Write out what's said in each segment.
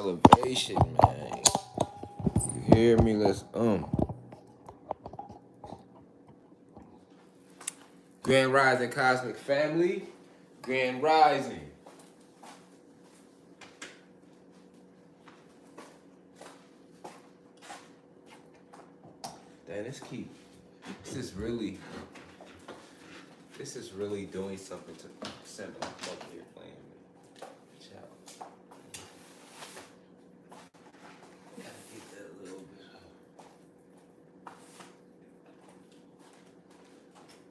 elevation, man. You hear me? Let's Grand Rising Cosmic Family. Grand Rising. Damn, this is really doing something to send my fuck here playing me. Child. Gotta get that a little bit.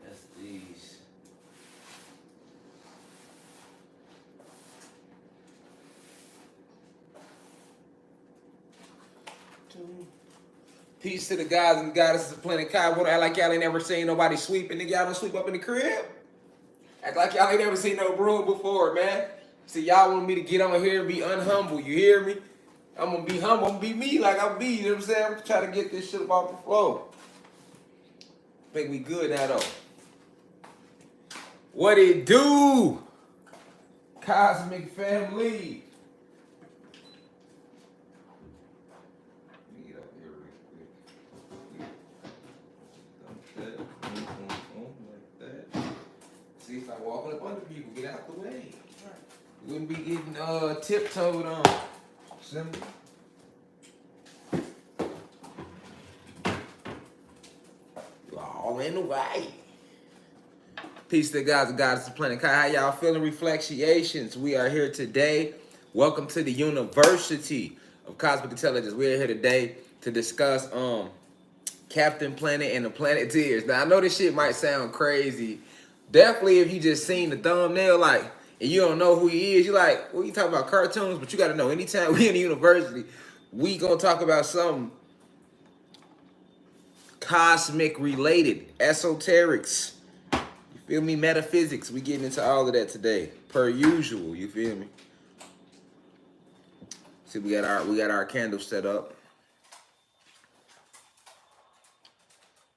That's these. Peace to the gods and goddesses of Planet Kai. Wanna act like y'all ain't never seen nobody sweeping? Nigga, y'all don't sweep up in the crib? Act like y'all ain't never seen no broom before, man. See, y'all want me to get on here and be unhumble, you hear me? I'm gonna be humble, I'm gonna be me like I'm be, you know what I'm saying? I'm trying to get this shit up off the floor. Think we good now, though. What it do? Cosmic Family. See, if I walking up under people, get out the way. You wouldn't be getting tiptoed on. Simple. You all in the way. Peace to the gods and goddesses of Planet Kai. How y'all feeling? Reflections. We are here today. Welcome to the University of Cosmic Intelligence. We are here today to discuss Captain Planet and the Planeteers. Now I know this shit might sound crazy. Definitely if you just seen the thumbnail, like, and you don't know who he is, you like, well, you talking about cartoons, but you got to know, anytime we in the university, we gonna talk about something cosmic related, esoterics, you feel me, metaphysics. We getting into all of that today, per usual, you feel me? See, we got our candles set up.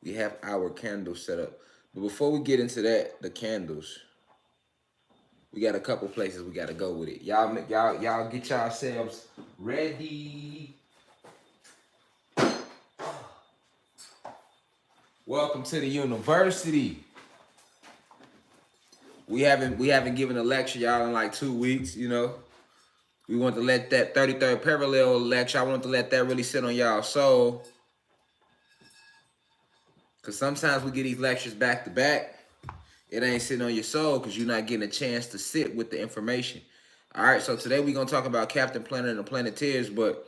We have our candles set up. But before we get into that, the candles, we got a couple places we got to go with it. Y'all get yourselves ready. Welcome to the university. We haven't given a lecture, y'all, in like 2 weeks, you know. We want to let that 33rd parallel lecture, I want to let that really sit on y'all soul. Because sometimes we get these lectures back to back. It ain't sitting on your soul because you're not getting a chance to sit with the information. All right, so today we're going to talk about Captain Planet and the Planeteers, but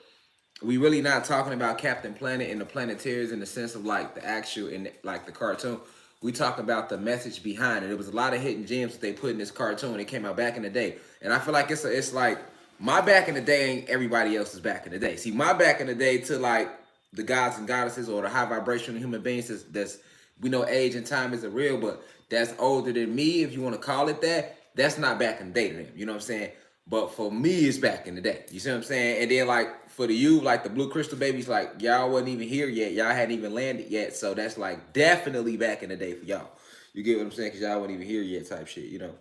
we really not talking about Captain Planet and the Planeteers in the sense of like the actual, and like the cartoon. We talk about the message behind it. There was a lot of hidden gems that they put in this cartoon. It came out back in the day. And I feel like it's like my back in the day ain't everybody else's back in the day. See, my back in the day to like the gods and goddesses or the high vibrational human beings that's we know age and time isn't real, but that's older than me, if you want to call it that. That's not back in the day to them, you know what I'm saying? But for me, it's back in the day. You see what I'm saying? And then like for the you, like the Blue Crystal babies, like y'all wasn't even here yet. Y'all hadn't even landed yet. So that's like definitely back in the day for y'all. You get what I'm saying? Because y'all wasn't even here yet type shit, you know?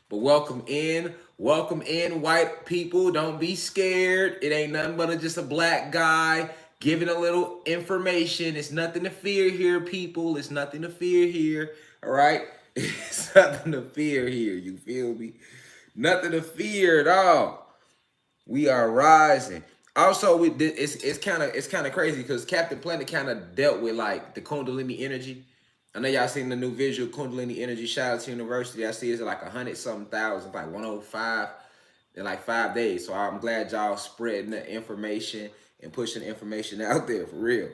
But welcome in, white people. Don't be scared. It ain't nothing but just a black guy giving a little information. It's nothing to fear here, people. It's nothing to fear here, all right? It's nothing to fear here, you feel me? Nothing to fear at all. We are rising. Also, it's kind of crazy because Captain Planet kind of dealt with like the Kundalini energy. I know y'all seen the new visual Kundalini energy. Shout out to University. I see it's like 100-something thousand, like 105 in like 5 days. So I'm glad y'all spreading the information and pushing the information out there for real.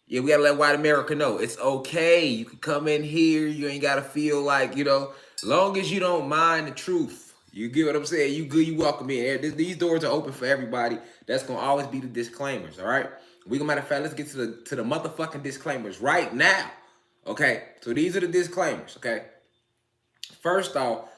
Yeah, we gotta let white America know it's okay. You can come in here. You ain't gotta feel like, you know, long as you don't mind the truth. You get what I'm saying? You good, you welcome in. These doors are open for everybody. That's gonna always be the disclaimers, all right? Matter of fact, let's get to the motherfucking disclaimers right now. Okay, so these are the disclaimers, okay? First off,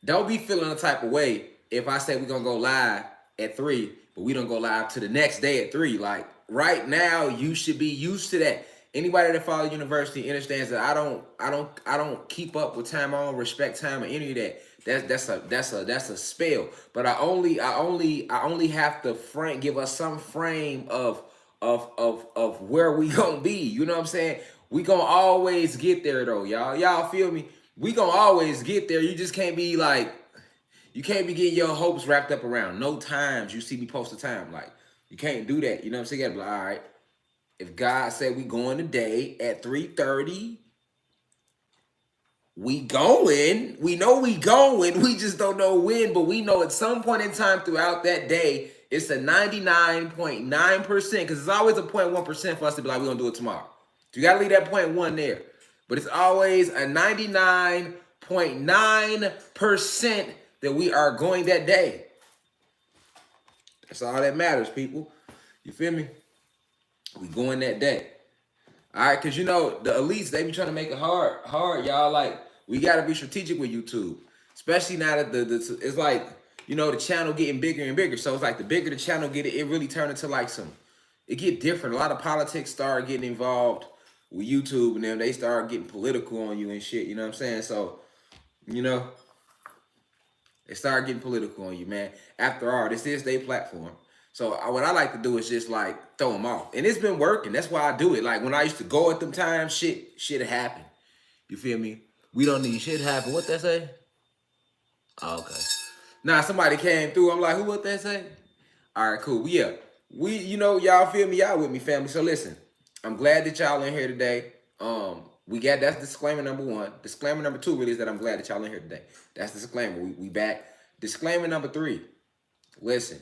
don't be feeling the type of way if I say we're going to go live at 3, but we don't go live to the next day at 3. Like, right now, you should be used to that. Anybody that follows university understands that I don't keep up with time. I don't respect time or any of that. That's a spell. But I only have to give us some frame of where we gonna be. You know what I'm saying? We gonna always get there though, y'all. Y'all feel me? We gonna always get there. You just can't be like, you can't be getting your hopes wrapped up around no times. You see me post a time, like you can't do that. You know what I'm saying? You gotta be like, all right, if God said we going today at 3:30, we going. We know we going. We just don't know when, but we know at some point in time throughout that day, it's a 99.9%, because it's always a 0.1% for us to be like, we're gonna do it tomorrow. So you gotta leave that 0.1 there. But it's always a 99.9% that we are going that day. That's all that matters, people. You feel me? We going that day. All right, because you know, the elites, they be trying to make it hard, y'all. Like, we got to be strategic with YouTube, especially now that it's like, you know, the channel getting bigger and bigger. So it's like the bigger the channel get, it really turn into like it get different. A lot of politics start getting involved with YouTube, and then they start getting political on you and shit. You know what I'm saying? So, you know, they start getting political on you, man. After all, this is their platform. So what I like to do is just like throw them off. And it's been working. That's why I do it. Like when I used to go at them times, shit happened. You feel me? We don't need shit happen. What that say? Oh, okay. Now somebody came through. I'm like, who what that say? All right, cool. Yeah. You know, y'all feel me out with me, family. So listen, I'm glad that y'all in here today. That's disclaimer number one. Disclaimer number two really is that I'm glad that y'all in here today. That's the disclaimer. We back. Disclaimer number three. Listen.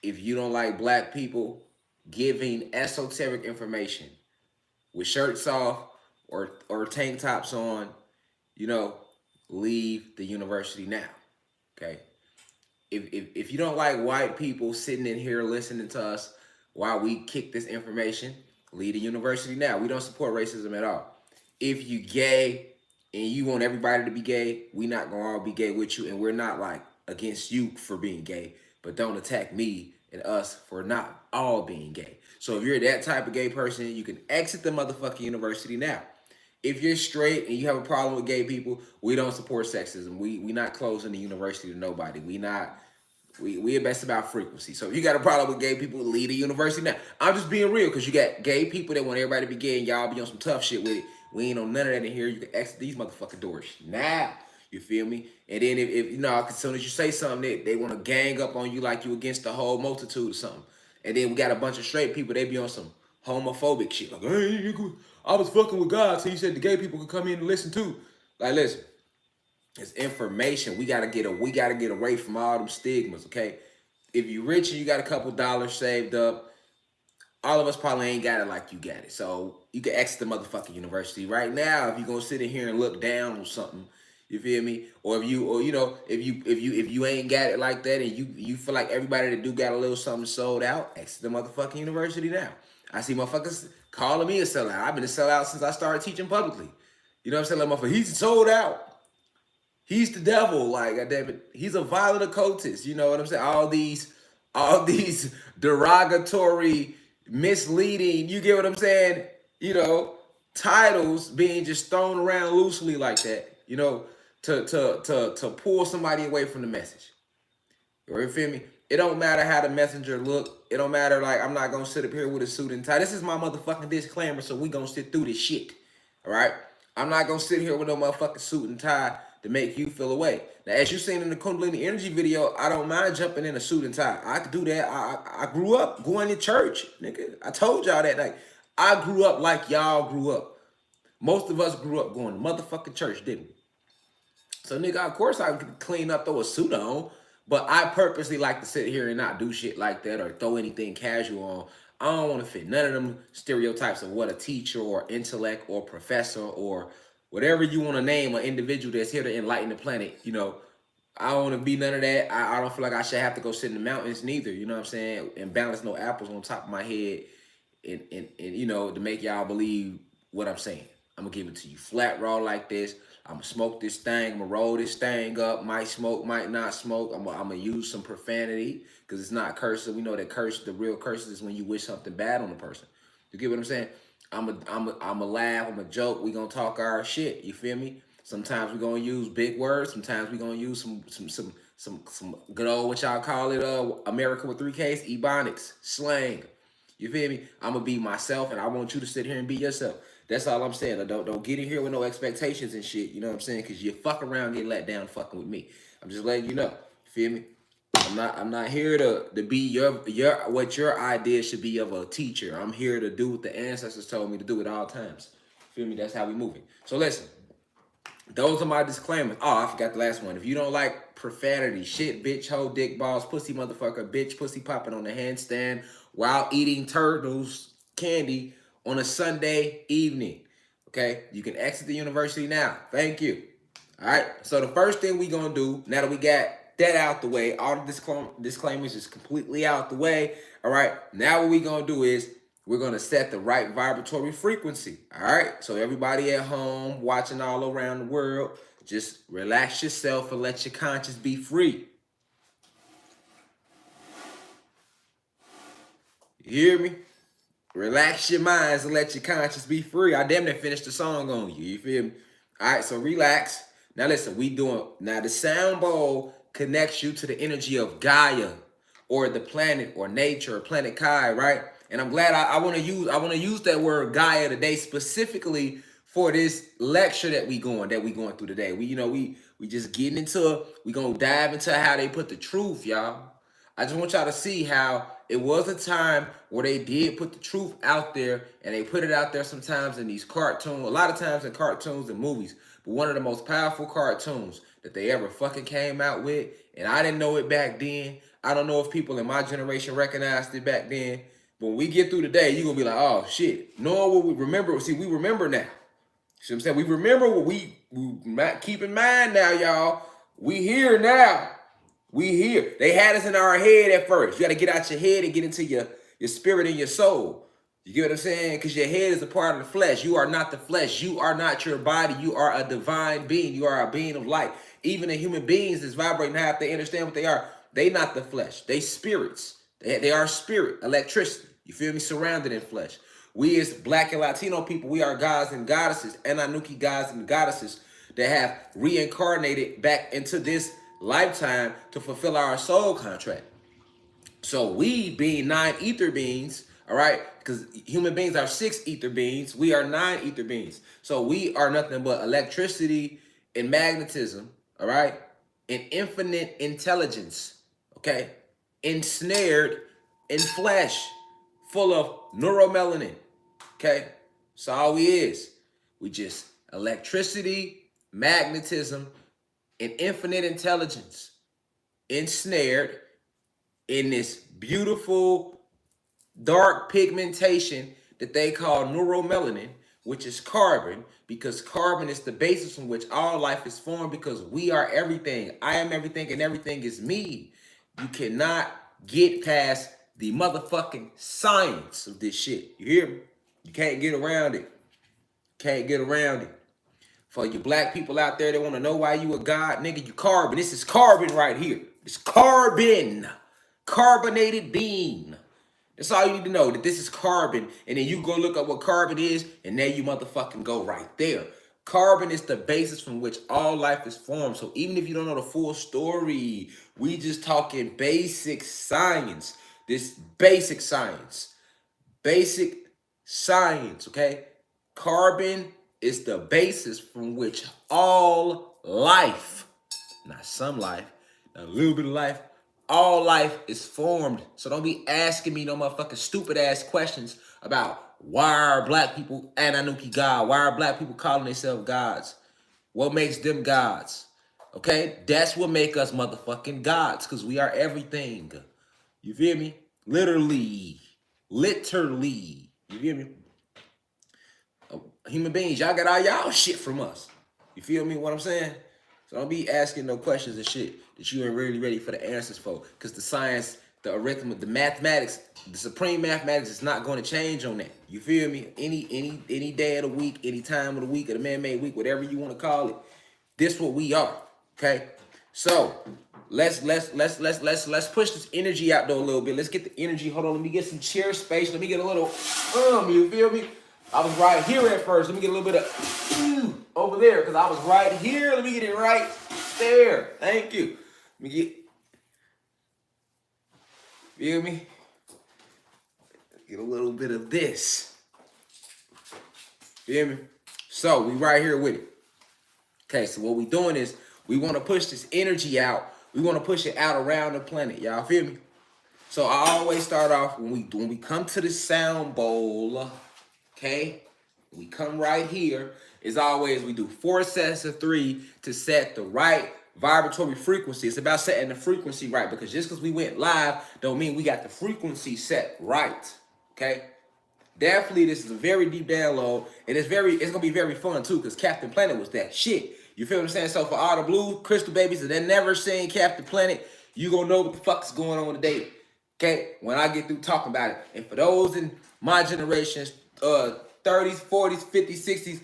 If you don't like black people giving esoteric information with shirts off or tank tops on, you know, leave the university now. Okay. If you don't like white people sitting in here listening to us while we kick this information, leave the university now. We don't support racism at all. If you gay and you want everybody to be gay, we not gonna all be gay with you, and we're not like against you for being gay, but don't attack me and us for not all being gay. So if you're that type of gay person, you can exit the motherfucking university now. If you're straight and you have a problem with gay people, we don't support sexism. We not closing the university to nobody. We best about frequency. So if you got a problem with gay people, leave the university now. I'm just being real, because you got gay people that want everybody to be gay and y'all be on some tough shit with it. We ain't on none of that in here. You can exit these motherfucking doors now. You feel me? And then if you know, as soon as you say something, they want to gang up on you like you against the whole multitude or something. And then we got a bunch of straight people, they be on some homophobic shit. Like, hey, I was fucking with God, so he said the gay people could come in and listen too. Like, listen. It's information. We gotta get away from all them stigmas, okay? If you rich and you got a couple dollars saved up, all of us probably ain't got it like you got it. So you can exit the motherfucking university right now if you gonna sit in here and look down on something. You feel me? Or if you ain't got it like that and you feel like everybody that do got a little something sold out, exit the motherfucking university now. I see motherfuckers calling me a sellout. I've been a sellout since I started teaching publicly. You know what I'm saying? Like, motherfucker, he's sold out. He's the devil, like, goddamn it. He's a violent occultist. You know what I'm saying? All these derogatory, misleading, you get what I'm saying? You know, titles being just thrown around loosely like that, you know, to pull somebody away from the message. You feel me? It don't matter how the messenger look. It don't matter, like, I'm not gonna sit up here with a suit and tie. This is my motherfucking disclaimer, so we gonna sit through this shit. All right? I'm not gonna sit here with no motherfucking suit and tie to make you feel away. Now, as you seen in the Kundalini Energy video, I don't mind jumping in a suit and tie. I could do that. I grew up going to church, nigga. I told y'all that. Like, I grew up like y'all grew up. Most of us grew up going to motherfucking church, didn't we? So, nigga, of course I could clean up, throw a suit on, but I purposely like to sit here and not do shit like that or throw anything casual on. I don't want to fit none of them stereotypes of what a teacher or intellect or professor or whatever you want to name an individual that's here to enlighten the planet. You know, I don't want to be none of that. I don't feel like I should have to go sit in the mountains neither. You know what I'm saying? And balance no apples on top of my head and you know, to make y'all believe what I'm saying. I'm going to give it to you flat raw like this. I'm going to smoke this thing. I'm going to roll this thing up. Might smoke, might not smoke. I'm going to use some profanity because it's not cursive. We know that the real curse is when you wish something bad on a person. You get what I'm saying? I'm a laugh. I'm a joke. We going to talk our shit. You feel me? Sometimes we're gonna use big words. Sometimes we're gonna use some good old what y'all call it, America with 3Ks, ebonics, slang. You feel me? I'm gonna be myself, and I want you to sit here and be yourself. That's all I'm saying. Don't get in here with no expectations and shit. You know what I'm saying? Because you fuck around, get let down, fucking with me. I'm just letting you know. You feel me? I'm not here to be your what your idea should be of a teacher. I'm here to do what the ancestors told me to do at all times. Feel me? That's how we moving. So listen. Those are my disclaimers. Oh, I forgot the last one. If you don't like profanity, shit, bitch, hoe, dick, balls, pussy, motherfucker, bitch, pussy popping on the handstand while eating turtles candy on a Sunday evening, okay? You can exit the university now. Thank you. All right? So the first thing we going to do, now that we got that out the way, all the disclaimers is completely out the way, all right? Now what we going to do is we're going to set the right vibratory frequency, all right? So everybody at home, watching all around the world, just relax yourself and let your conscience be free. You hear me? Relax your minds and let your conscience be free. I damn near finished the song on you. You feel me? All right, so relax. Now listen, now the sound bowl connects you to the energy of Gaia or the planet or nature or planet Kai, right? And I'm glad I want to use that word Gaia today specifically for this lecture that we going through today. We just getting into, we gonna dive into how they put the truth, y'all. I just want y'all to see how it was a time where they did put the truth out there, and they put it out there sometimes in these cartoons, a lot of times in cartoons and movies. But one of the most powerful cartoons that they ever fucking came out with, and I didn't know it back then. I don't know if people in my generation recognized it back then. But when we get through today, you're going to be like, oh, shit. Knowing what we remember. See, we remember now. See what I'm saying? We remember what we keep in mind now, y'all. We here now. We here. They had us in our head at first. You got to get out your head and get into your spirit and your soul. You get what I'm saying? Because your head is a part of the flesh. You are not the flesh. You are not your body. You are a divine being. You are a being of light. Even the human beings that's vibrating now, if they understand what they are, they not the flesh. They spirits. They are spirit, electricity. You feel me? Surrounded in flesh. We as Black and Latino people, we are gods and goddesses, Anunnaki gods and goddesses that have reincarnated back into this lifetime to fulfill our soul contract. So we being 9 ether beings, all right, because human beings are 6 ether beings, we are 9 ether beings. So we are nothing but electricity and magnetism, all right, and infinite intelligence, okay, ensnared in flesh, full of neuromelanin, okay? So all we is. We just electricity, magnetism, and infinite intelligence ensnared in this beautiful dark pigmentation that they call neuromelanin, which is carbon, because carbon is the basis on which all life is formed, because we are everything. I am everything and everything is me. You cannot get past the motherfucking science of this shit. You hear me? You can't get around it. Can't get around it. For you black people out there that want to know why you a god, nigga, you carbon. This is carbon right here. It's carbon. Carbonated bean. That's all you need to know, that this is carbon. And then you go look up what carbon is, and there you motherfucking go right there. Carbon is the basis from which all life is formed. So even if you don't know the full story, we just talking basic science. This basic science. Basic science, okay? Carbon is the basis from which all life, not some life, not a little bit of life, all life is formed. So don't be asking me no motherfucking stupid ass questions about why are black people Anunnaki God? Why are black people calling themselves gods? What makes them gods? Okay? That's what make us motherfucking gods, because we are everything. You feel me? Literally. Literally. You feel me? Human beings, y'all got all y'all shit from us. You feel me what I'm saying? So don't be asking no questions and shit that you ain't really ready for the answers for. Because the science, the arithmetic, the mathematics, the supreme mathematics is not going to change on that. You feel me? Any day of the week, any time of the week, or the man-made week, whatever you want to call it, this what we are. Okay? So let's push this energy out though a little bit. Let's get the energy. Hold on, let me get some chair space. Let me get a little you feel me? I was right here at first. Let me get a little bit of over over there because I was right here. Let me get it right there. Thank you. Let me feel me? Get a little bit of this. Feel me? So we right here with it. Okay, so what we doing is we want to push this energy out. We want to push it out around the planet. Y'all feel me? So I always start off when we come to the sound bowl, okay? We come right here. As always, we do 4 sets of 3 to set the right vibratory frequency. It's about setting the frequency right, because just because we went live don't mean we got the frequency set right, okay? Definitely, this is a very deep download, and it's gonna be very fun too, because Captain Planet was that shit. You feel what I'm saying? So for all the blue crystal babies that never seen Captain Planet, you gonna know what the fuck is going on today. Okay, when I get through talking about it. And for those in my generations, 30s, 40s, 50s, 60s,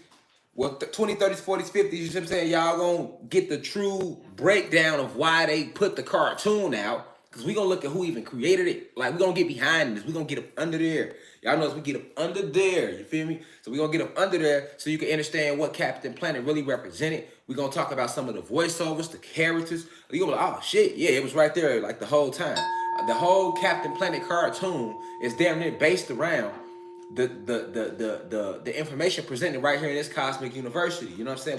well, 20s, 30s, 40s, 50s, you see what I'm saying? Y'all gonna get the true breakdown of why they put the cartoon out. Because we gonna look at who even created it. Like, we gonna get behind this. We gonna get up under there. Y'all know as we get up under there, you feel me? So we gonna get up under there so you can understand what Captain Planet really represented. We gonna talk about some of the voiceovers, the characters. You gonna be like, oh shit, yeah, it was right there like the whole time. The whole Captain Planet cartoon is damn near based around the information presented right here in this cosmic university. You know what I'm saying?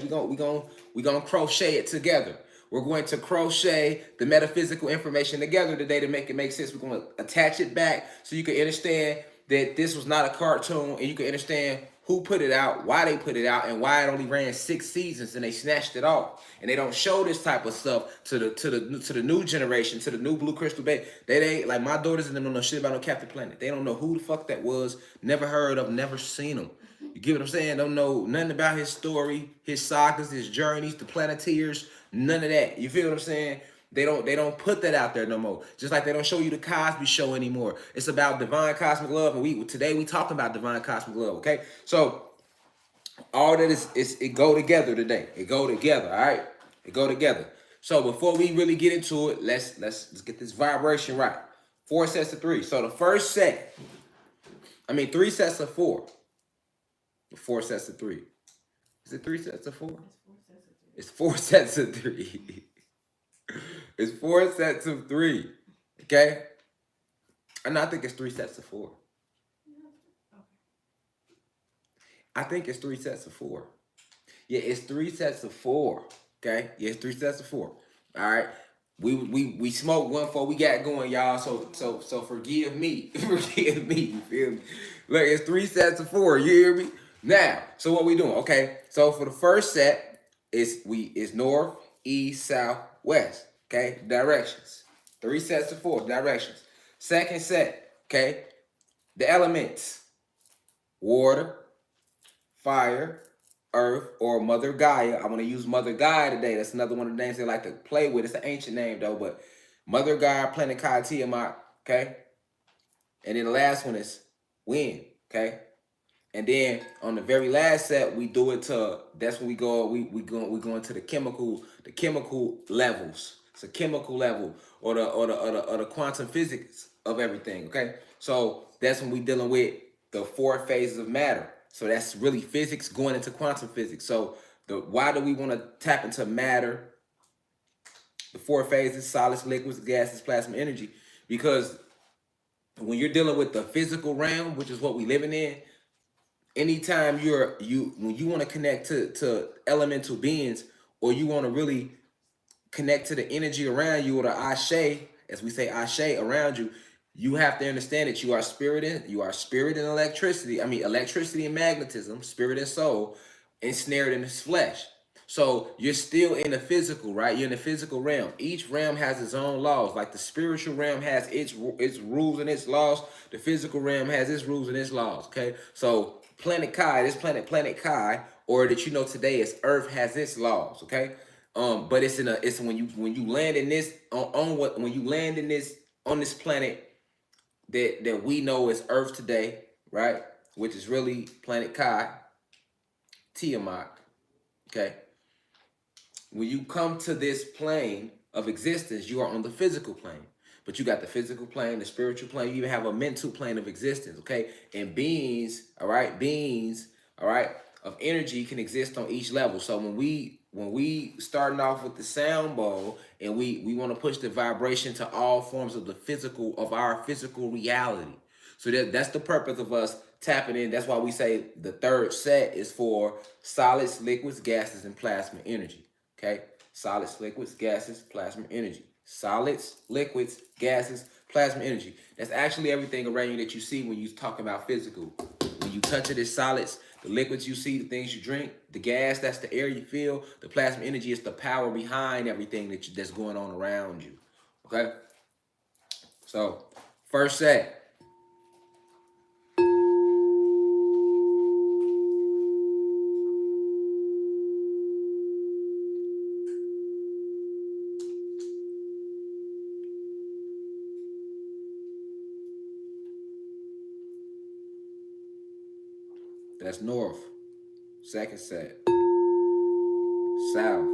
We gonna crochet it together. We're going to crochet the metaphysical information together today to make it make sense. We're going to attach it back so you can understand that this was not a cartoon, and you can understand who put it out, why they put it out, and why it only ran 6 seasons and they snatched it off. And they don't show this type of stuff to the new generation, to the new Blue Crystal Bay. They ain't like my daughters and them don't know shit about no Captain Planet. They don't know who the fuck that was, never heard of, never seen him. You get what I'm saying? Don't know nothing about his story, his sagas, his journeys, the Planeteers, none of that. You feel what I'm saying? They don't put that out there no more. Just like they don't show you the Cosby Show anymore. It's about divine cosmic love, and today we talking about divine cosmic love. Okay, so all that is it go together today. It go together. All right, it go together. So before we really get into it, let's get this vibration right. 4 sets of 3. So the first set, 3 sets of 4. 4 sets of 3. Is it 3 sets of 4? It's 4 sets of 3. It's 4 sets of 3. Okay? And I think it's 3 sets of 4. I think it's 3 sets of 4. Yeah, it's 3 sets of 4. Okay? Yeah, it's 3 sets of 4. All right. We smoked one before we got going, y'all. So forgive me. Forgive me. You feel me? Look, it's 3 sets of 4. You hear me? Now, so what we doing? Okay. So for the first set, it's north, east, south, west. Okay, directions. 3 sets of 4 directions. Second set, okay, the elements: water, fire, earth, or Mother Gaia. I'm gonna use Mother Gaia today. That's another one of the names they like to play with. It's an ancient name though, but Mother Gaia, Planet Kai, Tiamat. Okay, and then the last one is wind. Okay. And then on the very last set, we do it to, that's when we go into the chemical levels. It's a chemical level or the quantum physics of everything. Okay, so that's when we dealing with the 4 phases of matter. So that's really physics going into quantum physics. So why do we want to tap into matter? The 4 phases: solids, liquids, gases, plasma, energy. Because when you're dealing with the physical realm, which is what we living in, anytime when you want to connect to elemental beings, or you want to really connect to the energy around you, or the ashe, as we say ashe around you, you have to understand that you are spirit and electricity. Electricity and magnetism, spirit and soul, ensnared in this flesh. So you're still in the physical, right? You're in the physical realm. Each realm has its own laws. Like the spiritual realm has its rules and its laws. The physical realm has its rules and its laws. Okay, so Planet Kai, this planet Kai, or that you know today as Earth, has its laws. Okay, but it's when you land in this on this planet that we know as Earth today, right? Which is really Planet Kai, Tiamat. Okay. When you come to this plane of existence, you are on the physical plane. But you got the physical plane, the spiritual plane. You even have a mental plane of existence, okay? And beings, all right? of energy can exist on each level. So when we starting off with the sound bowl and we want to push the vibration to all forms of the physical of our physical reality. So that's the purpose of us tapping in. That's why we say the third set is for solids, liquids, gases, and plasma energy. Okay, solids, liquids, gases, plasma energy. Solids, liquids, gases, plasma energy. That's actually everything around you that you see when you talk about physical. When you touch it, it's solids. The liquids you see, the things you drink. The gas, that's the air you feel. The plasma energy is the power behind everything that's going on around you. Okay? So, first set. That's north. Second set. South.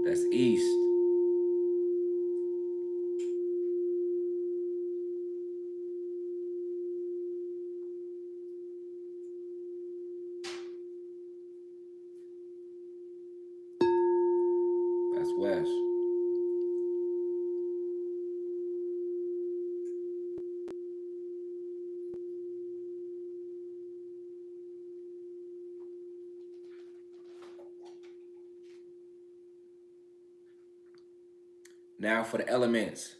That's east. That's west. Now for the elements.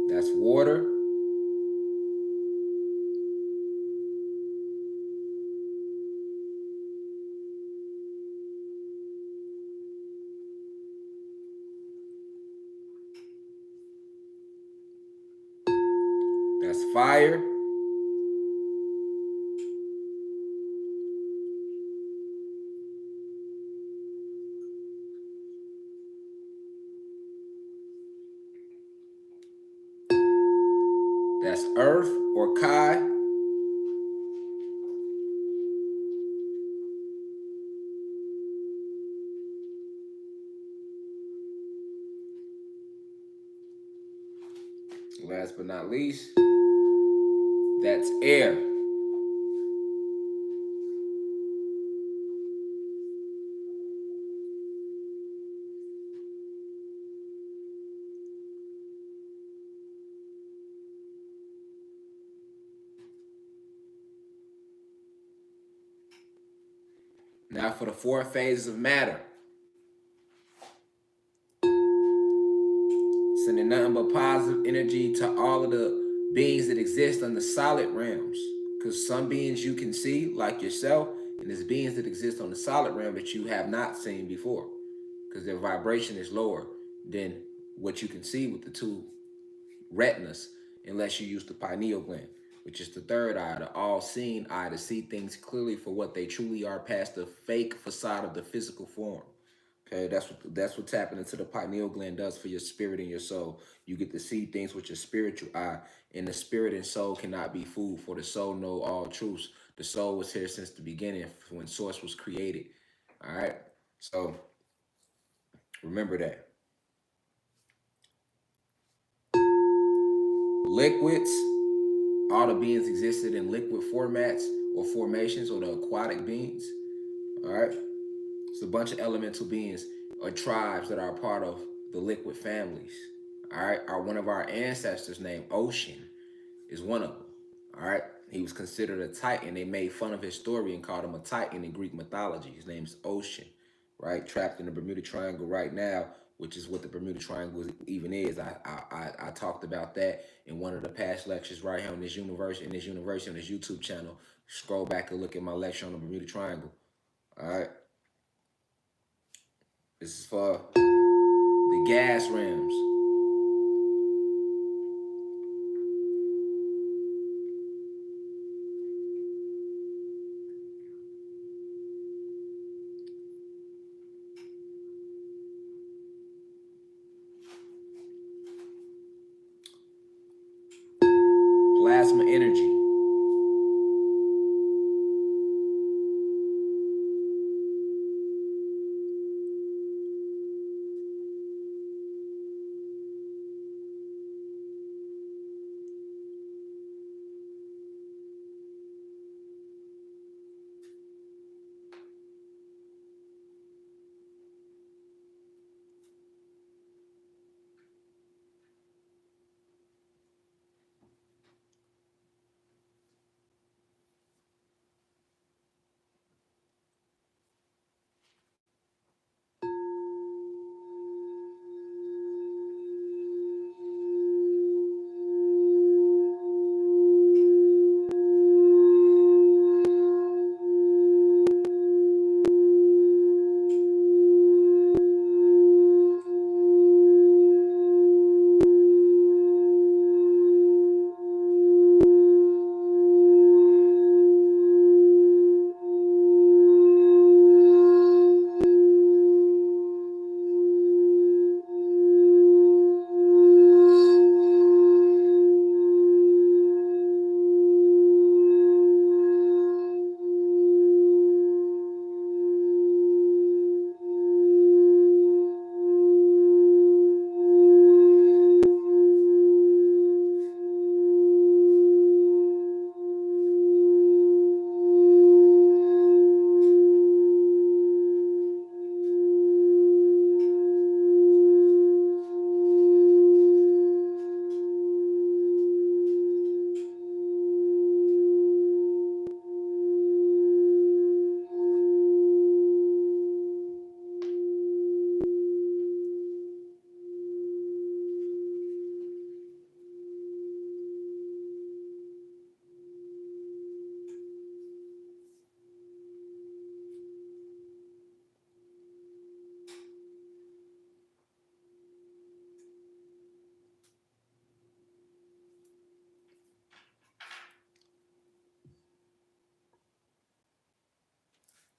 That's water. That's fire. That's earth or Kai. Last but not least, that's air. Now for the four phases of matter. Sending nothing but positive energy to all of the beings that exist on the solid realms. Because some beings you can see, like yourself, and there's beings that exist on the solid realm that you have not seen before. Because their vibration is lower than what you can see with the two retinas, unless you use the pineal gland, which is the third eye, the all-seeing eye, to see things clearly for what they truly are past the fake facade of the physical form. Okay, that's what tapping into the pineal gland does for your spirit and your soul. You get to see things with your spiritual eye, and the spirit and soul cannot be fooled, for the soul know all truths. The soul was here since the beginning, when source was created. All right, so remember that. Liquids, all the beings existed in liquid formats or formations, or the aquatic beings. All right, it's a bunch of elemental beings or tribes that are a part of the liquid families. All right, one of our ancestors named Ocean is one of them. All right, he was considered a titan. They made fun of his story and called him a titan in Greek mythology. His name's Ocean, right? Trapped in the Bermuda Triangle right now, which is what the Bermuda Triangle even is. I talked about that in one of the past lectures right here on this university, on this YouTube channel. Scroll back and look at my lecture on the Bermuda Triangle. All right, this is for the gas realms. Plasma energy.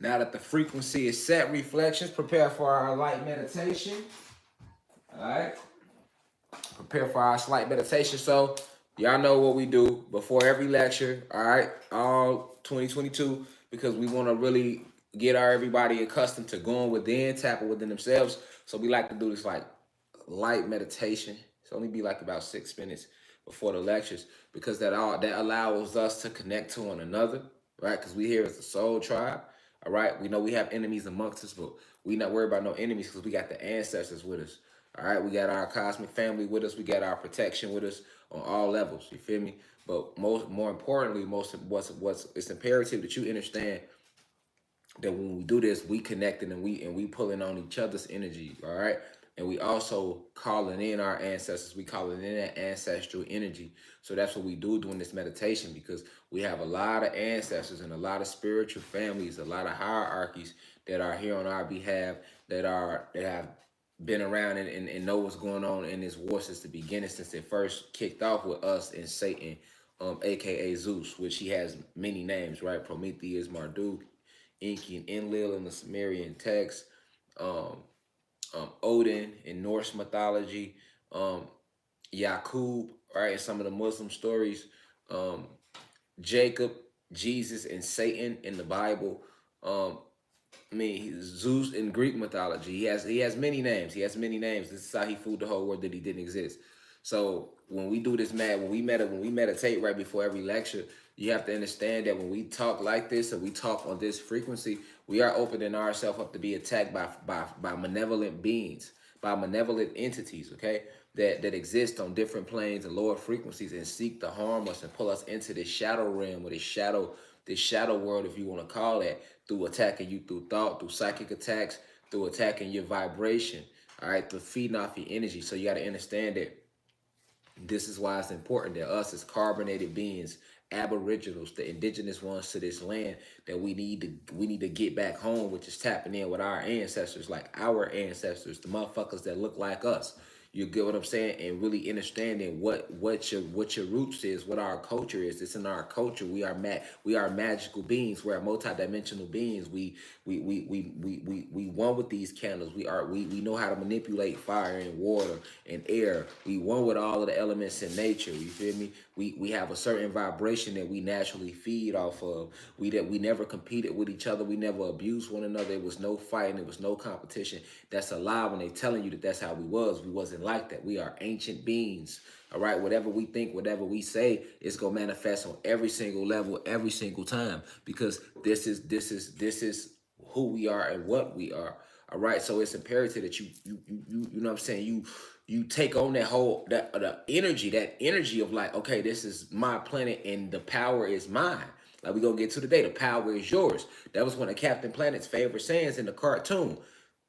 Now that the frequency is set, reflections, prepare for our light meditation. All right. Prepare for our slight meditation. So, y'all know what we do before every lecture. All right. All 2022, because we want to really get everybody accustomed to going within, tapping within themselves. So, we like to do this like light meditation. It's only be like about 6 minutes before the lectures, because that allows us to connect to one another, right? Because we here as a soul tribe. All right, we know we have enemies amongst us, but we not worried about no enemies because we got the ancestors with us. All right, we got our cosmic family with us. We got our protection with us on all levels. You feel me? But more importantly, what's it's imperative that you understand that when we do this, we connecting and we pulling on each other's energy. All right, and we also calling in our ancestors. We calling in that ancestral energy. So that's what we do during this meditation, because we have a lot of ancestors and a lot of spiritual families, a lot of hierarchies that are here on our behalf, that have been around and know what's going on in this war since the beginning, since it first kicked off with us and Satan, aka Zeus, which he has many names, right? Prometheus, Marduk, Enki, and Enlil in the Sumerian text, um, Odin in Norse mythology, Yaqub, right, in some of the Muslim stories, um, Jacob, Jesus, and Satan in the Bible. I mean, Zeus in Greek mythology. He has many names. He has many names. This is how he fooled the whole world that he didn't exist. So when we do this, when we meditate right before every lecture, you have to understand that when we talk like this and we talk on this frequency, we are opening ourselves up to be attacked by malevolent beings, by malevolent entities. Okay, that exist on different planes and lower frequencies and seek to harm us and pull us into this shadow realm or this shadow world, if you want to call that, through attacking you through thought, through psychic attacks, through attacking your vibration, all right, through feeding off your energy. So you got to understand that this is why it's important that us as carbonated beings, aboriginals, the indigenous ones to this land, that we need to get back home, which is tapping in with our ancestors, like our ancestors, the motherfuckers that look like us. You get what I'm saying? And really understanding what your roots is, what our culture is. It's in our culture. We are magical beings. We're multidimensional beings. We one with these candles. We know how to manipulate fire and water and air. We one with all of the elements in nature. You feel me? We have a certain vibration that we naturally feed off of. We never competed with each other. We never abused one another. There was no fighting. There was no competition. That's a lie when they telling you that that's how we was. We wasn't like that. We are ancient beings. All right. Whatever we think, whatever we say, it's gonna manifest on every single level, every single time. Because this is who we are and what we are. All right. So it's imperative that you know what I'm saying, you take on the energy of like, okay, this is my planet and the power is mine. Like we gonna get to today, the power is yours. That was one of Captain Planet's favorite sayings in the cartoon.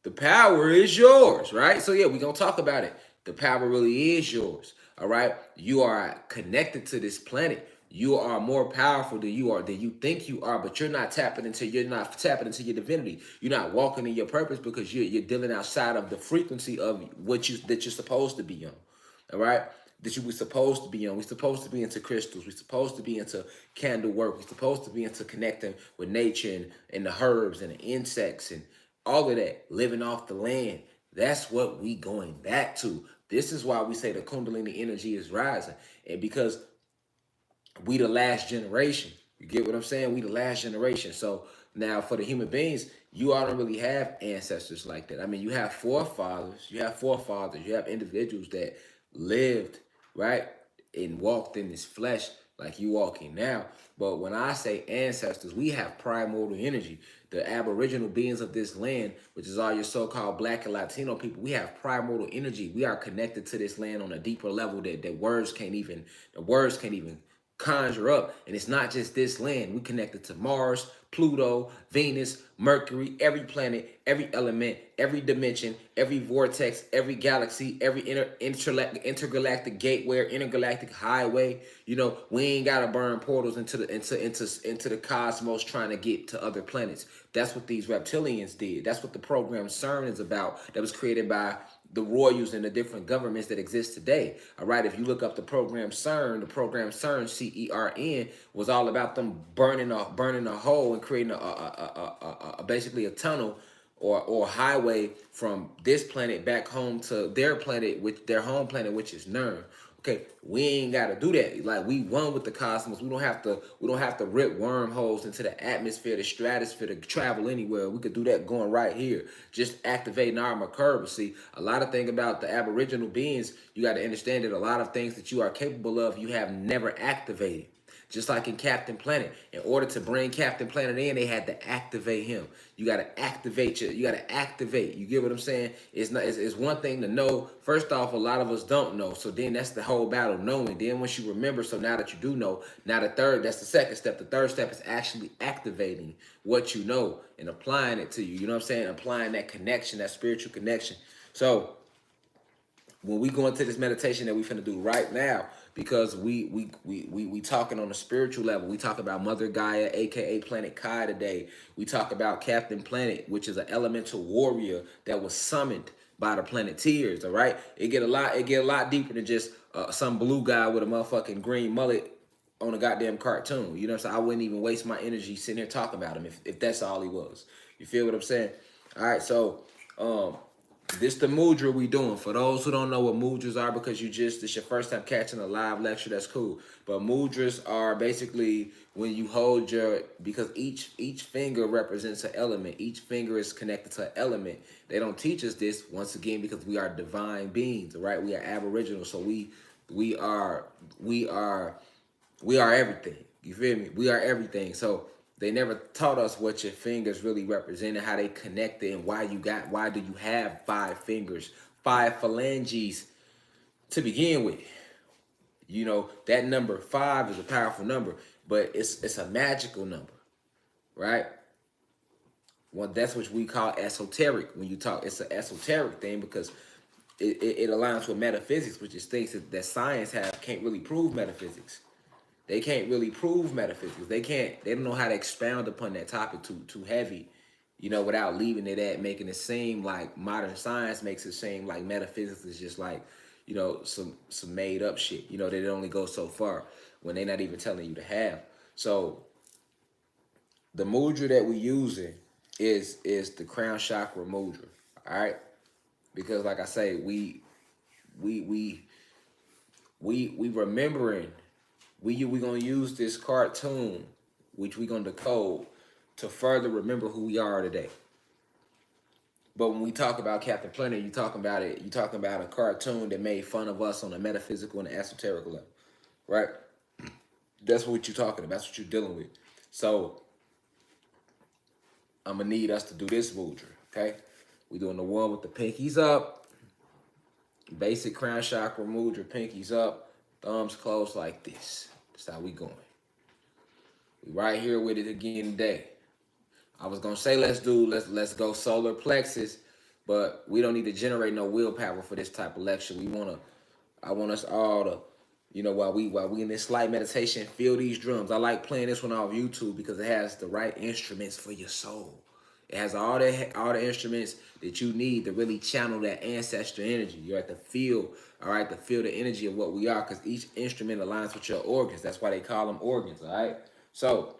The power is yours, right? So yeah, we're gonna talk about it. The power really is yours. All right. You are connected to this planet. You are more powerful than you think you are, but you're not tapping into your divinity. You're not walking in your purpose because you're dealing outside of the frequency of that you're supposed to be on. All right. That you were supposed to be on. We're supposed to be into crystals. We're supposed to be into candle work. We're supposed to be into connecting with nature and the herbs and the insects and all of that, living off the land. That's what we going back to. This is why we say the Kundalini energy is rising. And because we the last generation. You get what I'm saying? We the last generation. So now for the human beings, you all don't really have ancestors like that. I mean, you have forefathers. You have individuals that lived, right, and walked in this flesh like you walking now. But when I say ancestors, we have primordial energy. The aboriginal beings of this land, which is all your so-called Black and Latino people, we have primordial energy. We are connected to this land on a deeper level that words can't even conjure up. And it's not just this land. We connected to Mars, Pluto, Venus, Mercury, every planet, every element, every dimension, every vortex, every galaxy, every intergalactic gateway, intergalactic highway. You know, we ain't gotta burn portals into the cosmos trying to get to other planets. That's what these reptilians did. That's what the program CERN is about. That was created by the royals and the different governments that exist today. All right, if you look up the program CERN, CERN was all about them burning a hole and creating a basically a tunnel or highway from this planet back home to their planet, which their home planet, which is Nern. Okay, we ain't gotta do that. Like, we one with the cosmos. We don't have to rip wormholes into the atmosphere, the stratosphere to travel anywhere. We could do that going right here, just activating our Merkaba. See, a lot of thing about the Aboriginal beings, you got to understand that a lot of things that you are capable of, you have never activated. Just like in Captain Planet, in order to bring Captain Planet in, they had to activate him. You got to activate you got to activate. You get what I'm saying? It's one thing to know. First off, a lot of us don't know. So then that's the whole battle, knowing. Then once you remember, so now that you do know, now that's the second step. The third step is actually activating what you know and applying it to you. You know what I'm saying? Applying that connection, that spiritual connection. So when we go into this meditation that we finna do right now, because we talking on a spiritual level. We talk about Mother Gaia, aka Planet Kai today. We talk about Captain Planet, which is an elemental warrior that was summoned by the Planeteers. All right, it get a lot deeper than just some blue guy with a motherfucking green mullet on a goddamn cartoon. You know what I'm saying? I wouldn't even waste my energy sitting here talking about him if that's all he was. You feel what I'm saying? All right, so this the mudra we doing. For those who don't know what mudras are, because this your first time catching a live lecture, that's cool. But mudras are basically when you hold because each finger represents an element. Each finger is connected to an element. They don't teach us this, once again, because we are divine beings, right? We are aboriginal, so we are everything. You feel me? We are everything. So they never taught us what your fingers really represented, how they connected, and why do you have 5 fingers, 5 phalanges to begin with. You know, that number 5 is a powerful number, but it's a magical number, right? Well, that's what we call esoteric. When you talk, it's an esoteric thing because it aligns with metaphysics, which is things that science can't really prove metaphysics. They can't really prove metaphysics. They don't know how to expound upon that topic too heavy, you know, without leaving it at making it seem like modern science makes it seem like metaphysics is just like, you know, some made up shit. You know, that it only goes so far when they're not even telling you to have. So the mudra that we're using is the crown chakra mudra. All right, because like I say, we remembering. We gonna use this cartoon, which we gonna decode, to further remember who we are today. But when we talk about Captain Planet, you talking about a cartoon that made fun of us on a metaphysical and esoteric level, right? That's what you're talking about. That's what you're dealing with. So I'm gonna need us to do this mudra, okay? We doing the one with the pinkies up, basic crown chakra mudra, pinkies up, thumbs closed like this. That's how we going. We right here with it again today. I was gonna say let's go solar plexus, but we don't need to generate no willpower for this type of lecture. I want us all to, you know, while we in this slight meditation, feel these drums. I like playing this one off YouTube because it has the right instruments for your soul. It has all the instruments that you need to really channel that ancestor energy. You have to feel, all right, to feel the energy of what we are, because each instrument aligns with your organs. That's why they call them organs, all right? So,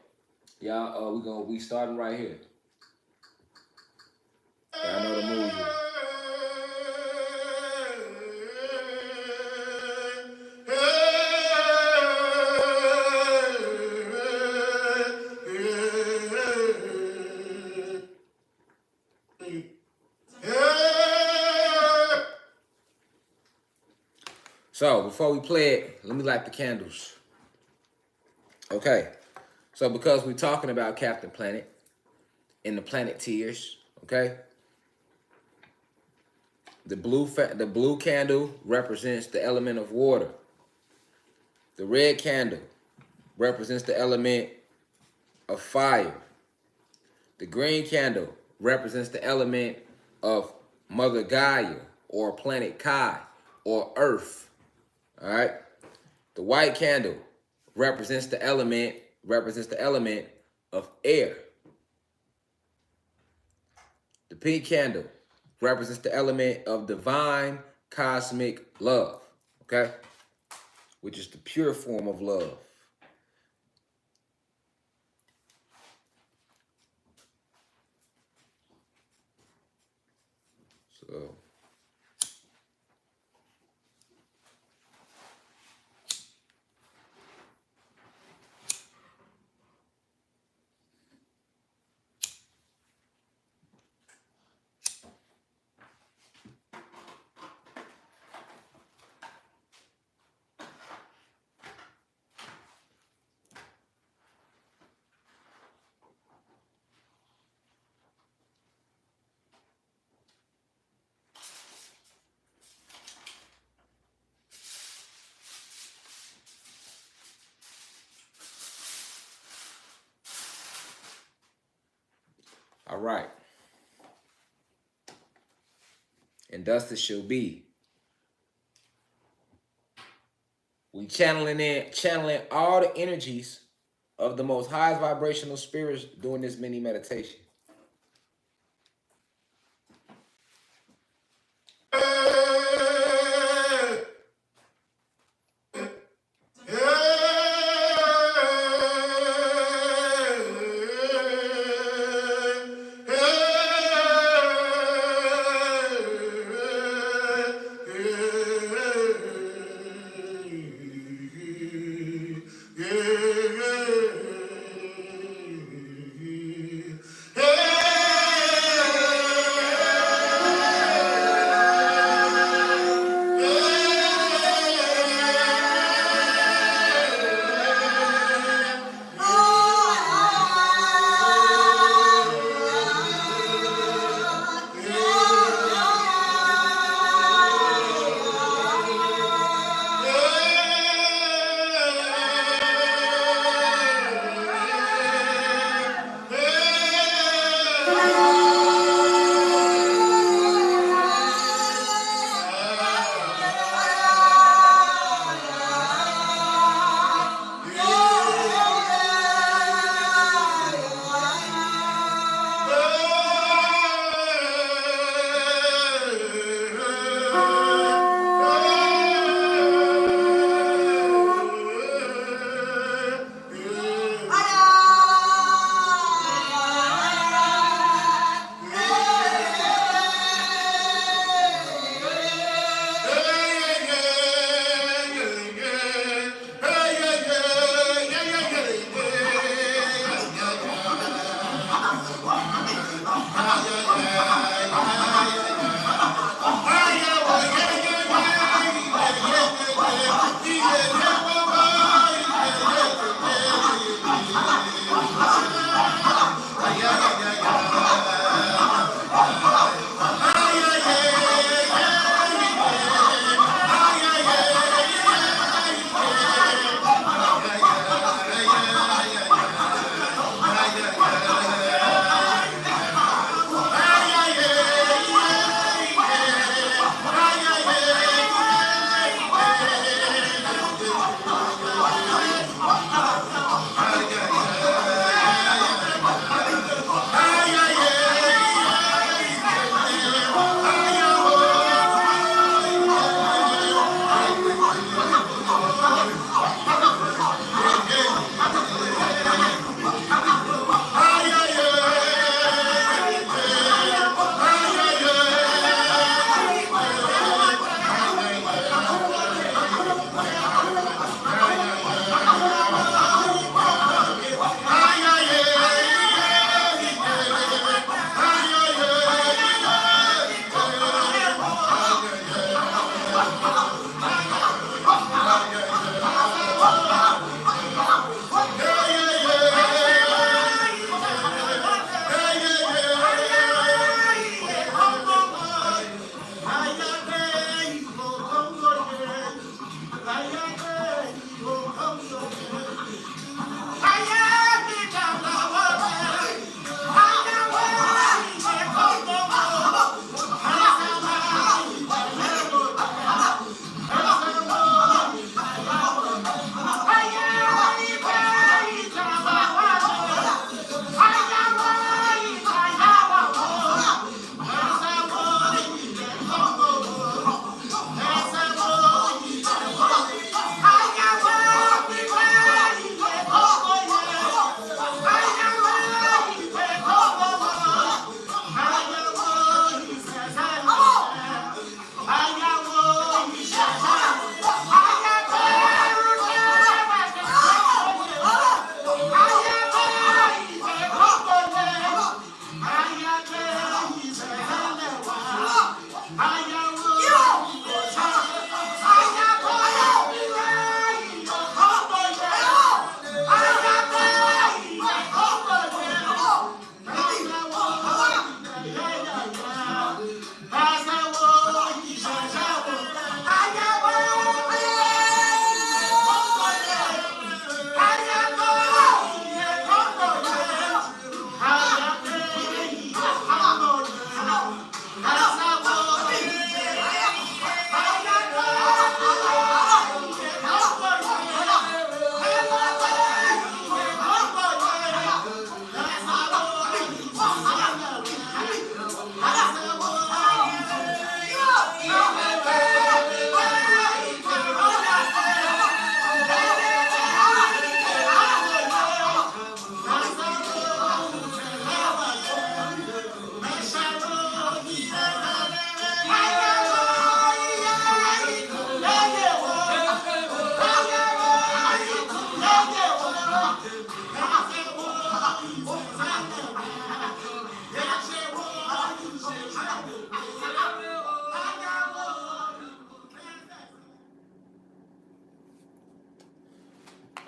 y'all, we starting right here. Y'all know the move here. So before we play it, let me light the candles. Okay. So because we're talking about Captain Planet and the Planeteers, okay? The blue candle represents the element of water. The red candle represents the element of fire. The green candle represents the element of Mother Gaia or Planet Kai or Earth. All right. The white candle represents the element of air. The pink candle represents the element of divine cosmic love, okay? Which is the pure form of love. So all right. And thus it shall be. We channeling all the energies of the most highest vibrational spirits during this mini meditation.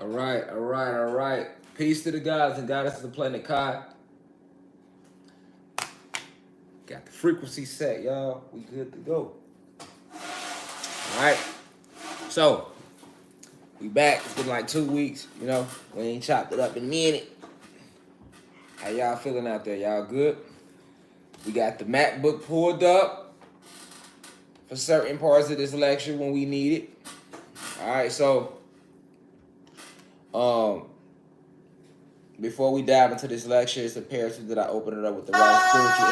All right. Peace to the gods and goddesses of the planet Kai. Got the frequency set, y'all. We good to go. All right. So, we back. It's been like 2 weeks, you know. We ain't chopped it up in a minute. How y'all feeling out there? Y'all good? We got the MacBook pulled up for certain parts of this lecture when we need it. All right, so before we dive into this lecture, it's imperative that I open it up with the right spiritual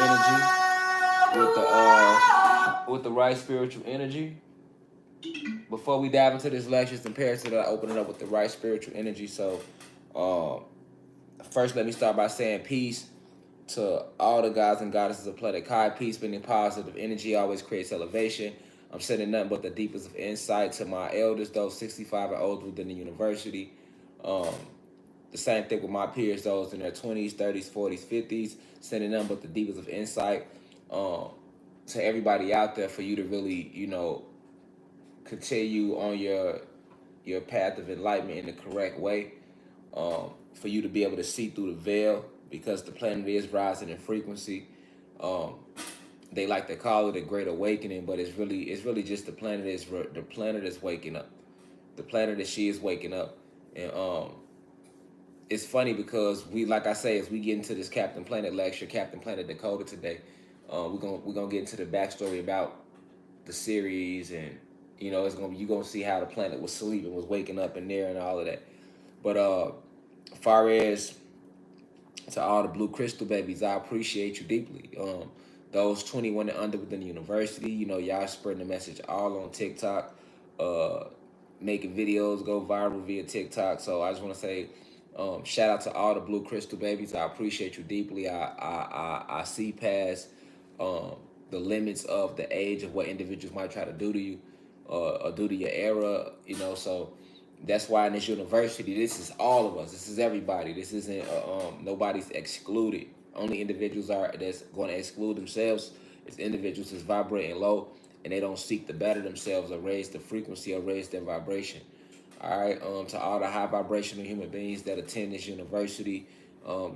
energy. With the right spiritual energy. Before we dive into this lecture, it's imperative that I open it up with the right spiritual energy. So, first, let me start by saying peace to all the gods and goddesses of planet Kai. Peace, meaning positive energy, always creates elevation. I'm sending nothing but the deepest of insight to my elders, those 65 and older within the university. The same thing with my peers, those in their 20s, 30s, 40s, 50s, sending nothing but the deepest of insight to everybody out there for you to really, you know, continue on your path of enlightenment in the correct way. For you to be able to see through the veil, because the planet is rising in frequency. They like to call it a great awakening, but it's really just the planet is waking up. The planet is she is waking up, and it's funny because we, like I say, as we get into this Captain Planet lecture, Captain Planet Dakota today, we're gonna get into the backstory about the series, and you know you're gonna see how the planet was sleeping, was waking up in there, and all of that. But far as to all the blue crystal babies, I appreciate you deeply. Those 21 and under within the university, you know, y'all spreading the message all on TikTok, making videos go viral via TikTok. So I just want to say, shout out to all the blue crystal babies. I appreciate you deeply. I see past the limits of the age of what individuals might try to do to you or do to your era, you know. So that's why in this university, this is all of us. This is everybody. This isn't nobody's excluded. Only individuals that's going to exclude themselves is individuals that's vibrating low and they don't seek to better themselves or raise the frequency or raise their vibration. All right. To all the high vibrational human beings that attend this university,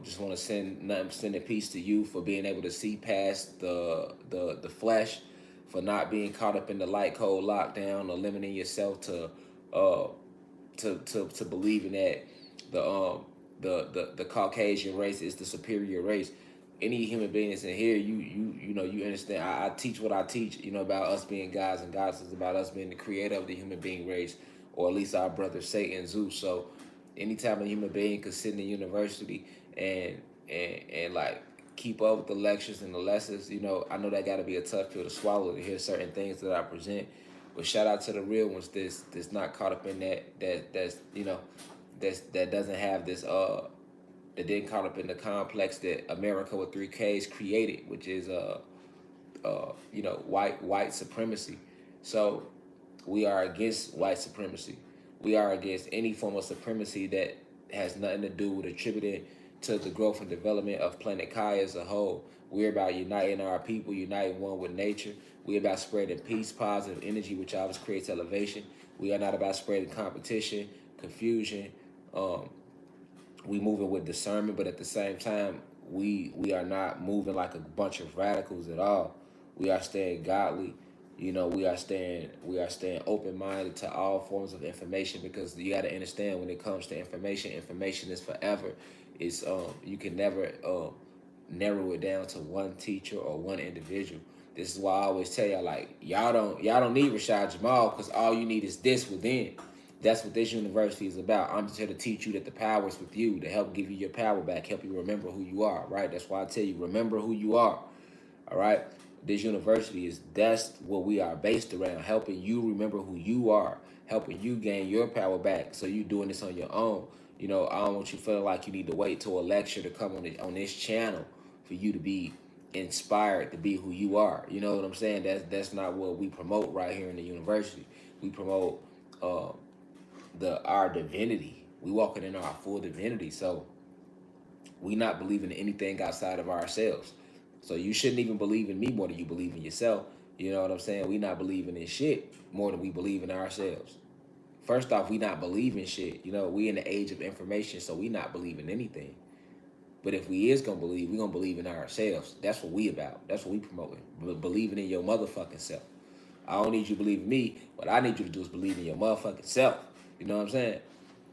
just want to send a peace to you for being able to see past the flesh, for not being caught up in the light code lockdown or limiting yourself to believing that the Caucasian race is the superior race. Any human beings in here, you know, you understand. I teach what I teach, you know, about us being gods and goddesses, about us being the creator of the human being race, or at least our brother Satan, Zeus. So anytime a human being could sit in the university and like keep up with the lectures and the lessons, you know, I know that got to be a tough pill to swallow to hear certain things that I present. But shout out to the real ones that's not caught up in that's you know that doesn't have this that didn't caught up in the complex that America with 3Ks created, which is you know, white supremacy. So we are against white supremacy. We are against any form of supremacy that has nothing to do with attributing to the growth and development of planet Kai as a whole. We're about uniting our people, uniting one with nature. We're about spreading peace, positive energy, which always creates elevation. We are not about spreading competition, confusion. We moving with discernment, but at the same time, we are not moving like a bunch of radicals at all. We are staying godly. You know, we are staying open minded to all forms of information, because you got to understand, when it comes to information, information is forever. It's you can never narrow it down to one teacher or one individual. This is why I always tell y'all, like, y'all don't need Rashad Jamal, because all you need is this within. That's what this university is about. I'm just here to teach you that the power is with you, to help give you your power back, help you remember who you are, right? That's why I tell you, remember who you are, all right? This university that's what we are based around, helping you remember who you are, helping you gain your power back. So you doing this on your own. You know, I don't want you feeling like you need to wait till a lecture to come on this channel for you to be inspired to be who you are. You know what I'm saying? That's not what we promote right here in the university. We promote our divinity. We walking in our full divinity. So we not believing in anything outside of ourselves. So you shouldn't even believe in me more than you believe in yourself. You know what I'm saying? We not believing in shit more than we believe in ourselves. First off, we not believing shit. You know, we in the age of information, so we not believing anything. But if we is gonna believe, we gonna believe in ourselves. That's what we about. That's what we promoting. Believing in your motherfucking self. I don't need you to believe in me. What I need you to do is believe in your motherfucking self. You know what I'm saying?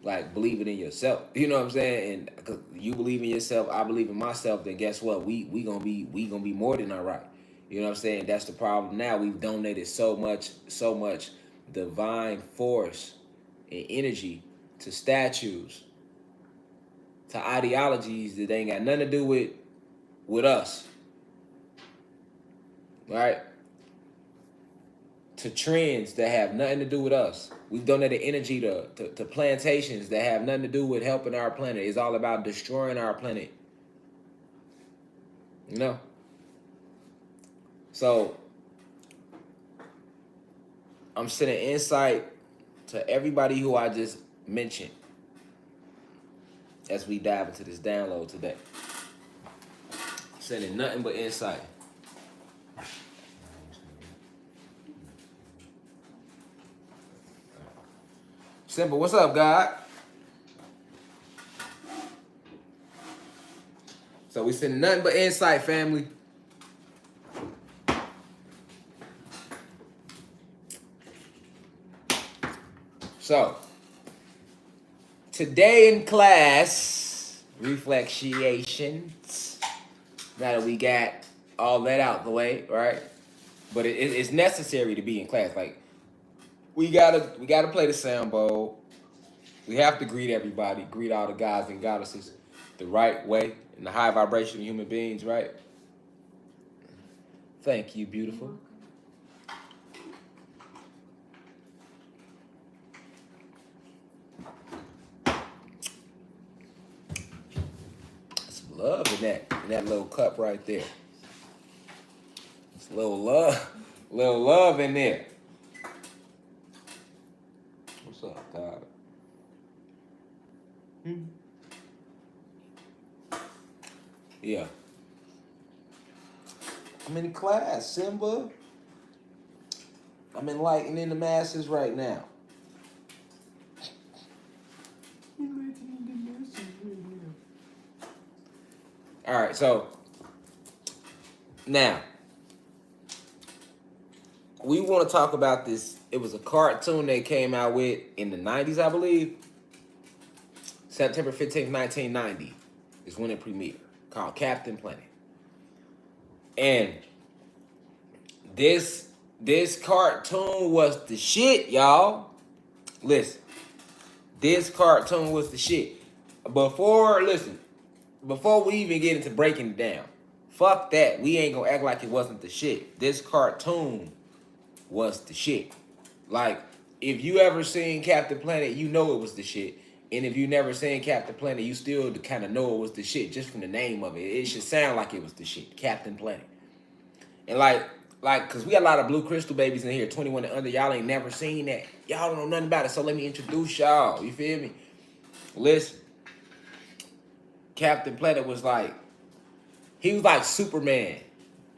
Like, believing in yourself. You know what I'm saying? And cause you believe in yourself, I believe in myself. Then guess what? We gonna be more than all right. You know what I'm saying? That's the problem now. We've donated so much divine force and energy to statues, to ideologies that ain't got nothing to do with us, right? To trends that have nothing to do with us. We've donated energy to plantations that have nothing to do with helping our planet. It's all about destroying our planet. You know? So, I'm sending insight to everybody who I just mentioned as we dive into this download today. Sending nothing but insight. Simple, what's up, God? So we sending nothing but insight, family. So, today in class, reflections. Now that we got all that out the way, right? But it's necessary to be in class. Like, we gotta play the sound bowl. We have to greet everybody, greet all the guys and goddesses the right way, in the high vibration of human beings, right? Thank you, beautiful. Some love in that little cup right there. It's a little love in there. What's up, God? Yeah. I'm in class, Simba. I'm enlightening the masses right now. All right, so now we want to talk about this. It was a cartoon they came out with in the 90s, I believe. September 15th, 1990 is when it premiered, called Captain Planet. And this cartoon was the shit, y'all. Listen, this cartoon was the shit. Before we even get into breaking it down, fuck that. We ain't gonna act like it wasn't the shit. This cartoon was the shit. Like, if you ever seen Captain Planet, you know it was the shit. And if you never seen Captain Planet, you still kind of know it was the shit just from the name of it. It should sound like it was the shit, Captain Planet. And like, cause we got a lot of blue crystal babies in here, 21 and under. Y'all ain't never seen that. Y'all don't know nothing about it. So let me introduce y'all. You feel me? Listen, Captain Planet was like, he was like Superman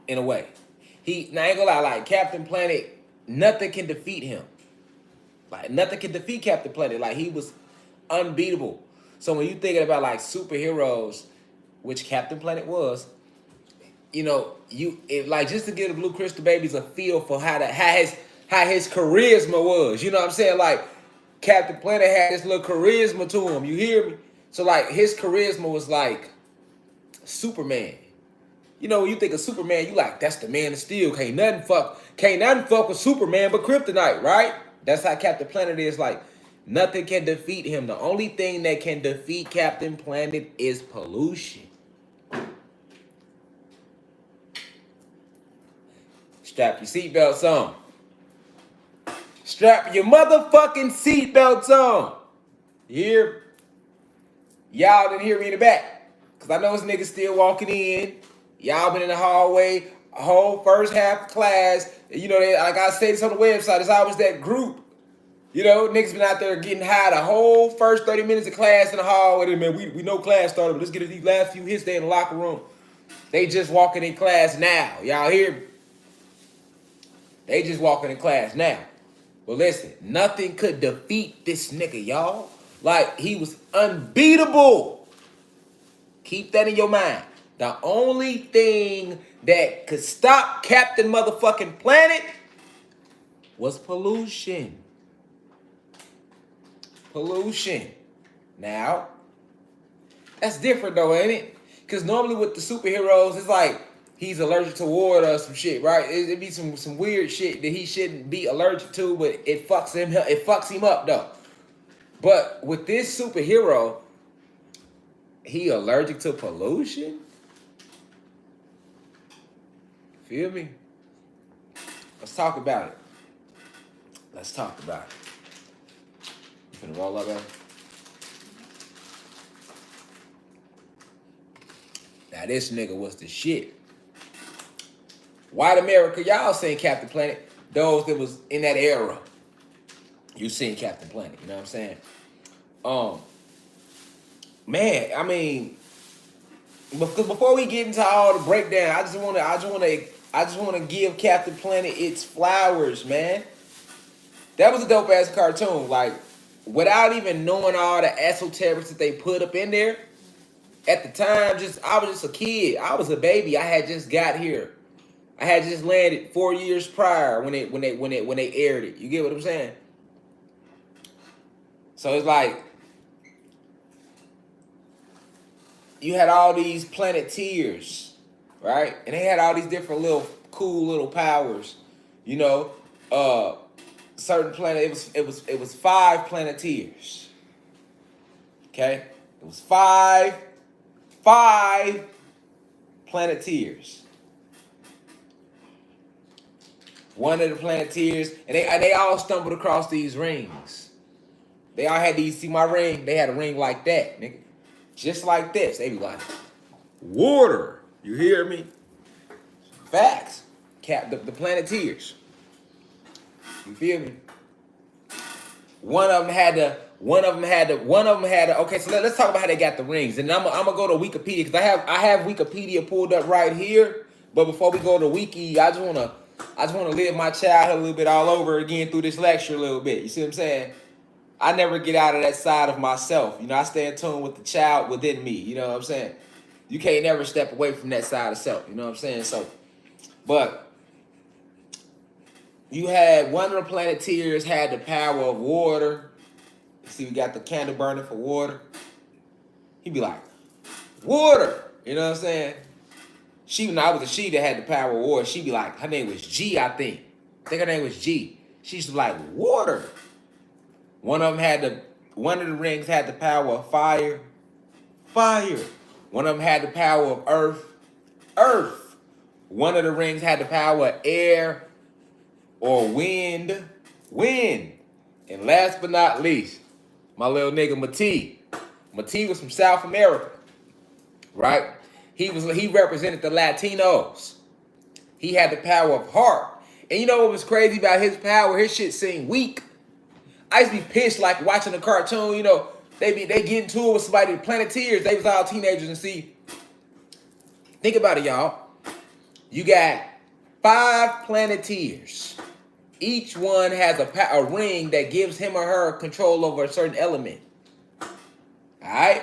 in a way. Now I ain't gonna lie, like Captain Planet, nothing can defeat him. Like nothing can defeat Captain Planet. Like he was unbeatable. So when you thinking about like superheroes, which Captain Planet was, you know, like just to give the blue crystal babies a feel for how his charisma was. You know what I'm saying? Like Captain Planet had this little charisma to him. You hear me? So like his charisma was like Superman. You know, when you think of Superman, you like, that's the man of steel. Can't nothing fuck with Superman but kryptonite, right? That's how Captain Planet is. Like, nothing can defeat him. The only thing that can defeat Captain Planet is pollution. Strap your seatbelts on. Strap your motherfucking seatbelts on. You hear? Y'all didn't hear me in the back. Because I know this nigga still walking in. Y'all been in the hallway a whole first half of class. You know, like I said this on the website, it's always that group. You know, niggas been out there getting high the whole first 30 minutes of class in the hallway. Man, we know class started, but let's get these last few hits there in the locker room. They just walking in class now. Y'all hear me? They just walking in class now. Well, listen, nothing could defeat this nigga, y'all. Like, he was unbeatable. Keep that in your mind. The only thing that could stop Captain Motherfucking Planet was pollution. Pollution. Now, that's different though, ain't it? Because normally with the superheroes, it's like he's allergic to water or some shit, right? It'd be some weird shit that he shouldn't be allergic to, but it fucks him up though. But with this superhero, he allergic to pollution? Feel me? Let's talk about it. Let's talk about it. You finna roll up, man? Now this nigga was the shit. White America, y'all seen Captain Planet. Those that was in that era, you seen Captain Planet. You know what I'm saying? Man, I mean, before we get into all the breakdown, I just wanna give Captain Planet its flowers, man. That was a dope ass cartoon. Like, without even knowing all the esoterics that they put up in there. At the time, I was just a kid. I was a baby. I had just got here. I had just landed 4 years prior when they aired it. You get what I'm saying? So it's like you had all these Planeteers, right? And they had all these different cool little powers. You know, certain planet. It was 5 Planeteers. Okay, it was five Planeteers. One of the Planeteers, and they all stumbled across these rings. They all had these. See my ring? They had a ring like that, nigga, just like this. They be like, water. You hear me? Facts. The Planeteers. You feel me? One of them had the. Okay, so let's talk about how they got the rings, and I'm gonna go to Wikipedia because I have Wikipedia pulled up right here. But before we go to Wiki, I just wanna live my childhood a little bit all over again through this lecture a little bit. You see what I'm saying? I never get out of that side of myself. You know, I stay in tune with the child within me. You know what I'm saying? You can't never step away from that side of self. You know what I'm saying? So, but you had one of the Planeteers had the power of water. See, we got the candle burning for water. He'd be like, water. You know what I'm saying? I was a she that had the power of water. She'd be like, her name was G, I think. I think her name was G. She used to be like, water. One of the rings had the power of fire. Fire. One of them had the power of earth. Earth. One of the rings had the power of air or wind. Wind. And last but not least, my little nigga Mati. Mati was from South America, right? He represented the Latinos. He had the power of heart. And you know what was crazy about his power? His shit seemed weak. I used to be pissed like watching a cartoon, you know, they get into it with somebody, the Planeteers. They was all teenagers and see. Think about it, y'all. You got 5 Planeteers. Each one has a ring that gives him or her control over a certain element. All right?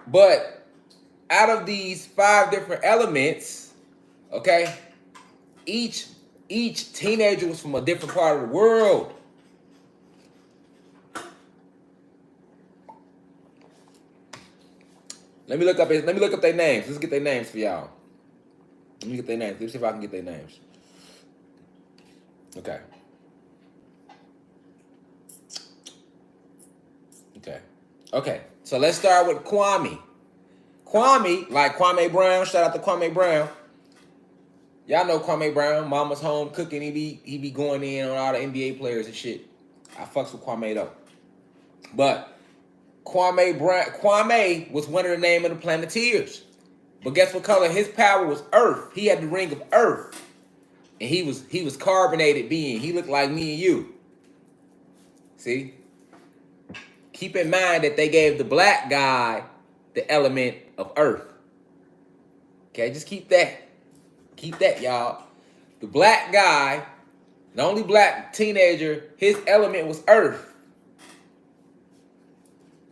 But out of these 5 different elements, okay, each teenager was from a different part of the world. Let me look up their names. Let's get their names for y'all. Let me get their names. Let's see if I can get their names. Okay. Okay. So let's start with Kwame. Kwame, like Kwame Brown. Shout out to Kwame Brown. Y'all know Kwame Brown. Mama's home cooking. He be going in on all the NBA players and shit. I fucks with Kwame though. But Kwame was one of the name of the Planeteers. But guess what color? His power was earth. He had the ring of earth. And he was carbonated being. He looked like me and you. See? Keep in mind that they gave the black guy the element of earth. Okay, just keep that. Keep that, y'all. The black guy, the only black teenager, his element was earth.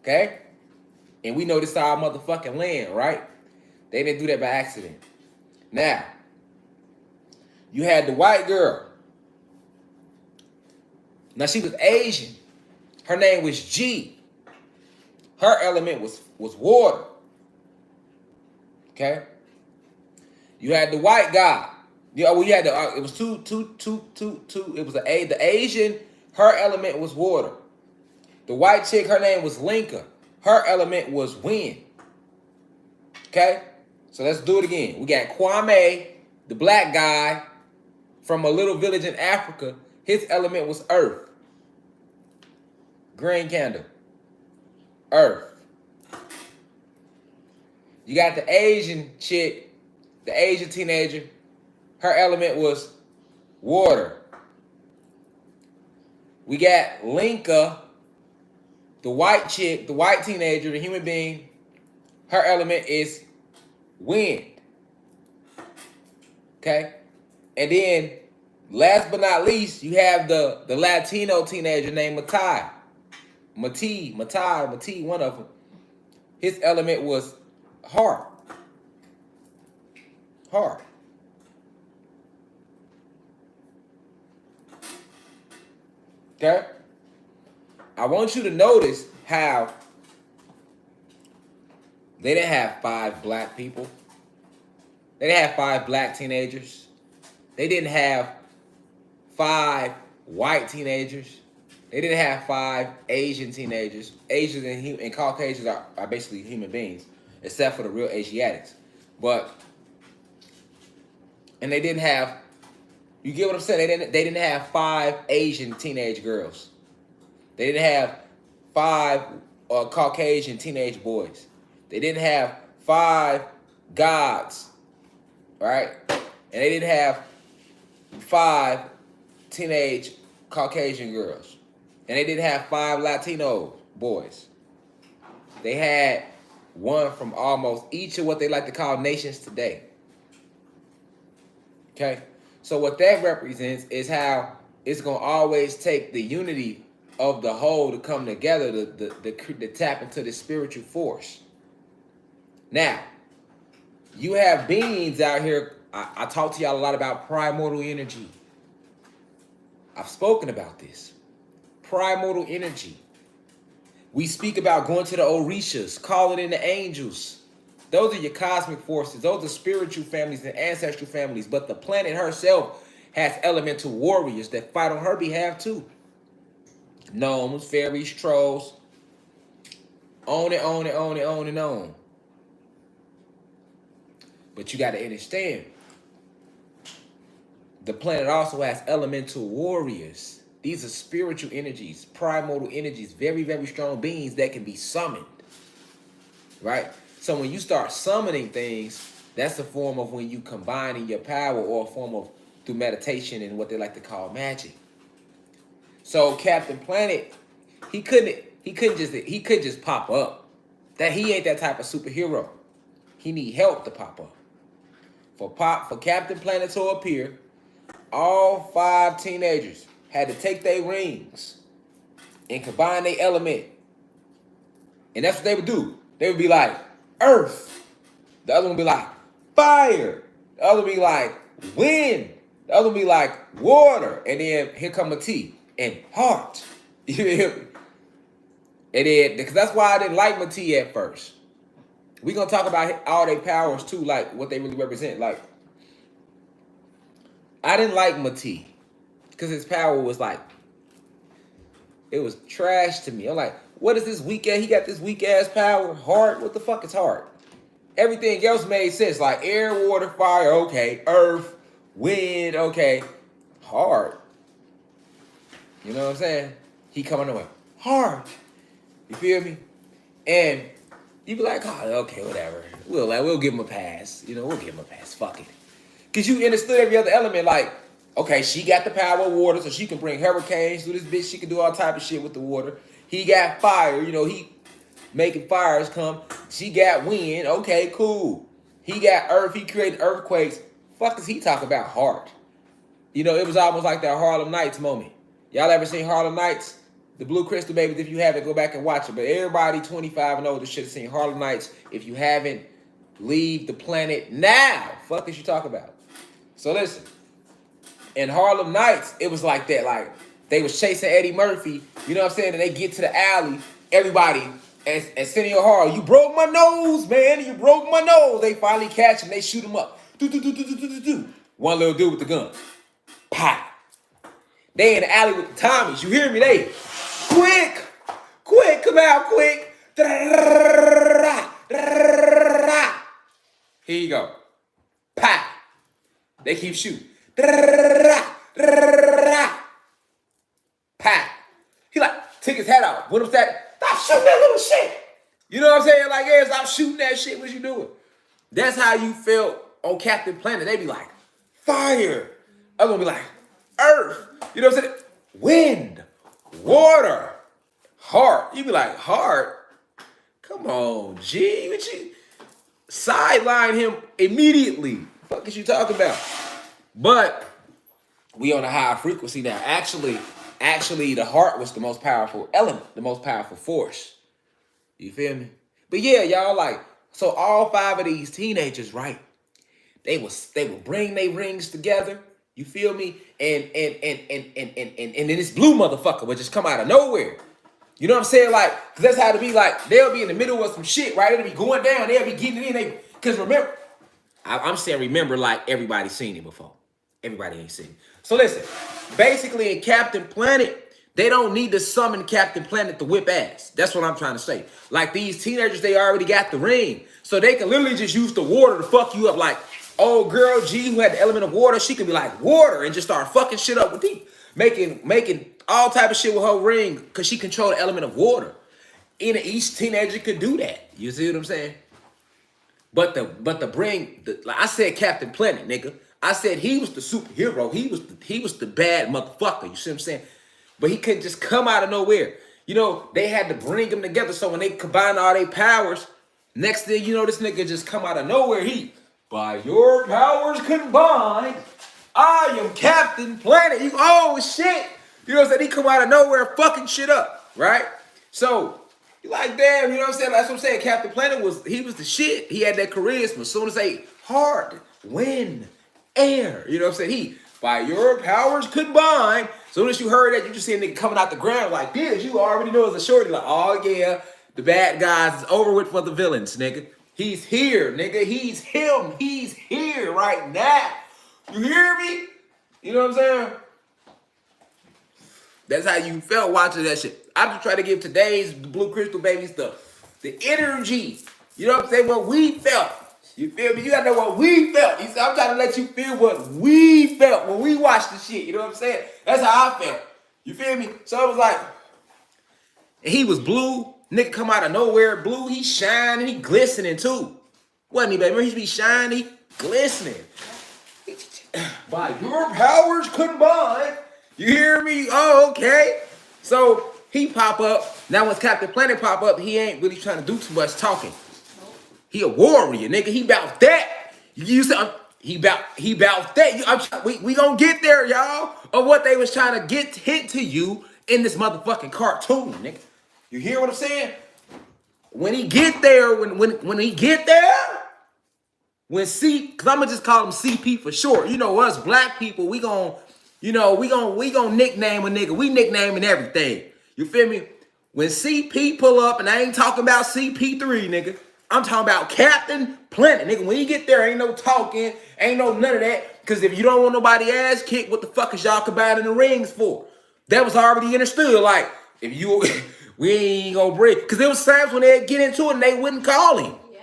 Okay? And we know this is our motherfucking land, right? They didn't do that by accident. Now, you had the white girl. Now, she was Asian. Her name was G. Her element was water. Okay? You had the white guy. Yeah, we had the it was two. It was the Asian, her element was water. The white chick, her name was Linka. Her element was wind. Okay? So let's do it again. We got Kwame, the black guy from a little village in Africa. His element was earth. Green candle. Earth. You got the Asian chick, the Asian teenager. Her element was water. We got Linka, the white chick, the white teenager, the human being. Her element is wind. Okay? And then, last but not least, you have the Latino teenager named Mati, one of them. His element was heart. Heart. Okay? I want you to notice how they didn't have 5 black people. They didn't have 5 black teenagers. They didn't have 5 white teenagers. They didn't have 5 Asian teenagers. Asians and Caucasians are basically human beings, except for the real Asiatics. And they didn't have, you get what I'm saying? They didn't have 5 Asian teenage girls. They didn't have 5 Caucasian teenage boys. They didn't have 5 gods, right? And they didn't have 5 teenage Caucasian girls. And they didn't have 5 Latino boys. They had one from almost each of what they like to call nations today. Okay? So what that represents is how it's going to always take the unity of the whole to come together to tap into the spiritual force. Now, you have beings out here. I talk to y'all a lot about primordial energy. I've spoken about this. Primordial energy. We speak about going to the Orishas, calling in the angels. Those are your cosmic forces. Those are spiritual families and ancestral families. But the planet herself has elemental warriors that fight on her behalf too. Gnomes, fairies, trolls. On and on and on and on and on. But you got to understand, the planet also has elemental warriors. These are spiritual energies, primordial energies, very, very strong beings that can be summoned. Right? So when you start summoning things, that's a form of when you combining your power, or a form of through meditation and what they like to call magic. So Captain Planet, he couldn't just pop up. That he ain't that type of superhero. He need help to pop up. For Captain Planet to appear, all 5 teenagers had to take their rings and combine their element. And that's what they would do. They would be like, earth. The other one would be like, fire. The other would be like, wind. The other would be like, water. And then here come a T and heart. You hear me? And then, because that's why I didn't like Mati at first. We're going to talk about all their powers too, like what they really represent. Like, I didn't like Mati because his power was like, it was trash to me. I'm like, what is this weak ass? He got this weak ass power. Heart? What the fuck is heart? Everything else made sense. Like air, water, fire, okay. Earth, wind, okay. Heart. You know what I'm saying? He coming away. Heart. You feel me? And you be like, oh, okay, whatever. We'll give him a pass. You know, we'll give him a pass. Fuck it. Because you understood every other element. Like, okay, she got the power of water, so she can bring hurricanes through this bitch. She can do all type of shit with the water. He got fire. You know, he making fires come. She got wind. Okay, cool. He got earth. He created earthquakes. Fuck does he talk about heart? You know, it was almost like that Harlem Nights moment. Y'all ever seen Harlem Nights? The Blue Crystal Babies, if you haven't, go back and watch it. But everybody 25 and older should have seen Harlem Nights. If you haven't, leave the planet now. Fuck is you talking about? So listen, in Harlem Nights, it was like that. Like, they was chasing Eddie Murphy, you know what I'm saying? And they get to the alley, everybody, and Senor Hall, you broke my nose, man. You broke my nose. They finally catch him. They shoot him up. One little dude with the gun. Pow. They in the alley with the Tommies. You hear me? They quick, come out quick. Here you go. Pow. They keep shooting. Pow. He like took his hat off. What was that? Stop shooting that little shit. You know what I'm saying? Like, yeah, stop shooting that shit. What you doing? That's how you felt on Captain Planet. They be like, fire. I'm gonna be like, earth. You know what I'm saying? Wind, water, heart. You be like, heart? Come on, G. What you sideline him immediately? What is you talking about? But we on a higher frequency now. Actually, the heart was the most powerful element, the most powerful force. You feel me? But yeah, y'all, like, so all 5 of these teenagers, right? They would bring their rings together. You feel me? And then this blue motherfucker would just come out of nowhere. You know what I'm saying? Like, cause that's how it be. Like, they'll be in the middle of some shit, right? It'll be going down. They'll be getting in. Cause remember, I'm saying remember like everybody's seen it before. Everybody ain't seen it. So listen, basically in Captain Planet, they don't need to summon Captain Planet to whip ass. That's what I'm trying to say. Like these teenagers, they already got the ring. So they can literally just use the water to fuck you up. Like, old girl G who had the element of water, she could be like water and just start fucking shit up with you. Making all type of shit with her ring because she controlled the element of water. And each teenager could do that. You see what I'm saying? But like I said, Captain Planet, nigga. I said he was the superhero. He was the bad motherfucker. You see what I'm saying? But he couldn't just come out of nowhere. You know, they had to bring them together. So when they combine all their powers, next thing you know, this nigga just come out of nowhere. By your powers combined, I am Captain Planet. Oh shit. You know what I'm saying? He come out of nowhere fucking shit up, right? So you like, damn, you know what I'm saying? That's what I'm saying. Captain Planet was the shit. He had that charisma. As soon as they heart, wind, air. You know what I'm saying? By your powers combined. As soon as you heard that, you just see a nigga coming out the ground like this. You already know it's a shorty. Like, oh yeah, the bad guys is over with for the villains, nigga. He's here, nigga. He's him. He's here right now. You hear me? You know what I'm saying? That's how you felt watching that shit. I'm just trying to give today's Blue Crystal Babies the energy. You know what I'm saying? What we felt. You feel me? You gotta know what we felt. I'm trying to let you feel what we felt when we watched the shit. You know what I'm saying? That's how I felt. You feel me? So it was like, he was blue. Nigga come out of nowhere. Blue, he shining, he glistening too. Wasn't he, baby? Remember, he be shiny, glistening. By your powers combined. You hear me? Oh, okay. So he pop up. Now when Captain Planet pop up, he ain't really trying to do too much talking. He a warrior, nigga. He bout that. You said he bout that. We gonna get there, y'all. Of what they was trying to hint to you in this motherfucking cartoon, nigga. You hear what I'm saying? When he get there, when he get there, cause I'ma just call him CP for short. You know us black people, we gon' nickname a nigga. We nicknaming everything. You feel me? When CP pull up, and I ain't talking about CP3, nigga. I'm talking about Captain Planet, nigga. When you get there, ain't no talking, ain't no none of that. Cause if you don't want nobody ass kicked, what the fuck is y'all combining the rings for? That was already understood. Like, if you we ain't gonna break. Cause there was times when they'd get into it and they wouldn't call him. Yeah.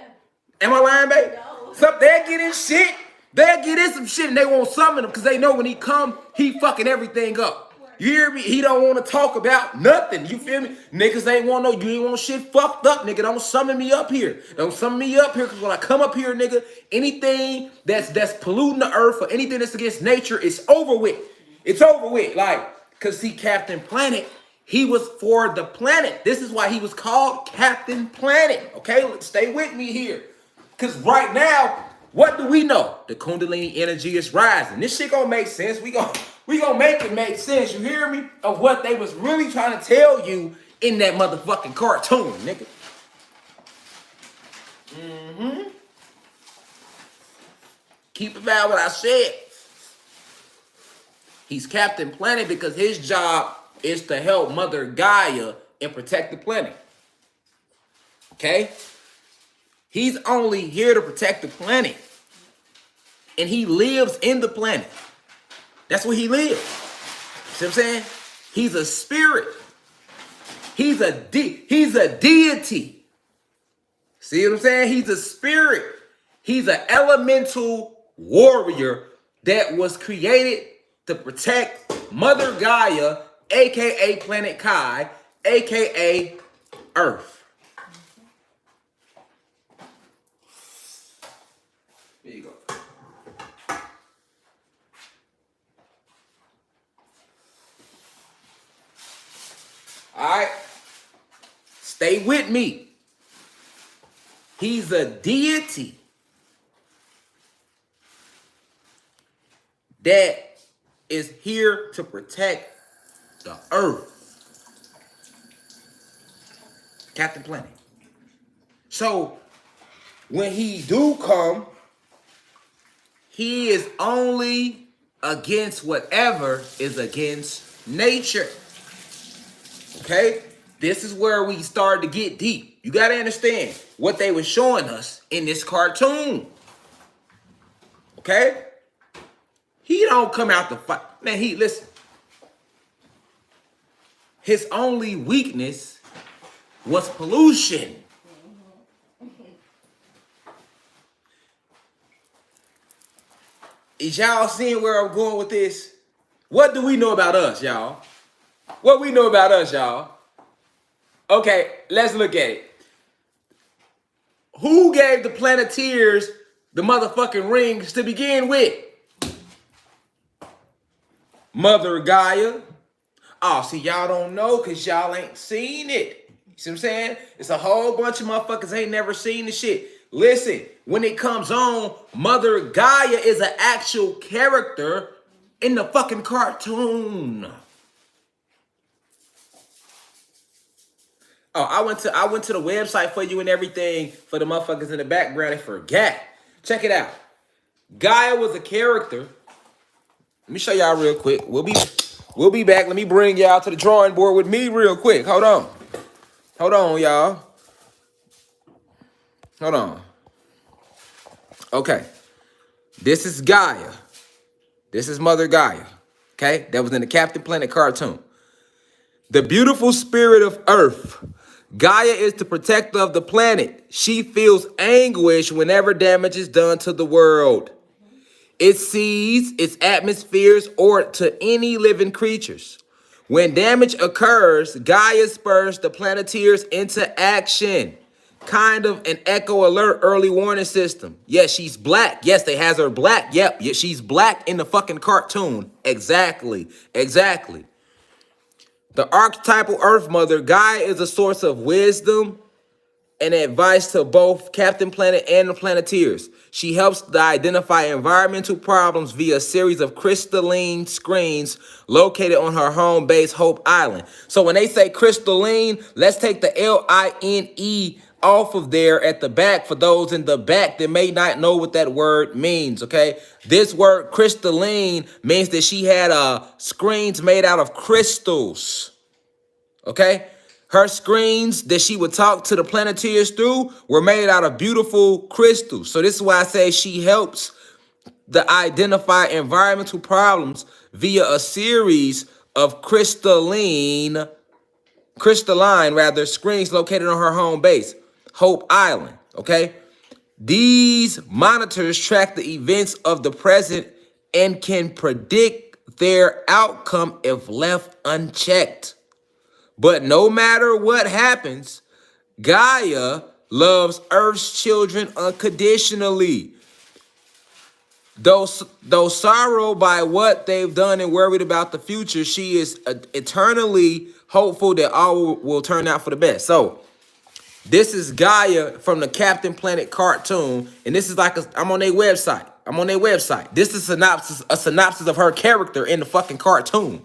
Am I lying, babe? No. So they'd get in shit. They'll get in some shit and they won't summon him because they know when he come, he fucking everything up. You hear me? He don't want to talk about nothing. You feel me? Niggas ain't want you ain't want shit fucked up, nigga. Don't summon me up here. Don't summon me up here because when I come up here, nigga, anything that's polluting the earth or anything that's against nature, it's over with. It's over with. Like, because see, Captain Planet, he was for the planet. This is why he was called Captain Planet. Okay? Stay with me here. Because right now, What do we know? The Kundalini energy is rising. This shit gonna make sense. We gonna make it make sense. You hear me? Of what they was really trying to tell you in that motherfucking cartoon, nigga. Keep about what I said. He's Captain Planet because his job is to help Mother Gaia and protect the planet. Okay? He's only here to protect the planet. And he lives in the planet. That's where he lives. See what I'm saying? He's a spirit. He's a deity. See what I'm saying? He's a spirit. He's an elemental warrior that was created to protect Mother Gaia, aka Planet Kai, aka Earth. There you go. All right. Stay with me. He's a deity that is here to protect the earth. Captain Planet. So when he do come, he is only against whatever is against nature. Okay? This is where we start to get deep. You got to understand what they were showing us in this cartoon. Okay? He don't come out to fight. Man, listen. His only weakness was pollution. Is y'all seeing where I'm going with this? What do we know about us, y'all? What we know about us, y'all? Okay, let's look at it. Who gave the Planeteers the motherfucking rings to begin with? Mother Gaia. Oh, see, y'all don't know because y'all ain't seen it. You see what I'm saying? It's a whole bunch of motherfuckers ain't never seen the shit. Listen, when it comes on, Mother Gaia is an actual character in the fucking cartoon. Oh, I went to the website for you and everything for the motherfuckers in the background and forgot. Check it out. Gaia was a character. Let me show y'all real quick. We'll be back. Let me bring y'all to the drawing board with me real quick. Hold on. Hold on, y'all. Hold on. Okay. This is Gaia. This is Mother Gaia. Okay? That was in the Captain Planet cartoon. The beautiful spirit of Earth. Gaia is the protector of the planet. She feels anguish whenever damage is done to the world. It sees its atmospheres or to any living creatures. When damage occurs, Gaia spurs the Planeteers into action. Kind of an echo alert early warning system. Yes, she's black. Yes, they has her black. Yep, yeah, she's black in the fucking cartoon. Exactly. Exactly. The archetypal Earth Mother, Gaia is a source of wisdom and advice to both Captain Planet and the Planeteers. She helps to identify environmental problems via a series of crystalline screens located on her home base, Hope Island. So when they say crystalline, let's take the L-I-N-E off of there at the back for those in the back that may not know what that word means, okay? This word crystalline means that she had screens made out of crystals, okay? Her screens that she would talk to the Planeteers through were made out of beautiful crystals. So this is why I say she helps to identify environmental problems via a series of crystalline screens located on her home base, Hope Island, okay? These monitors track the events of the present and can predict their outcome if left unchecked. But no matter what happens, Gaia loves Earth's children unconditionally. Though sorrowed by what they've done and worried about the future, she is eternally hopeful that all will turn out for the best. So, This is Gaia from the Captain Planet cartoon, and this is like I'm on their website. I'm on their website. This is a synopsis of her character in the fucking cartoon.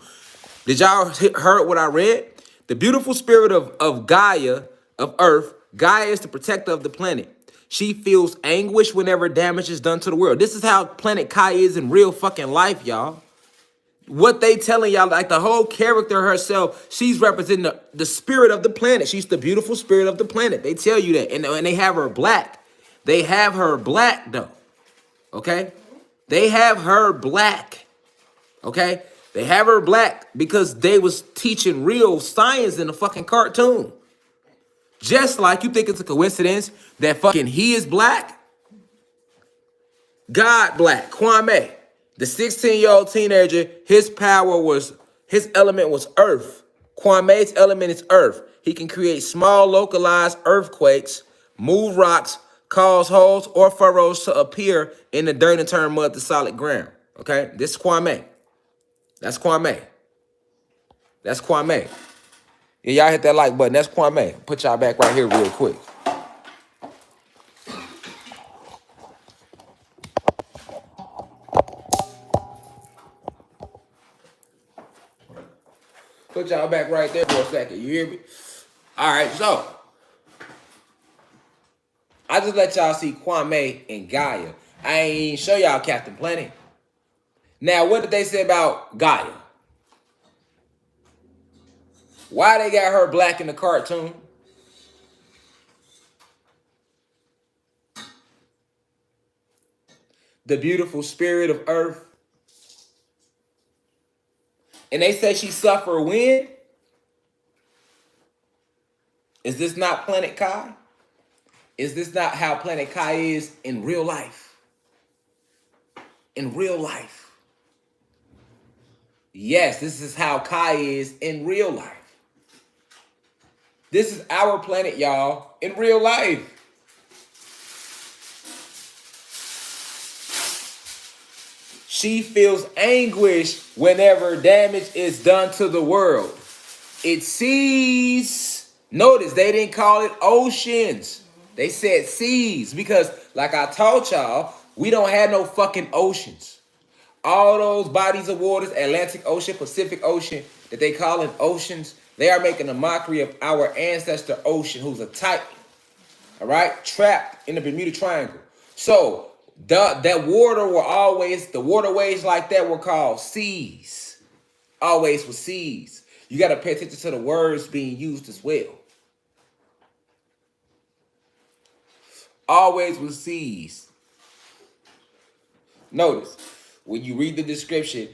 Did y'all heard what I read? The beautiful spirit of Gaia, of Earth. Gaia is the protector of the planet. She feels anguish whenever damage is done to the world. This is how Planet Kai is in real fucking life, y'all. What they telling y'all, like the whole character herself, she's representing the spirit of the planet. She's the beautiful spirit of the planet. They tell you that. And they have her black. They have her black, though. Okay? They have her black. Okay? They have her black because they was teaching real science in the fucking cartoon. Just like you think it's a coincidence that fucking he is black, God black, Kwame. The 16-year-old teenager, his element was earth. Kwame's element is earth. He can create small localized earthquakes, move rocks, cause holes or furrows to appear in the dirt and turn mud to solid ground. Okay? This is Kwame. That's Kwame. That's Kwame. Yeah, y'all hit that like button. That's Kwame. Put y'all back right here real quick. Put y'all back right there for a second. You hear me? All right, so I just let y'all see Kwame and Gaia. I ain't even show y'all Captain Planet. Now, what did they say about Gaia? Why they got her black in the cartoon? The beautiful spirit of Earth. And they say she suffered when? Is this not Planet Kai? Is this not how Planet Kai is in real life? In real life. Yes, this is how Kai is in real life. This is our planet, y'all, in real life. She feels anguish whenever damage is done to the world. It sees, notice they didn't call it oceans. They said seas because, like I told y'all, we don't have no fucking oceans. All those bodies of waters, Atlantic Ocean, Pacific Ocean, that they call it oceans, they are making a mockery of our ancestor ocean, who's a titan, all right, trapped in the Bermuda Triangle. So that water were always, the waterways like that were called seas. Always were seas. You got to pay attention to the words being used as well. Always was seas. Notice, when you read the description,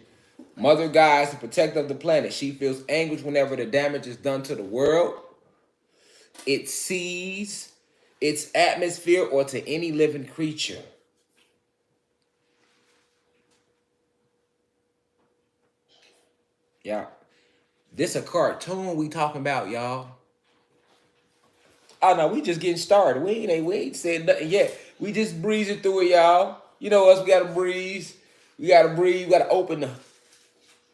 Mother Gaia is the protector of the planet. She feels anguish whenever the damage is done to the world. It sees its atmosphere or to any living creature. Yeah. This a cartoon we talking about, y'all. Oh no, we just getting started. We ain't said nothing yet. We just breezing through it, y'all. You know us, we gotta breeze. We gotta breathe. We gotta open the.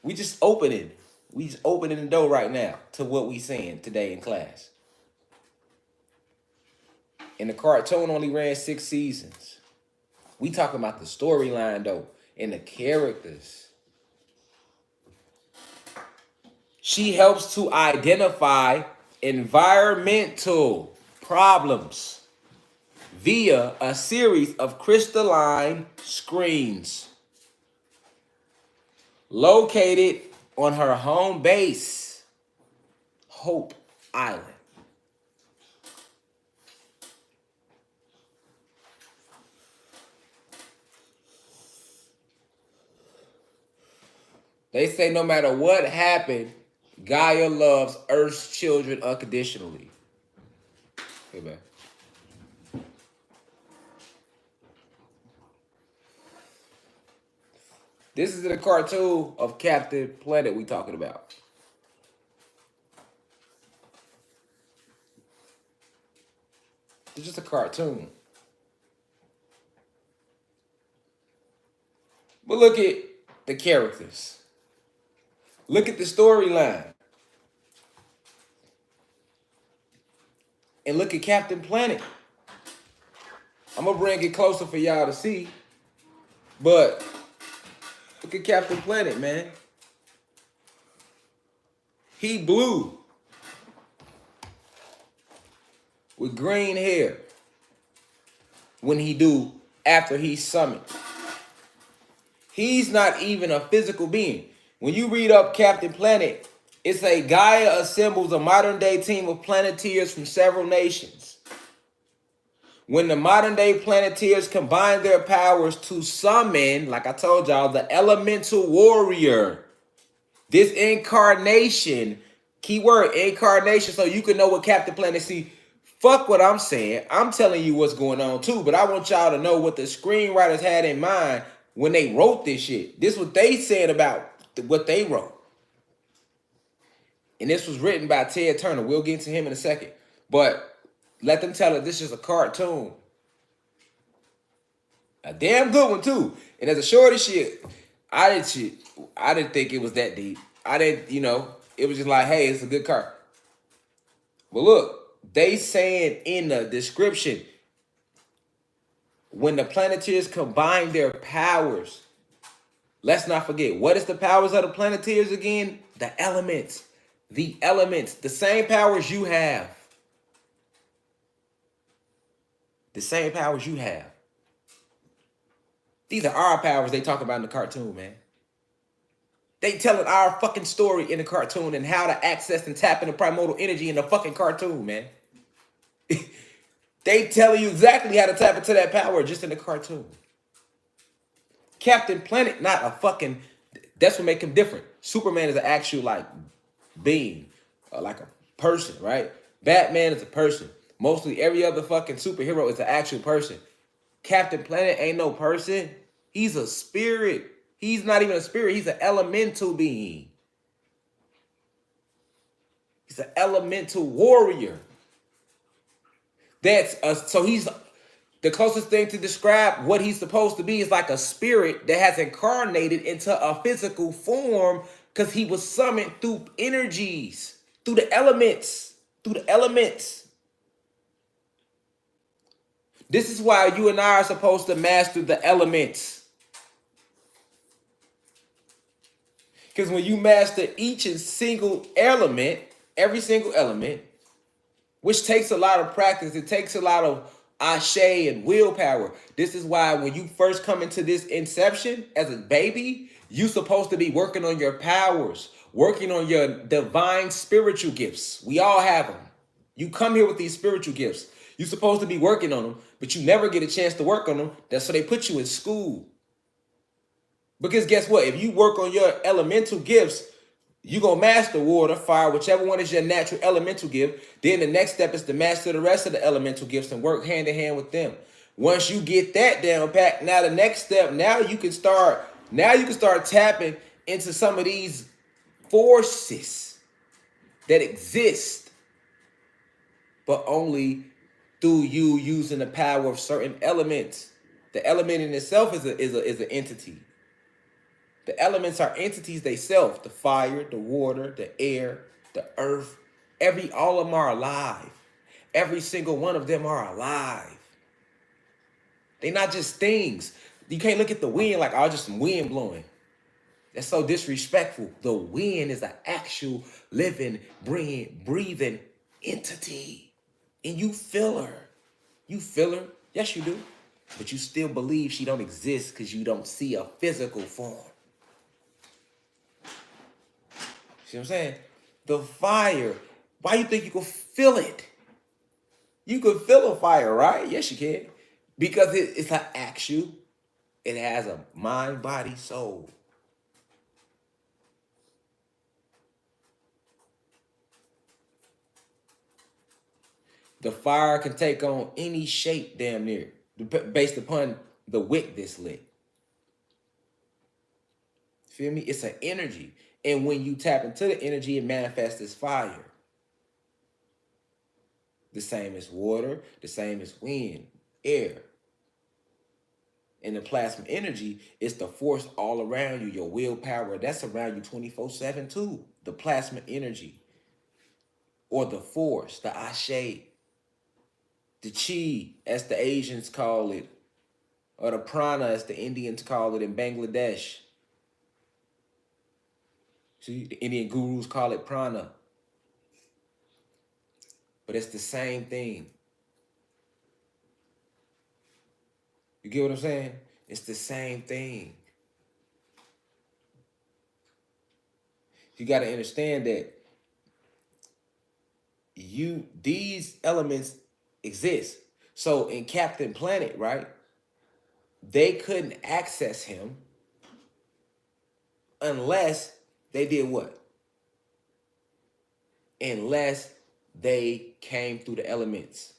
We just opening. We just opening the door right now to what we saying today in class. And the cartoon only ran 6 seasons. We talking about the storyline though and the characters. She helps to identify environmental problems via a series of crystalline screens located on her home base, Hope Island. They say no matter what happened, Gaia loves Earth's children unconditionally. Hey, man. This is the cartoon of Captain Planet we talking about. It's just a cartoon. But look at the characters. Look at the storyline. and look at Captain Planet. I'm gonna bring it closer for y'all to see. But look at Captain Planet, man. He blue with green hair when he do after he's summoned. He's not even a physical being. When you read up Captain Planet, it's a Gaia assembles a modern day team of planeteers from several nations. When the modern day planeteers combine their powers to summon, like I told y'all, the elemental warrior, this incarnation, keyword incarnation, so you can know what Captain Planet see. Fuck what I'm saying. I'm telling you what's going on too, but I want y'all to know what the screenwriters had in mind when they wrote this shit. This is what they said about what they wrote. And this was written by Ted Turner. We'll get into him in a second. But let them tell it this is a cartoon. A damn good one too. And as a shorty shit, I didn't think it was that deep. I didn't, it was just like, hey, it's a good car. But look, they saying in the description, when the Planeteers combine their powers, let's not forget, what is the powers of the Planeteers again? The elements. The elements. The same powers you have. The same powers you have. These are our powers they talk about in the cartoon, man. They telling our fucking story in the cartoon and how to access and tap into primordial energy in the fucking cartoon, man. They telling you exactly how to tap into that power just in the cartoon. Captain Planet, not a fucking, that's what make him different. Superman is an actual like being, like a person, right? Batman is a person. Mostly every other fucking superhero is an actual person. Captain Planet ain't no person. He's a spirit. He's not even a spirit. He's an elemental being. He's an elemental warrior. So he's the closest thing to describe what he's supposed to be is like a spirit that has incarnated into a physical form because he was summoned through energies, through the elements, This is why you and I are supposed to master the elements. Because when you master each and single element, every single element, which takes a lot of practice, it takes a lot of ashe and willpower. This is why when you first come into this inception as a baby, you're supposed to be working on your powers, working on your divine spiritual gifts. We all have them. You come here with these spiritual gifts. You're supposed to be working on them, but you never get a chance to work on them. That's so they put you in school. Because guess what? If you work on your elemental gifts, you're going to master water, fire, whichever one is your natural elemental gift. Then the next step is to master the rest of the elemental gifts and work hand in hand with them. Once you get that down pat, now the next step, now you can start tapping into some of these forces that exist, but only through you using the power of certain elements. The element in itself is an entity. The elements are entities themselves. The fire, the water, the air, the earth. All of them are alive. Every single one of them are alive. They're not just things. You can't look at the wind like, oh, just some wind blowing. That's so disrespectful. The wind is an actual living, breathing entity. And you feel her. You feel her. Yes, you do. But you still believe she don't exist because you don't see a physical form. See what I'm saying? The fire. Why you think you can feel it? You can feel a fire, right? Yes, you can. Because it's an actual. It has a mind, body, soul. The fire can take on any shape damn near, based upon the wick that's lit. Feel me? It's an energy. And when you tap into the energy, it manifests as fire. The same as water, the same as wind, air. And the plasma energy is the force all around you, your willpower. That's around you 24/7 too. The plasma energy. Or the force, the ashe. the chi, as the Asians call it, or the prana, as the Indians call it in Bangladesh. See, the Indian gurus call it prana. But it's the same thing. You get what I'm saying? It's the same thing. You got to understand that these elements exist. So in Captain Planet, right? They couldn't access him unless they did what? Unless they came through the elements.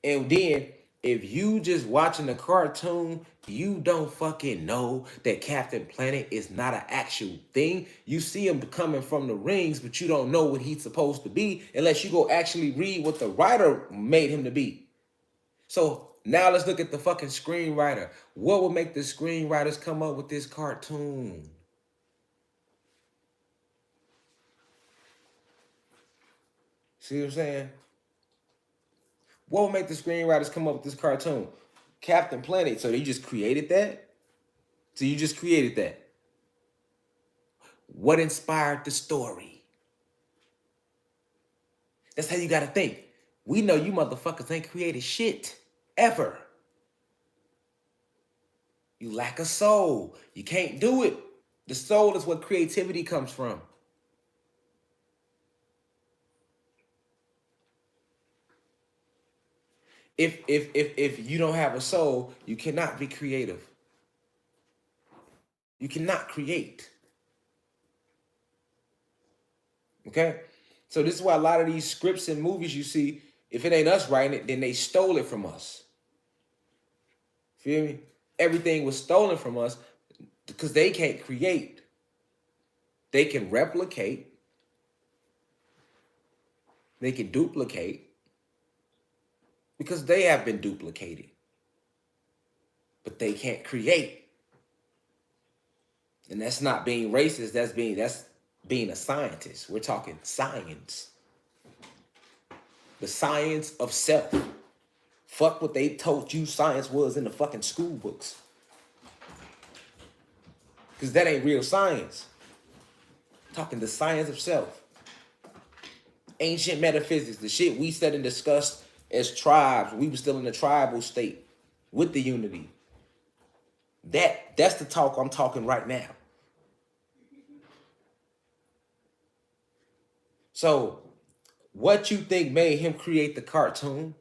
And then if you just watching the cartoon, you don't fucking know that Captain Planet is not an actual thing. You see him coming from the rings, but you don't know what he's supposed to be unless you go actually read what the writer made him to be. So now let's look at the fucking screenwriter. What would make the screenwriters come up with this cartoon? See what I'm saying? What would make the screenwriters come up with this cartoon? Captain Planet. So they just created that? So you just created that. What inspired the story? That's how you got to think. We know you motherfuckers ain't created shit. Ever. You lack a soul. You can't do it. The soul is what creativity comes from. If you don't have a soul, you cannot be creative. You cannot create. Okay? So this is why a lot of these scripts and movies you see, if it ain't us writing it, then they stole it from us. Feel me? Everything was stolen from us because they can't create. They can replicate. They can duplicate because they have been duplicated. But they can't create. And that's not being racist. That's being a scientist. We're talking science. The science of self. Fuck what they told you science was in the fucking school books. Because that ain't real science. Talking the science of self. Ancient metaphysics, the shit we said and discussed as tribes. We were still in the tribal state with the unity. That's the talk I'm talking right now. So, what you think made him create the cartoon?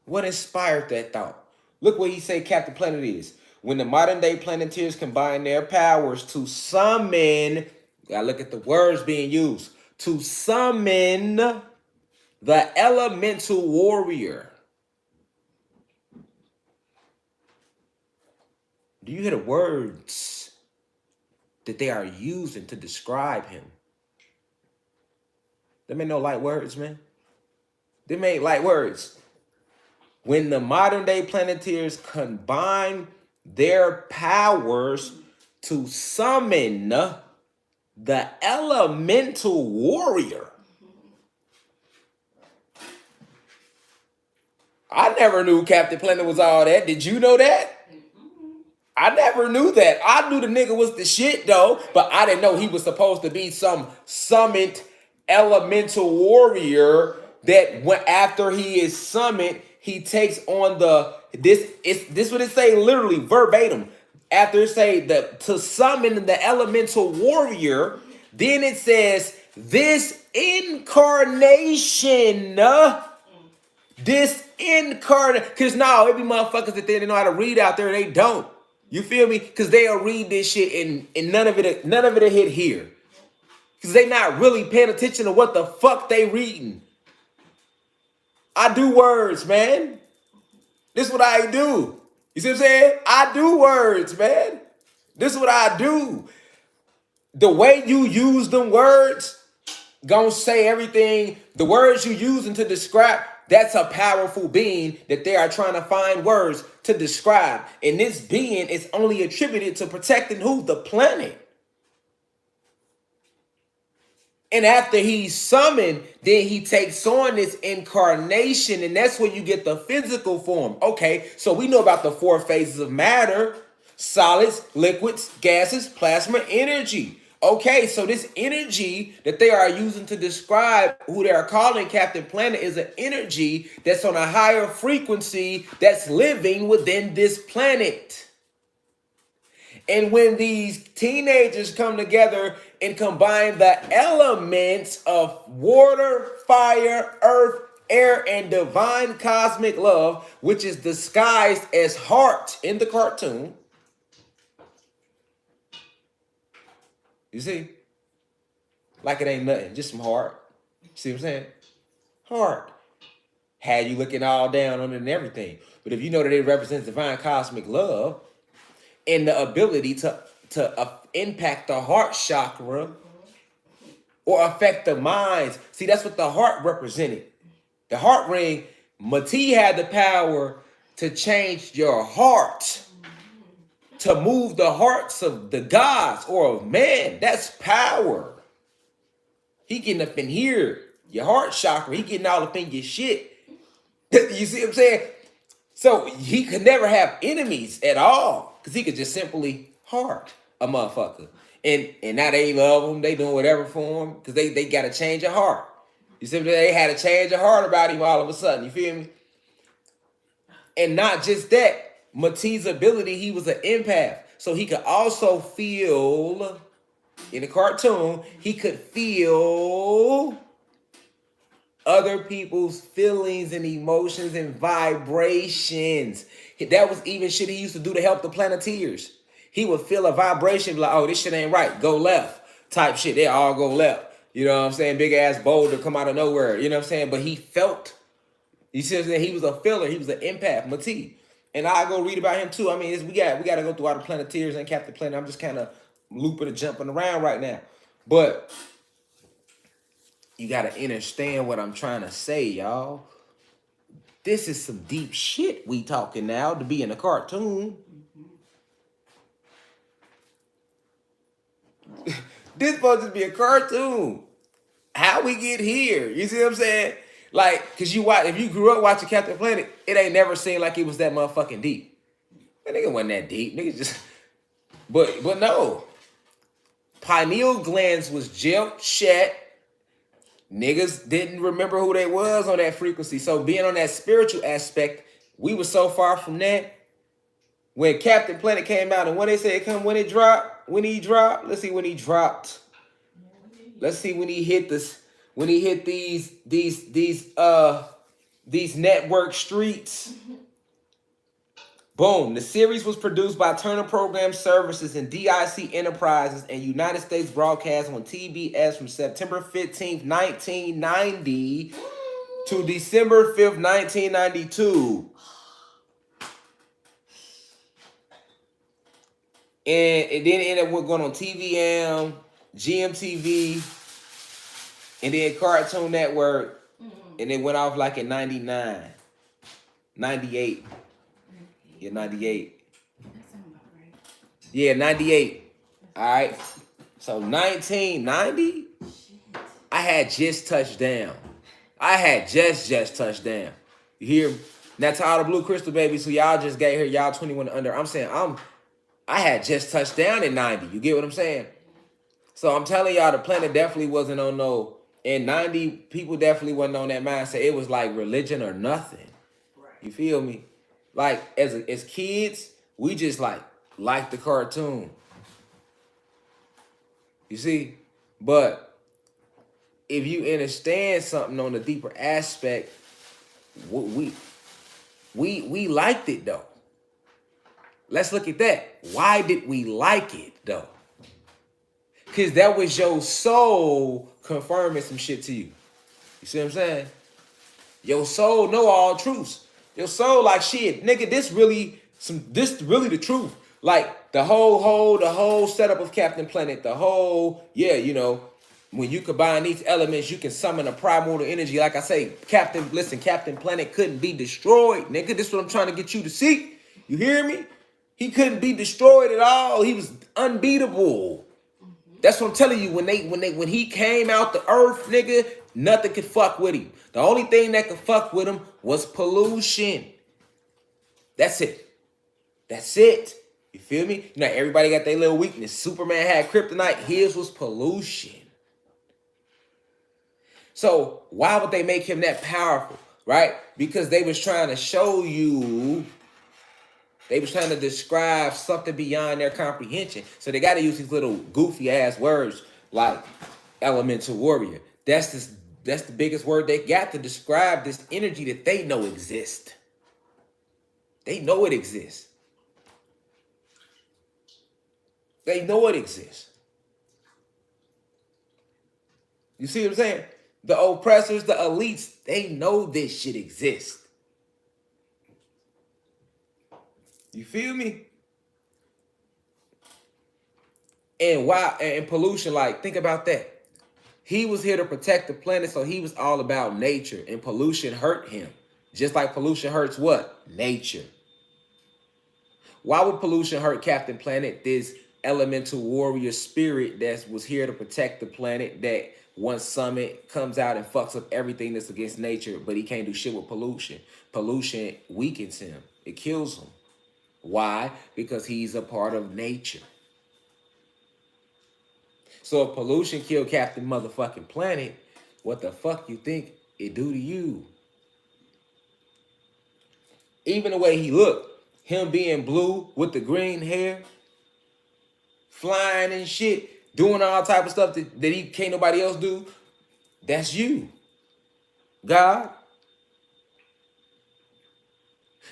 What inspired that thought? Look what he said Captain Planet is. When the modern day Planeteers combine their powers to summon, gotta look at the words being used, to summon the elemental warrior. Do you hear the words that they are using to describe him? Them ain't no light words, man. Them ain't light words. When the modern day Planeteers combine their powers to summon the elemental warrior. I never knew Captain Planet was all that. Did you know that? I never knew that. I knew the nigga was the shit though, but I didn't know he was supposed to be some summoned elemental warrior that when after he is summoned, he takes on this what it say literally verbatim. After it say to summon the elemental warrior, then it says this incarnation. Because now it be motherfuckers that they know how to read out there, they don't. You feel me? Because they'll read this shit and none of it will hit here. Because they not really paying attention to what the fuck they reading. I do words, man. This is what I do. You see what I'm saying? I do words, man. This is what I do. The way you use them words, gonna say everything. The words you using to describe, that's a powerful being that they are trying to find words to describe. And this being is only attributed to protecting who? The planet. And after he's summoned, then he takes on this incarnation, and that's when you get the physical form. Okay, so we know about the 4 phases of matter: solids, liquids, gases, plasma, energy. Okay, so this energy that they are using to describe who they are calling Captain Planet is an energy that's on a higher frequency that's living within this planet. And when these teenagers come together and combine the elements of water, fire, earth, air, and divine cosmic love, which is disguised as heart in the cartoon. You see? Like it ain't nothing, just some heart. See what I'm saying? Heart. Had you looking all down on it and everything. But if you know that it represents divine cosmic love, and the ability to impact the heart chakra or affect the minds. See, that's what the heart represented. The heart ring, Mati had the power to change your heart, to move the hearts of the gods or of man. That's power. He getting up in here, your heart chakra. He getting all up in your shit. You see what I'm saying? So he could never have enemies at all. Because he could just simply heart a motherfucker. And now they love him. They doing whatever for him. Because they got to change a heart. You see, they had to change a heart about him all of a sudden. You feel me? And not just that. Mati's ability, he was an empath. So he could also feel, in the cartoon, he could feel other people's feelings and emotions and vibrations. That was even shit he used to do to help the Planeteers. He would feel a vibration like, oh, this shit ain't right. Go left type shit. They all go left. You know what I'm saying? Big ass boulder come out of nowhere. You know what I'm saying? But he felt. You see what I'm saying? He was a feeler. He was an empath, Mati. And I go read about him too. I mean, we got to go through all the Planeteers and Captain Planet. I'm just kind of looping and jumping around right now. But you got to understand what I'm trying to say, y'all. This is some deep shit we talking now to be in a cartoon. This supposed to be a cartoon. How we get here? You see what I'm saying? Like, cause if you grew up watching Captain Planet, it ain't never seemed like it was that motherfucking deep. That nigga wasn't that deep. Nigga just, but no. Pineal glands was jelt shut. Niggas didn't remember who they was on that frequency. So being on that spiritual aspect, we were so far from that. When Captain Planet came out and when they said come, when he dropped, let's see when he dropped. Let's see when he hit this, when he hit these network streets. Boom. The series was produced by Turner Program Services and DIC Enterprises and United States Broadcast on TBS from September 15th, 1990 to December 5th, 1992. And it then ended up going on TVM, GMTV, and then Cartoon Network. And it went off like in 99, 98. Yeah, 98. That sounds about right. Yeah, 98. All right. So 1990, I had just touched down. I had just touched down. You hear me? Now to all the Blue Crystal babies who y'all just got here, y'all 21 and under. I'm saying I had just touched down in 90. You get what I'm saying? So I'm telling y'all, the planet definitely wasn't on no. In 90, people definitely wasn't on that mindset. It was like religion or nothing. You feel me? Like as kids, we just like the cartoon. You see? But if you understand something on the deeper aspect, we liked it though. Let's look at that. Why did we like it though? Because that was your soul confirming some shit to you. You see what I'm saying? Your soul know all truths. Your soul like shit, nigga, this really the truth. Like the whole setup of Captain Planet, when you combine these elements, you can summon a primordial energy. Like I say, Captain Planet couldn't be destroyed, nigga. This is what I'm trying to get you to see. You hear me? He couldn't be destroyed at all. He was unbeatable. That's what I'm telling you. When he came out the earth, nigga, nothing could fuck with him. The only thing that could fuck with him was pollution. That's it. That's it. You feel me? You know, everybody got their little weakness. Superman had kryptonite. His was pollution. So why would they make him that powerful, right? Because they was trying to show you, they was trying to describe something beyond their comprehension. So they got to use these little goofy ass words like elemental warrior. That's the biggest word they got to describe this energy that they know exists. They know it exists. They know it exists. You see what I'm saying? The oppressors, the elites, they know this shit exists. You feel me? And why? And pollution, like, think about that. He was here to protect the planet, so he was all about nature. And pollution hurt him. Just like pollution hurts what? Nature. Why would pollution hurt Captain Planet, this elemental warrior spirit that was here to protect the planet, that one summit comes out and fucks up everything that's against nature, but he can't do shit with pollution. Pollution weakens him. It kills him. Why? Because he's a part of nature. So if pollution killed Captain motherfucking Planet, what the fuck you think it do to you? Even the way he looked, him being blue with the green hair, flying and shit, doing all type of stuff that he can't nobody else do, that's you, God.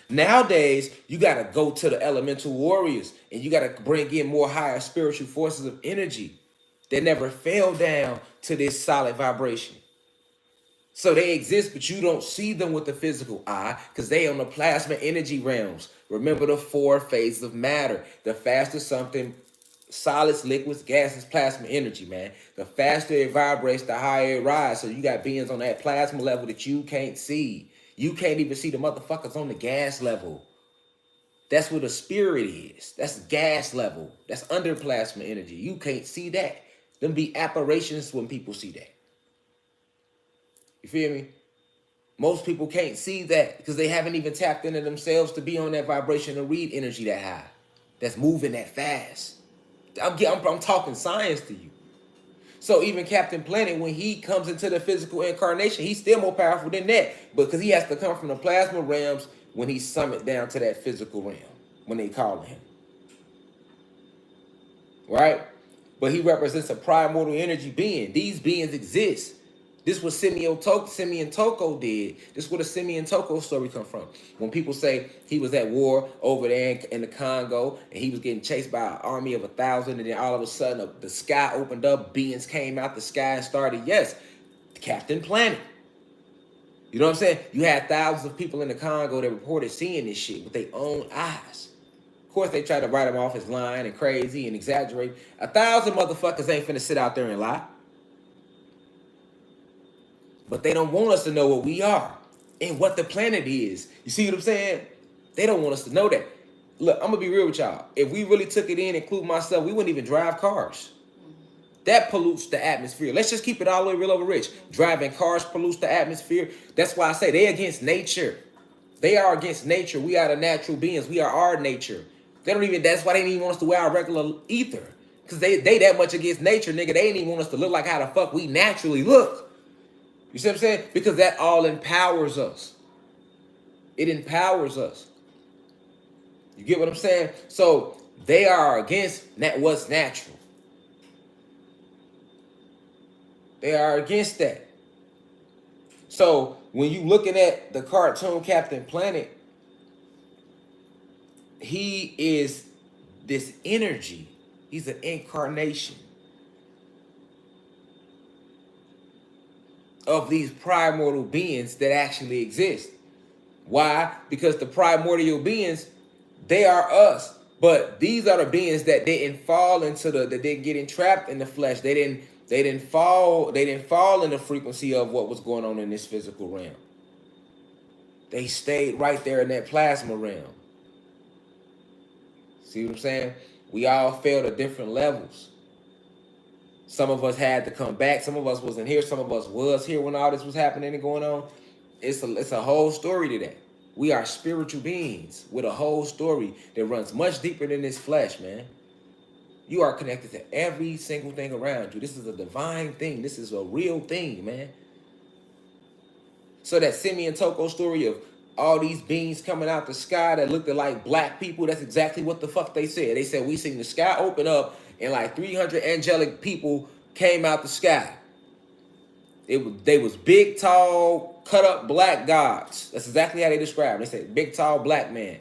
Nowadays, you got to go to the elemental warriors and you got to bring in more higher spiritual forces of energy that never fell down to this solid vibration. So they exist, but you don't see them with the physical eye because they on the plasma energy realms. Remember the 4 phases of matter. The faster something, solids, liquids, gases, plasma energy, man. The faster it vibrates, the higher it rises. So you got beings on that plasma level that you can't see. You can't even see the motherfuckers on the gas level. That's where the spirit is. That's gas level. That's under plasma energy. You can't see that. Them be apparitions when people see that. You feel me? Most people can't see that because they haven't even tapped into themselves to be on that vibration or read energy that high. That's moving that fast. I'm talking science to you. So even Captain Planet, when he comes into the physical incarnation, he's still more powerful than that because he has to come from the plasma realms when he summit down to that physical realm, when they call him. Right? But he represents a primordial energy being. These beings exist. This is what Simeon Toko did. This is where the Simeon Toko story come from. When people say he was at war over there in the Congo and he was getting chased by an army of 1,000 and then all of a sudden the sky opened up, beings came out the sky and started, yes, Captain Planet. You know what I'm saying? You had thousands of people in the Congo that reported seeing this shit with their own eyes. Of course, they tried to write him off as lying and crazy and exaggerate. 1,000 motherfuckers ain't finna sit out there and lie. But they don't want us to know what we are and what the planet is. You see what I'm saying? They don't want us to know that. Look, I'm going to be real with y'all. If we really took it in, including myself, we wouldn't even drive cars. That pollutes the atmosphere. Let's just keep it all the way real over rich. Driving cars pollutes the atmosphere. That's why I say they're against nature. They are against nature. We are the natural beings. We are our nature. That's why they didn't even want us to wear our regular ether. Because they that much against nature, nigga. They didn't even want us to look like how the fuck we naturally look. You see what I'm saying? Because that all empowers us. It empowers us. You get what I'm saying? So they are against what's natural. They are against that. So when you looking at the cartoon Captain Planet, he is this energy. He's an incarnation of these primordial beings that actually exist. Why? Because the primordial beings, they are us. But these are the beings that didn't fall into that didn't get entrapped in the flesh. They didn't fall in the frequency of what was going on in this physical realm. They stayed right there in that plasma realm. See what I'm saying? We all failed at different levels. Some of us had to come back. Some of us wasn't here. Some of us was here when all this was happening and going on. It's a whole story to that. We are spiritual beings with a whole story that runs much deeper than this flesh, man. You are connected to every single thing around you. This is a divine thing. This is a real thing, man. So that Simeon Toko story of all these beings coming out the sky that looked like black people, that's exactly what the fuck they said. They said, we seen the sky open up and like 300 angelic people came out the sky. They was big, tall, cut up black gods. That's exactly how they described it. They said, big, tall, black man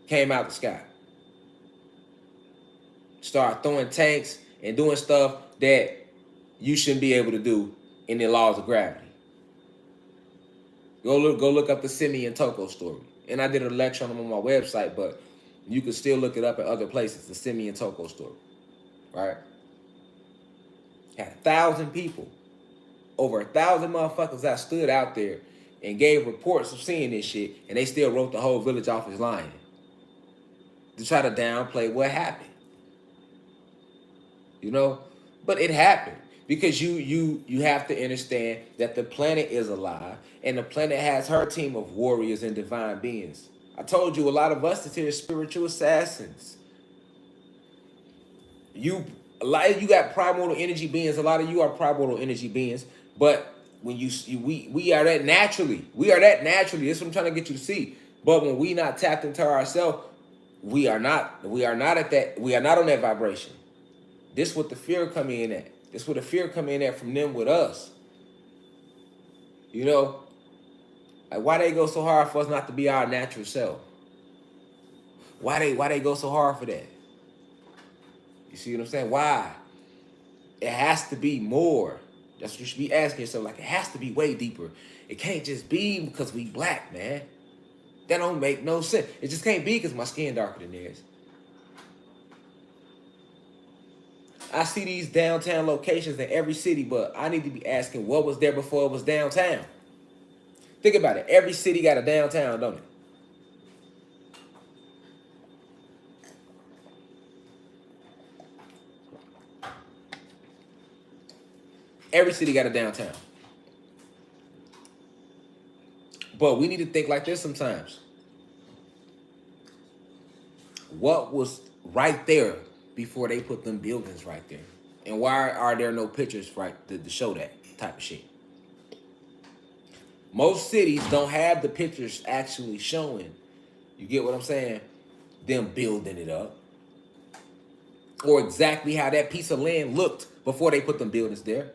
came out the sky. Start throwing tanks and doing stuff that you shouldn't be able to do in the laws of gravity. Go look up the Simeon Toko story. And I did a lecture on them on my website, but you can still look it up at other places, the Simeon Toko story. Right? Had 1,000 people. Over 1,000 motherfuckers that stood out there and gave reports of seeing this shit, and they still wrote the whole village off as lying. To try to downplay what happened. You know? But it happened. Because you have to understand that the planet is alive, and the planet has her team of warriors and divine beings. I told you a lot of us are spiritual assassins. You got primordial energy beings. A lot of you are primordial energy beings, but when we are that naturally. We are that naturally. That's what I'm trying to get you to see. But when we not tapped into ourselves, we are not at that. We are not on that vibration. This what the fear come in at. This where the fear come in at from them with us. You know, like why they go so hard for us not to be our natural self? Why they go so hard for that? You see what I'm saying? Why? It has to be more. That's what you should be asking yourself. Like, it has to be way deeper. It can't just be because we black, man. That don't make no sense. It just can't be because my skin darker than theirs. I see these downtown locations in every city, but I need to be asking what was there before it was downtown. Think about it. Every city got a downtown, don't it? Every city got a downtown. But we need to think like this sometimes. What was right there before they put them buildings right there? And why are there no pictures right to show that type of shit? Most cities don't have the pictures actually showing, you get what I'm saying, them building it up. Or exactly how that piece of land looked before they put them buildings there.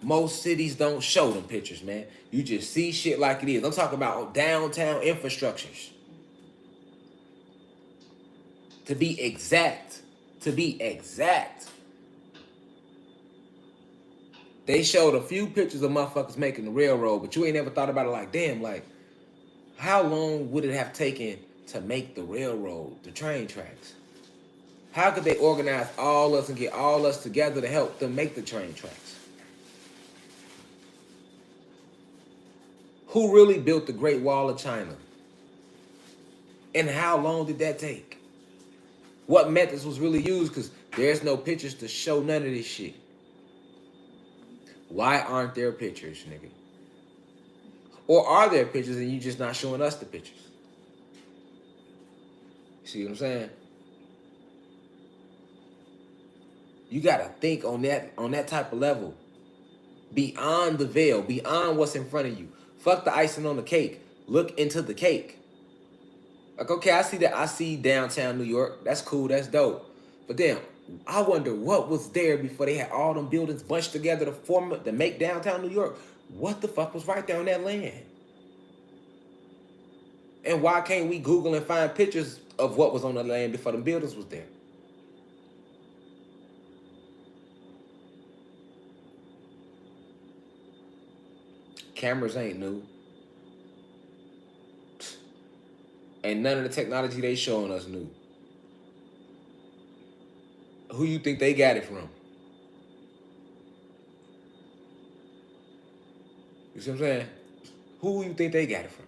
Most cities don't show them pictures, man. You just see shit like it is. I'm talking about downtown infrastructures. To be exact. To be exact. They showed a few pictures of motherfuckers making the railroad, but you ain't ever thought about it like, damn, like, how long would it have taken to make the railroad, the train tracks? How could they organize all us and get all us together to help them make the train tracks? Who really built the Great Wall of China? And how long did that take? What methods was really used? Because there's no pictures to show none of this shit. Why aren't there pictures, nigga? Or are there pictures and you just not showing us the pictures? You see what I'm saying? You gotta think on that type of level. Beyond the veil, beyond what's in front of you. Fuck the icing on the cake. Look into the cake. Like, okay, I see that. I see downtown New York. That's cool. That's dope. But then I wonder what was there before they had all them buildings bunched together to make downtown New York. What the fuck was right there on that land? And why can't we Google and find pictures of what was on the land before the buildings was there? Cameras ain't new. And none of the technology they showing us new. Who you think they got it from? You see what I'm saying? Who you think they got it from?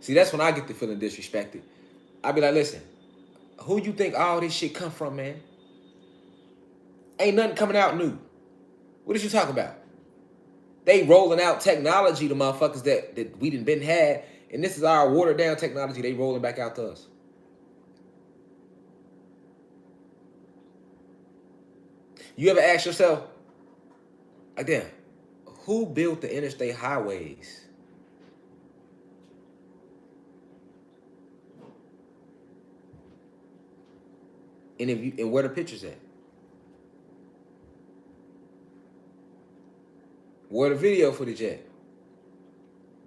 See, that's when I get to feeling disrespected. I be like, listen, Who you think all this shit come from, man? Ain't nothing coming out new. What is you talking about? They rolling out technology to motherfuckers that we done been had, and this is our watered down technology they rolling back out to us. You ever ask yourself, like, damn, who built the interstate highways? And where the pictures at? Where the video footage at?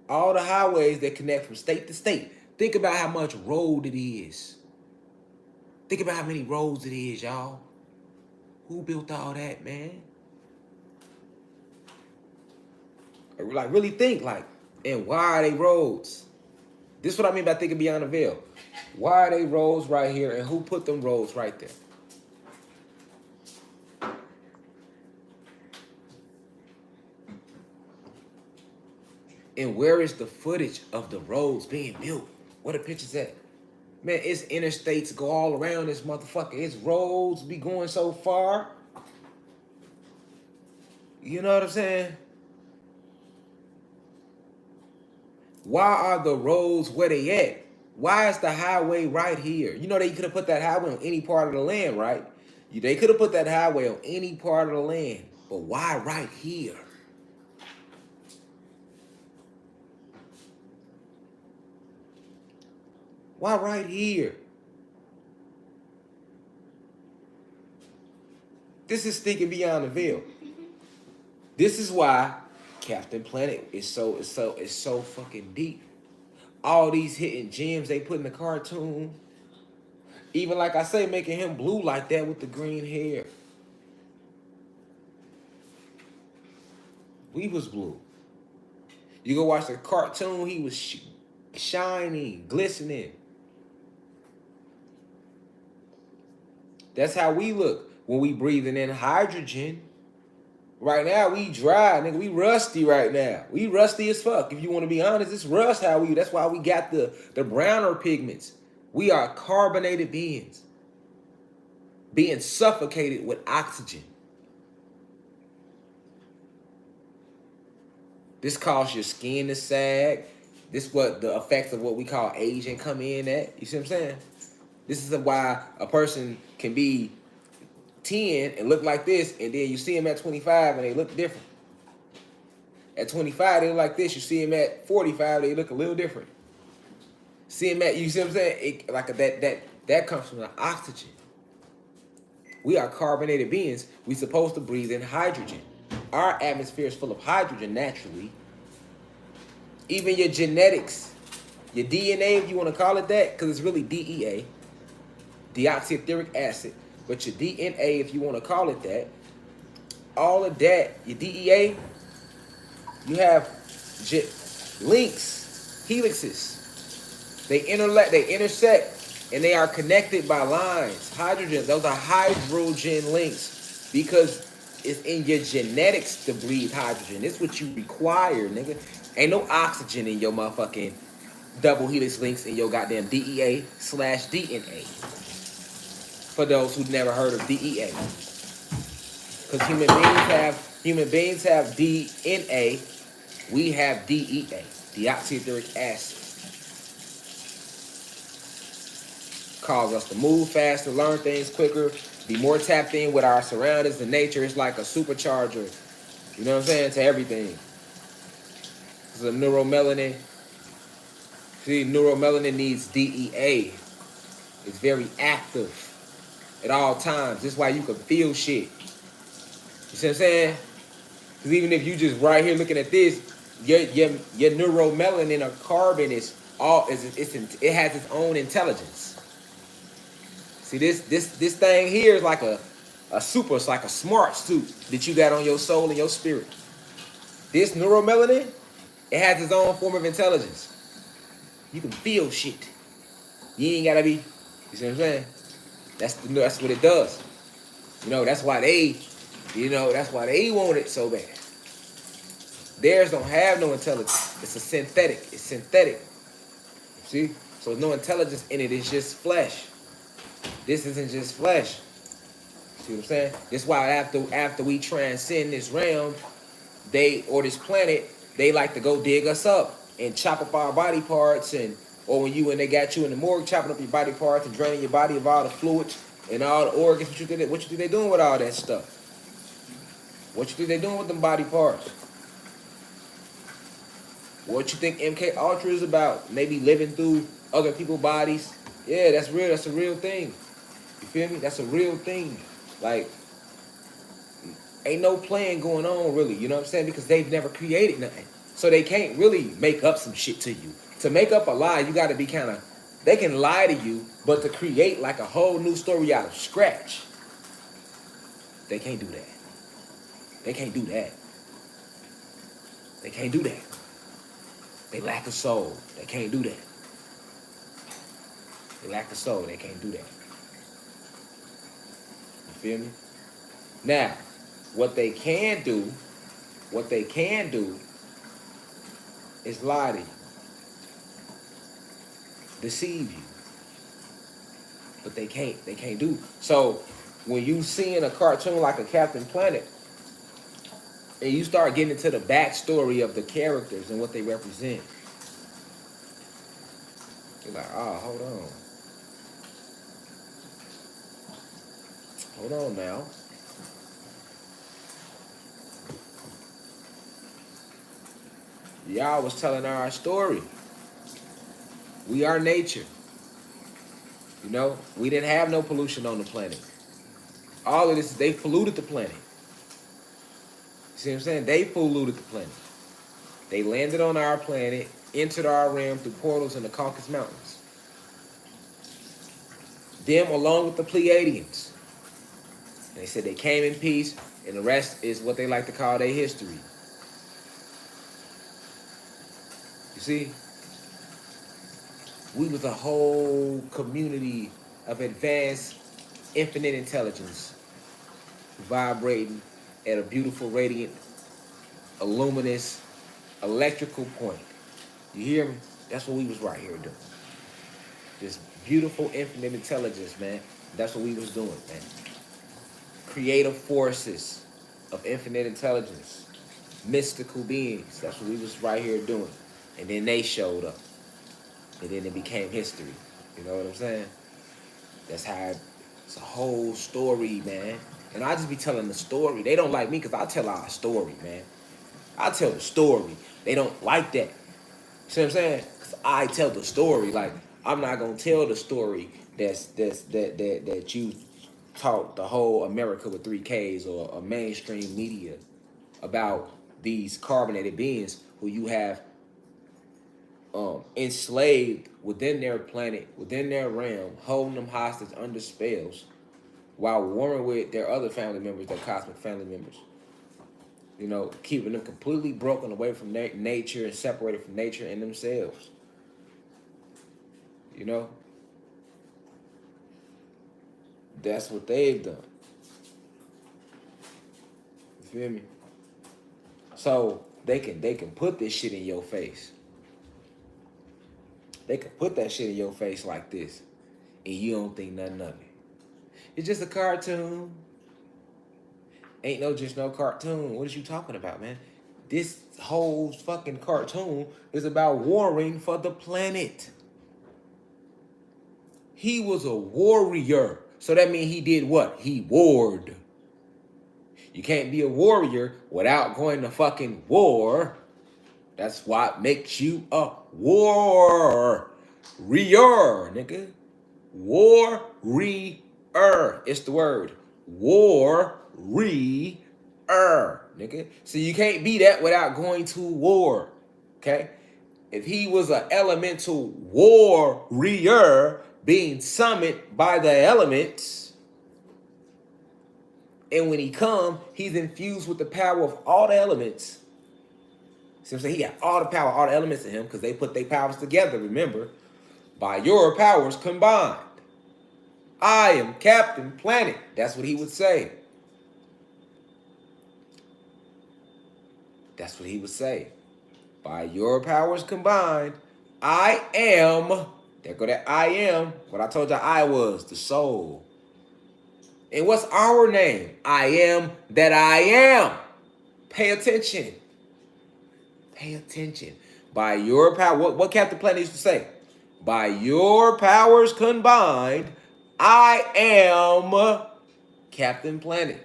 All the highways that connect from state to state. Think about how much road it is. Think about how many roads it is, y'all. Who built all that, man? Like, really think, like, and why are they roads? This is what I mean by thinking beyond the veil. Why are they roads right here, and who put them roads right there? And where is the footage of the roads being built? Where the pictures at? Man, it's interstates go all around this motherfucker. It's roads be going so far. You know what I'm saying? Why are the roads where they at? Why is the highway right here? You know they could have put that highway on any part of the land, right? They could have put that highway on any part of the land. But why right here? Why right here? This is thinking beyond the veil. This is why Captain Planet is so fucking deep. All these hidden gems they put in the cartoon. Even like I say, making him blue like that with the green hair. We was blue. You go watch the cartoon, he was shiny, glistening. That's how we look when we breathing in hydrogen. Right now, we dry, nigga. We rusty right now. We rusty as fuck. If you want to be honest, it's rust how we. That's why we got the browner pigments. We are carbonated beings. Being suffocated with oxygen. This causes your skin to sag. This what the effects of what we call aging come in at. You see what I'm saying? This is why a person can be 10 and look like this, and then you see them at 25 and they look different. At 25, they look like this. You see them at 45, they look a little different. See them at, you see what I'm saying? That comes from the oxygen. We are carbonated beings. We're supposed to breathe in hydrogen. Our atmosphere is full of hydrogen naturally. Even your genetics, your DNA, if you want to call it that, because it's really DEA, deoxyetheric acid. But your DNA, if you want to call it that, all of that, your DEA, you have links, helixes. They intersect, and they are connected by lines. Hydrogen, those are hydrogen links because it's in your genetics to breathe hydrogen. It's what you require, nigga. Ain't no oxygen in your motherfucking double helix links in your goddamn DEA/DNA. For those who've never heard of DEA. Because human beings have DNA, we have DEA, deoxyetheric acid. Cause us to move faster, learn things quicker, be more tapped in with our surroundings and nature. It's like a supercharger, you know what I'm saying, to everything. Because of neuromelanin. See, neuromelanin needs DEA. It's very active at all times. That's why you can feel shit. You see what I'm saying? Because even if you just right here looking at this, your neuromelanin or carbon is all it has its own intelligence. See this thing here is like it's like a smart suit that you got on your soul and your spirit. This neuromelanin, it has its own form of intelligence. You can feel shit. You ain't gotta be. You see what I'm saying? That's what it does. You know, that's why they want it so bad. Theirs don't have no intelligence. It's synthetic. See? So there's no intelligence in it. It's just flesh. This isn't just flesh. See what I'm saying? That's why after we transcend this realm, this planet, they like to go dig us up and chop up our body parts, and or when they got you in the morgue chopping up your body parts and draining your body of all the fluids and all the organs. What you think they doing with all that stuff? What you think they doing with them body parts? What you think MK Ultra is about? Maybe living through other people's bodies. Yeah, that's real. That's a real thing. You feel me? That's a real thing. Like, ain't no plan going on really. You know what I'm saying? Because they've never created nothing, so they can't really make up some shit to you. To make up a lie, you got to be kind of. They can lie to you, but to create like a whole new story out of scratch, they can't do that. They can't do that. They can't do that. They lack a soul. They can't do that. They lack a soul. They can't do that. You feel me? Now, what they can do is lie to you, deceive you. But they can't do. So when you seeing a cartoon like a Captain Planet, and you start getting into the backstory of the characters and what they represent, you're like, oh, hold on now. Y'all was telling our story. We are nature. You know, we didn't have no pollution on the planet. All of this, they polluted the planet. See what I'm saying? They polluted the planet. They landed on our planet, entered our realm through portals in the Caucasus Mountains. Them along with the Pleiadians. They said they came in peace, and the rest is what they like to call their history. You see? We was a whole community of advanced, infinite intelligence, vibrating at a beautiful, radiant, a luminous, electrical point. You hear me? That's what we was right here doing. This beautiful, infinite intelligence, man. That's what we was doing, man. Creative forces of infinite intelligence, mystical beings. That's what we was right here doing. And then they showed up. And then it became history. You know what I'm saying? That's how it's a whole story, man. And I just be telling the story. They don't like me because I tell our story, man. I tell the story. They don't like that. See what I'm saying? Because I tell the story. Like, I'm not gonna tell the story that you taught the whole America with 3Ks or a mainstream media about these carbonated beings who you have enslaved within their planet, within their realm, holding them hostage under spells, while warring with their other family members, their cosmic family members. You know, keeping them completely broken away from nature and separated from nature and themselves. You know, that's what they've done. You feel me? So they can put this shit in your face. They can put that shit in your face like this, and you don't think nothing of it. It's just a cartoon. Ain't just no cartoon. What is you talking about, man? This whole fucking cartoon is about warring for the planet. He was a warrior. So that means he did what? He warred. You can't be a warrior without going to fucking war. That's what makes you a warrior, nigga. Warrior. It's the word. Warrior, nigga. So you can't be that without going to war. Okay? If he was an elemental warrior being summoned by the elements, and when he come, he's infused with the power of all the elements. See what I'm saying? He got all the power, all the elements in him, because they put their powers together, remember? By your powers combined. I am Captain Planet. That's what he would say. That's what he would say. By your powers combined, I am There go that I am. What I told you I was, the soul. And what's our name? I am that I am. Pay attention. Pay attention. By your power, what Captain Planet used to say? By your powers combined, I am Captain Planet.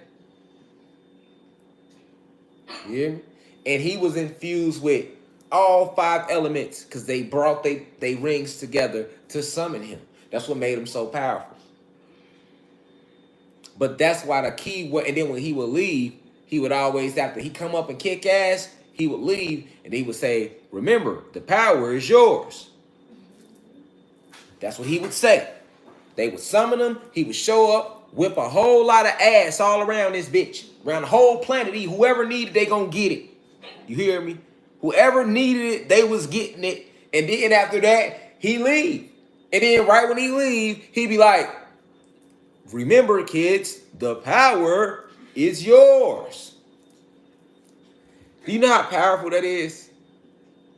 You hear me? And he was infused with all 5 elements because they brought they rings together to summon him. That's what made him so powerful. But that's why the key was, and then when he would leave, he would always, after he come up and kick ass, he would leave and he would say, remember, the power is yours. That's what he would say. They would summon him, he would show up, whip a whole lot of ass all around this bitch. Around the whole planet. Whoever needed, they gonna get it. You hear me? Whoever needed it, they was getting it. And then after that, he leave. And then right when he leave, he be like, remember, kids, the power is yours. Do you know how powerful that is?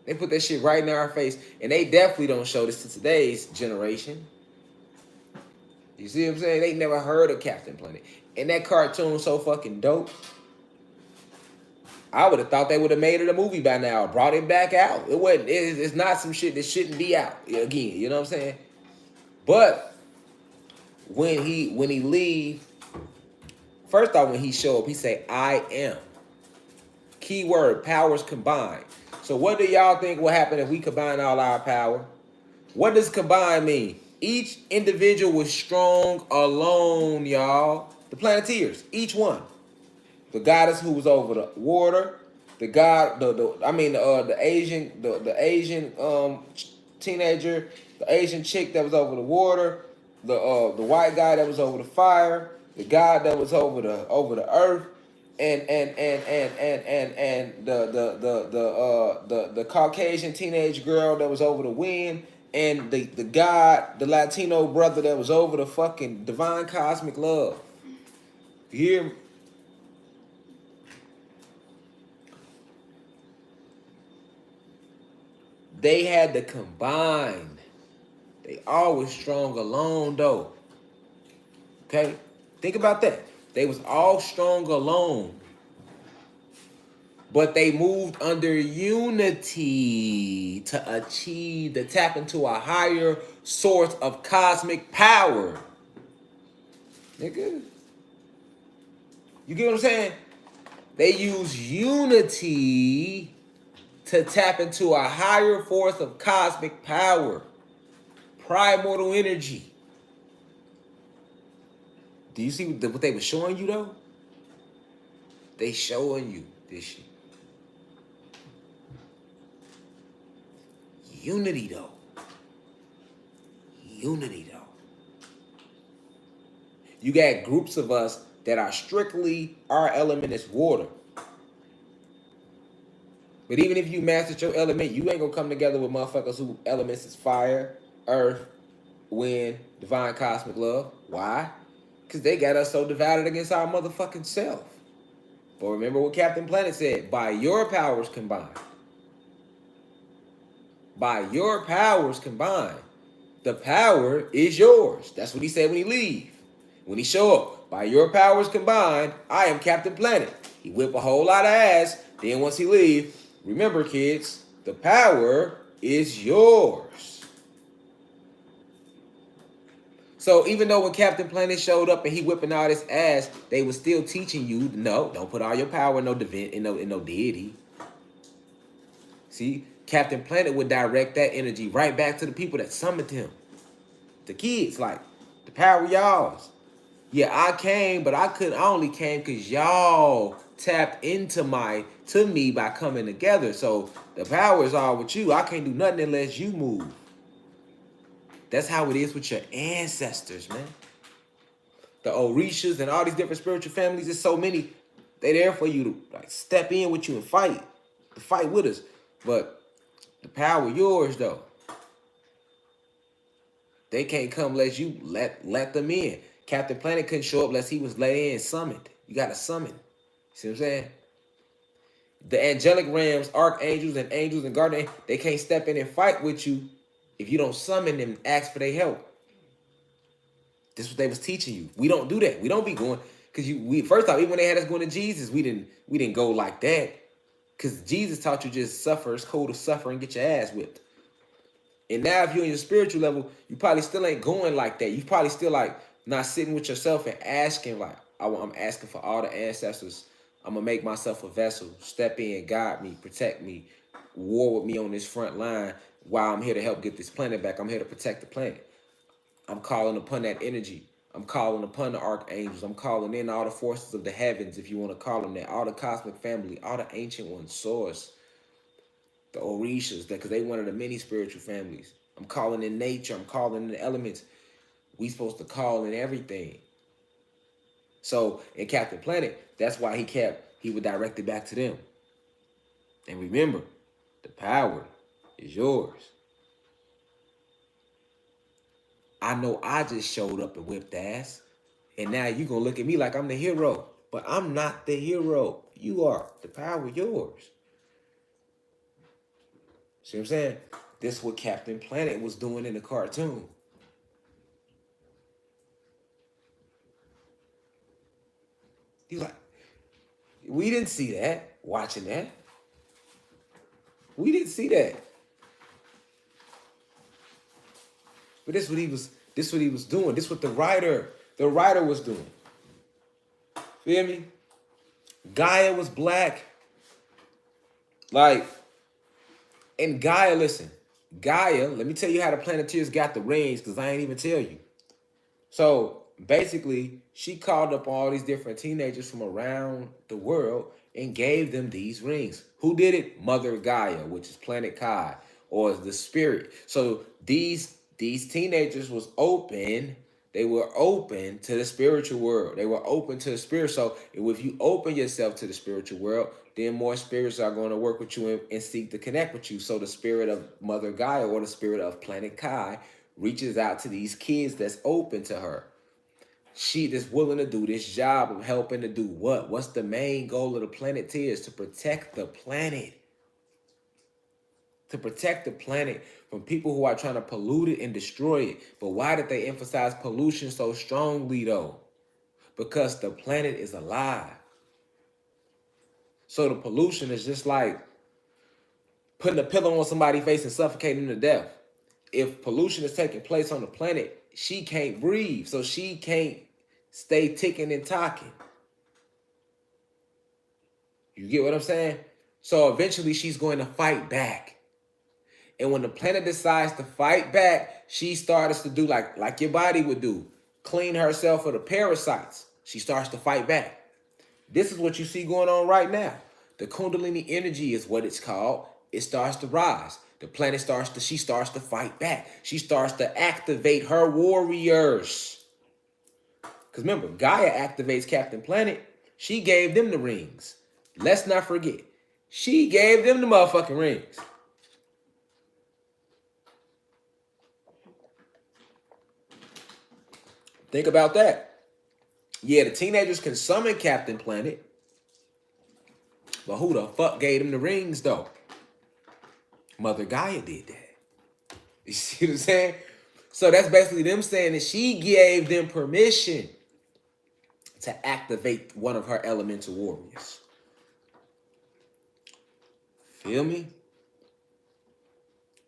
They put that shit right in our face. And they definitely don't show this to today's generation. You see what I'm saying? They never heard of Captain Planet. And that cartoon was so fucking dope. I would have thought they would have made it a movie by now, brought it back out. It wasn't. It's not some shit that shouldn't be out again. You know what I'm saying? But when he leave, first off, when he show up, he say, I am. Keyword, powers combined. So what do y'all think will happen if we combine all our power? What does combine mean? Each individual was strong alone, y'all. The Planeteers, each one. The goddess who was over the water, the god, the Asian teenager, the Asian chick that was over the water, the white guy that was over the fire, the god that was over the earth, and the Caucasian teenage girl that was over the wind, and the god, the Latino brother that was over the fucking divine cosmic love. You hear me? They had to combine. They always strong alone though. Okay? Think about that. They was all strong alone. But they moved under unity to achieve, to tap into a higher source of cosmic power. Nigga. You get what I'm saying? They use unity to tap into a higher force of cosmic power, primordial energy. Do you see what they were showing you though? They showing you this shit. Unity though. Unity though. You got groups of us that are strictly, our element is water. But even if you mastered your element, you ain't gonna come together with motherfuckers who elements is fire, earth, wind, divine cosmic love. Why? Because they got us so divided against our motherfucking self. But remember what Captain Planet said, by your powers combined. By your powers combined. The power is yours. That's what he said when he leave. When he show up, by your powers combined, I am Captain Planet. He whip a whole lot of ass. Then once he leave, remember, kids, the power is yours. So even though when Captain Planet showed up and he whipping all this ass, they was still teaching you, no, don't put all your power in no deity. See, Captain Planet would direct that energy right back to the people that summoned him. The kids, like, the power y'all's. Yeah, I came, but I only came because y'all tapped into me by coming together. So the power is all with you. I can't do nothing unless you move. That's how it is with your ancestors, man. The Orishas and all these different spiritual families, there's so many. They're there for you to like step in with you and fight. To fight with us. But the power yours though. They can't come unless you let them in. Captain Planet couldn't show up unless he was let in and summoned. You got to summon. See what I'm saying? The angelic realms, archangels and angels and guardians, they can't step in and fight with you If you don't summon them, ask for their help. This is what they was teaching you. We don't do that. We don't be going because we first off, even when they had us going to Jesus, we didn't go like that. Because Jesus taught you just suffer. It's cool to suffer and get your ass whipped. And now if you're on your spiritual level, you probably still ain't going like that. You probably still like not sitting with yourself and asking like, I'm asking for all the ancestors. I'm going to make myself a vessel. Step in, guide me, protect me, war with me on this front line while I'm here to help get this planet back. I'm here to protect the planet. I'm calling upon that energy. I'm calling upon the archangels. I'm calling in all the forces of the heavens, if you want to call them that, all the cosmic family, all the ancient ones, source, the Orishas, because they one of the many spiritual families. I'm calling in nature. I'm calling in the elements. We supposed to call in everything. So in Captain Planet, that's why he would direct it back to them. And remember, the power is yours. I know I just showed up and whipped ass. And now you're going to look at me like I'm the hero. But I'm not the hero. You are. The power yours. See what I'm saying? This is what Captain Planet was doing in the cartoon. He's like, we didn't see that watching that. We didn't see that. But this what he was doing. This what the writer was doing. Feel me? Gaia was black. Like, and Gaia, listen, Gaia, let me tell you how the Planeteers got the rings, because I ain't even tell you. So basically, she called up all these different teenagers from around the world and gave them these rings. Who did it? Mother Gaia, which is Planet Kai, or the spirit. So these teenagers was open. They were open to the spiritual world. They were open to the spirit. So if you open yourself to the spiritual world, then more spirits are going to work with you and seek to connect with you. So the spirit of Mother Gaia, or the spirit of Planet Kai, reaches out to these kids that's open to her. She that's willing to do this job of helping to do what? What's the main goal of the Planeteers? To protect the planet. To protect the planet from people who are trying to pollute it and destroy it. But why did they emphasize pollution so strongly though? Because the planet is alive. So the pollution is just like putting a pillow on somebody's face and suffocating them to death. If pollution is taking place on the planet, she can't breathe. So she can't stay ticking and talking. You get what I'm saying? So eventually she's going to fight back. And when the planet decides to fight back, she starts to do like your body would do. Clean herself of the parasites. She starts to fight back. This is what you see going on right now. The Kundalini energy is what it's called. It starts to rise. The planet she starts to fight back. She starts to activate her warriors. Because remember, Gaia activates Captain Planet. She gave them the rings. Let's not forget. She gave them the motherfucking rings. Think about that. Yeah, the teenagers can summon Captain Planet. But who the fuck gave them the rings, though? Mother Gaia did that. You see what I'm saying? So that's basically them saying that she gave them permission to activate one of her elemental warriors. Feel me?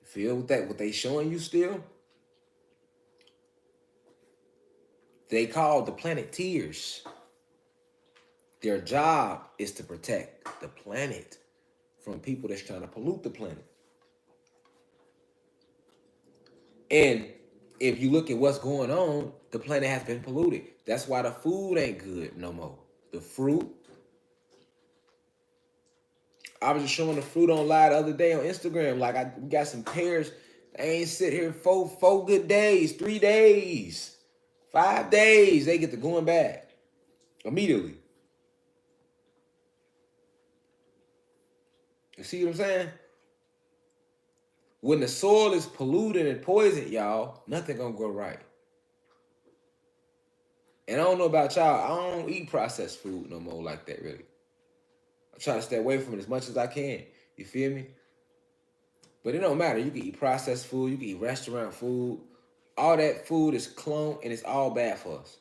Feel with that? What they showing you still? They call the Planeteers. Their job is to protect the planet from people that's trying to pollute the planet. And if you look at what's going on, the planet has been polluted. That's why the food ain't good no more. The fruit. I was just showing the fruit on live the other day on Instagram. Like we got some pears. They ain't sit here four good days, 3 days, 5 days. They get to going bad immediately. You see what I'm saying? When the soil is polluted and poisoned, y'all, nothing gonna go right. And I don't know about y'all, I don't eat processed food no more like that, really. I try to stay away from it as much as I can. You feel me? But it don't matter. You can eat processed food. You can eat restaurant food. All that food is cloned, and it's all bad for us.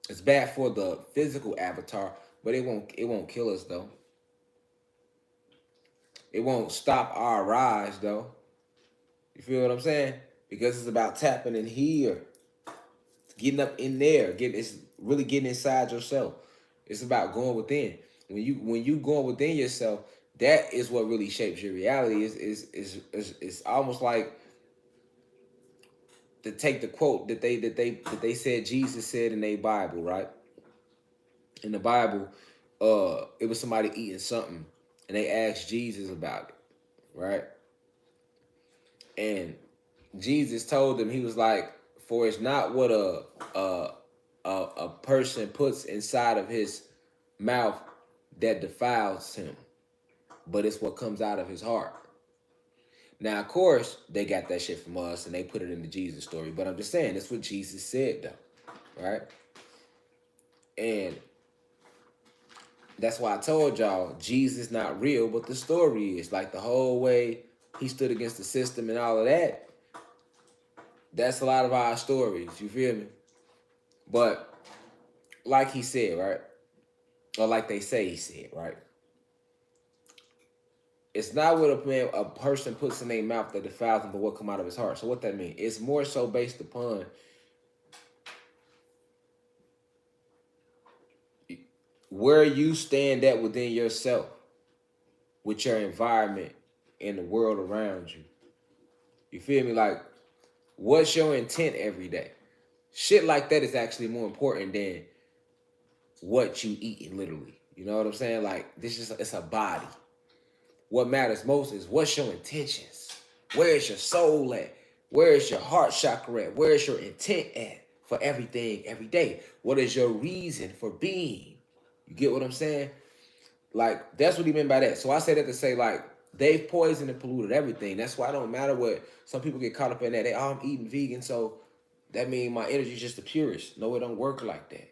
It's bad for the physical avatar, but it won't kill us though. It won't stop our rise though. You feel what I'm saying? Because it's about tapping in here, getting up in there, it's really getting inside yourself. It's about going within. When you going within yourself, that is what really shapes your reality. It's almost like, to take the quote that they said Jesus said in their Bible, right? In the Bible, it was somebody eating something, and they asked Jesus about it, right? And Jesus told them, he was like, "For it's not what a person puts inside of his mouth that defiles him, but it's what comes out of his heart." Now, of course, they got that shit from us and they put it in the Jesus story. But I'm just saying, that's what Jesus said, though, right? And that's why I told y'all, Jesus not real, but the story is. Like, the whole way he stood against the system and all of that, that's a lot of our stories, you feel me? But like he said, right? Or like they say he said, right? It's not what a person puts in their mouth that defiles them, but what come out of his heart. So what that means? It's more so based upon where you stand at within yourself, with your environment and the world around you. You feel me? Like, what's your intent every day? Shit like that is actually more important than what you eating, literally. You know what I'm saying? Like, it's a body. What matters most is, what's your intentions? Where is your soul at? Where is your heart chakra at? Where is your intent at for everything every day? What is your reason for being? You get what I'm saying? Like, that's what he meant by that. So I say that to say, like, they've poisoned and polluted everything. That's why it don't matter what some people get caught up in that. I'm eating vegan, so that means my energy is just the purest. No, it don't work like that.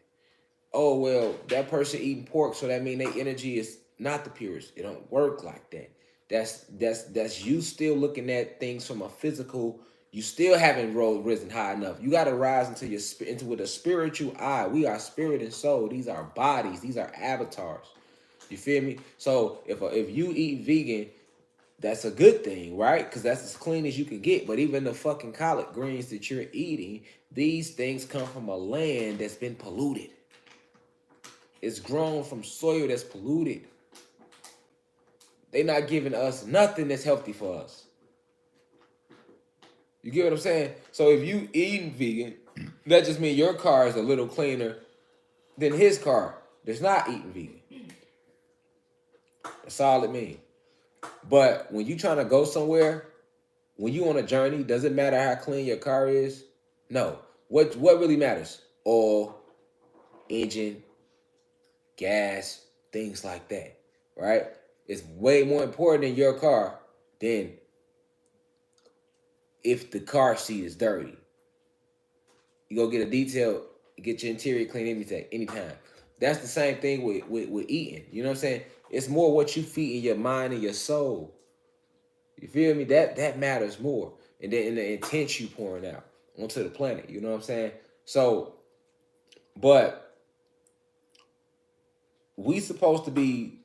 Oh, well, that person eating pork, so that means their energy is not the purest. It don't work like that. That's you still looking at things from a physical. You still haven't risen high enough. You got to rise into with a spiritual eye. We are spirit and soul. These are bodies. These are avatars. You feel me? So if you eat vegan, that's a good thing, right? Because that's as clean as you can get. But even the fucking collard greens that you're eating, these things come from a land that's been polluted. It's grown from soil that's polluted. They're not giving us nothing that's healthy for us. You get what I'm saying? So if you eating vegan, that just means your car is a little cleaner than his car that's not eating vegan. That's all it means. But when you trying to go somewhere, when you on a journey, does it matter how clean your car is? No. What really matters? Oil, engine, gas, things like that, right? It's way more important in your car than if the car seat is dirty. You go get a detail, get your interior clean anytime. That's the same thing with eating. You know what I'm saying? It's more what you feed in your mind and your soul. You feel me? That matters more. And then in the intent you pouring out onto the planet. You know what I'm saying? So, but we supposed to be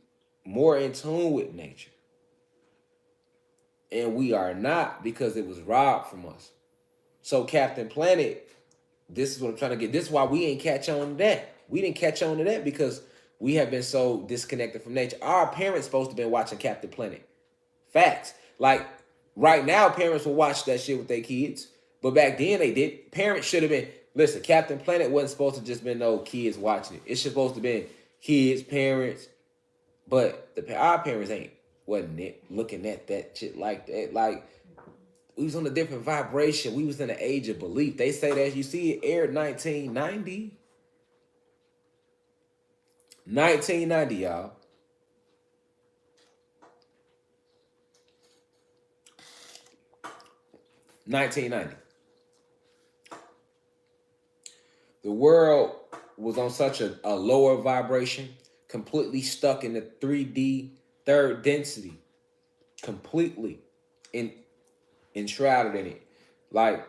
more in tune with nature. And we are not, because it was robbed from us. So Captain Planet, this is what I'm trying to get. This is why we ain't catch on to that. We didn't catch on to that because we have been so disconnected from nature. Our parents supposed to been watching Captain Planet. Facts. Like, right now, parents will watch that shit with their kids. But back then, they did. Parents should have been, listen, Captain Planet wasn't supposed to just been no kids watching it. It's supposed to been kids, parents. But our parents wasn't it looking at that shit like that. Like, we was on a different vibration. We was in the age of belief. They say that, you see, it aired 1990. 1990, y'all. $19.90. The world was on such a lower vibration, completely stuck in the 3D, third density, completely. in enshrouded in it. Like,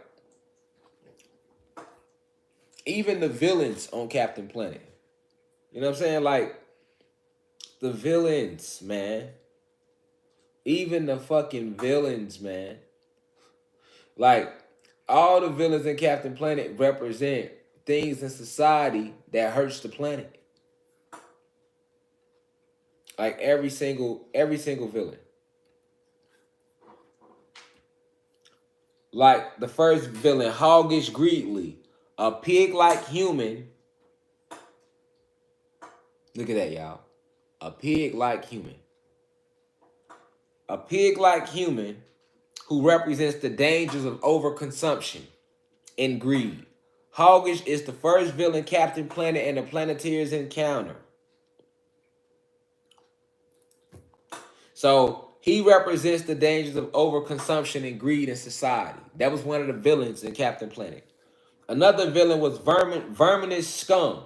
even the villains on Captain Planet. You know what I'm saying? Like, the villains, man. Even the fucking villains, man. Like, all the villains in Captain Planet represent things in society that hurts the planet. Like, every single villain. Like, the first villain, Hoggish Greedly, a pig-like human. Look at that, y'all. A pig-like human. A pig-like human who represents the dangers of overconsumption and greed. Hoggish is the first villain Captain Planet and the Planeteers encounter. So he represents the dangers of overconsumption and greed in society. That was one of the villains in Captain Planet. Another villain was Verminous Scum.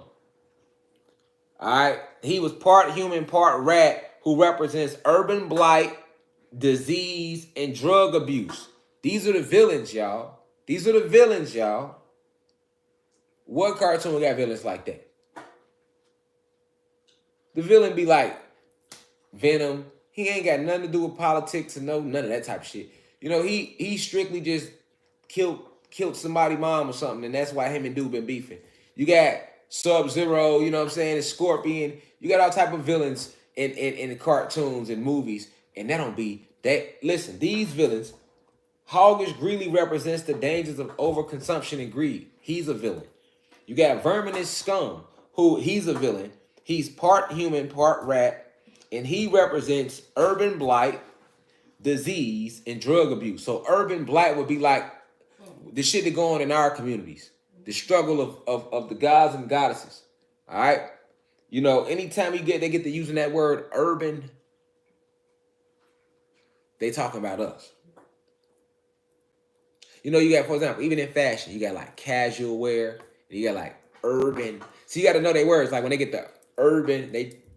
All right, he was part human, part rat, who represents urban blight, disease, and drug abuse. These are the villains, y'all. These are the villains, y'all. What cartoon got villains like that? The villain be like Venom. He ain't got nothing to do with politics and none of that type of shit. You know, he strictly just killed somebody's mom or something, and that's why him and dude been beefing. You got Sub-Zero, you know what I'm saying, and Scorpion. You got all type of villains in cartoons and movies, and that don't be that. Listen, these villains, Hoggish Greeley represents the dangers of overconsumption and greed. He's a villain. You got Verminous Scum, who he's a villain. He's part human, part rat, and he represents urban blight, disease, and drug abuse. So urban blight would be like the shit that go on in our communities, the struggle of the gods and goddesses. All right, you know, anytime they get to using that word urban, they talking about us. You know, you got, for example, even in fashion, you got like casual wear, and you got like urban. So you got to know their words. Like when they get the urban,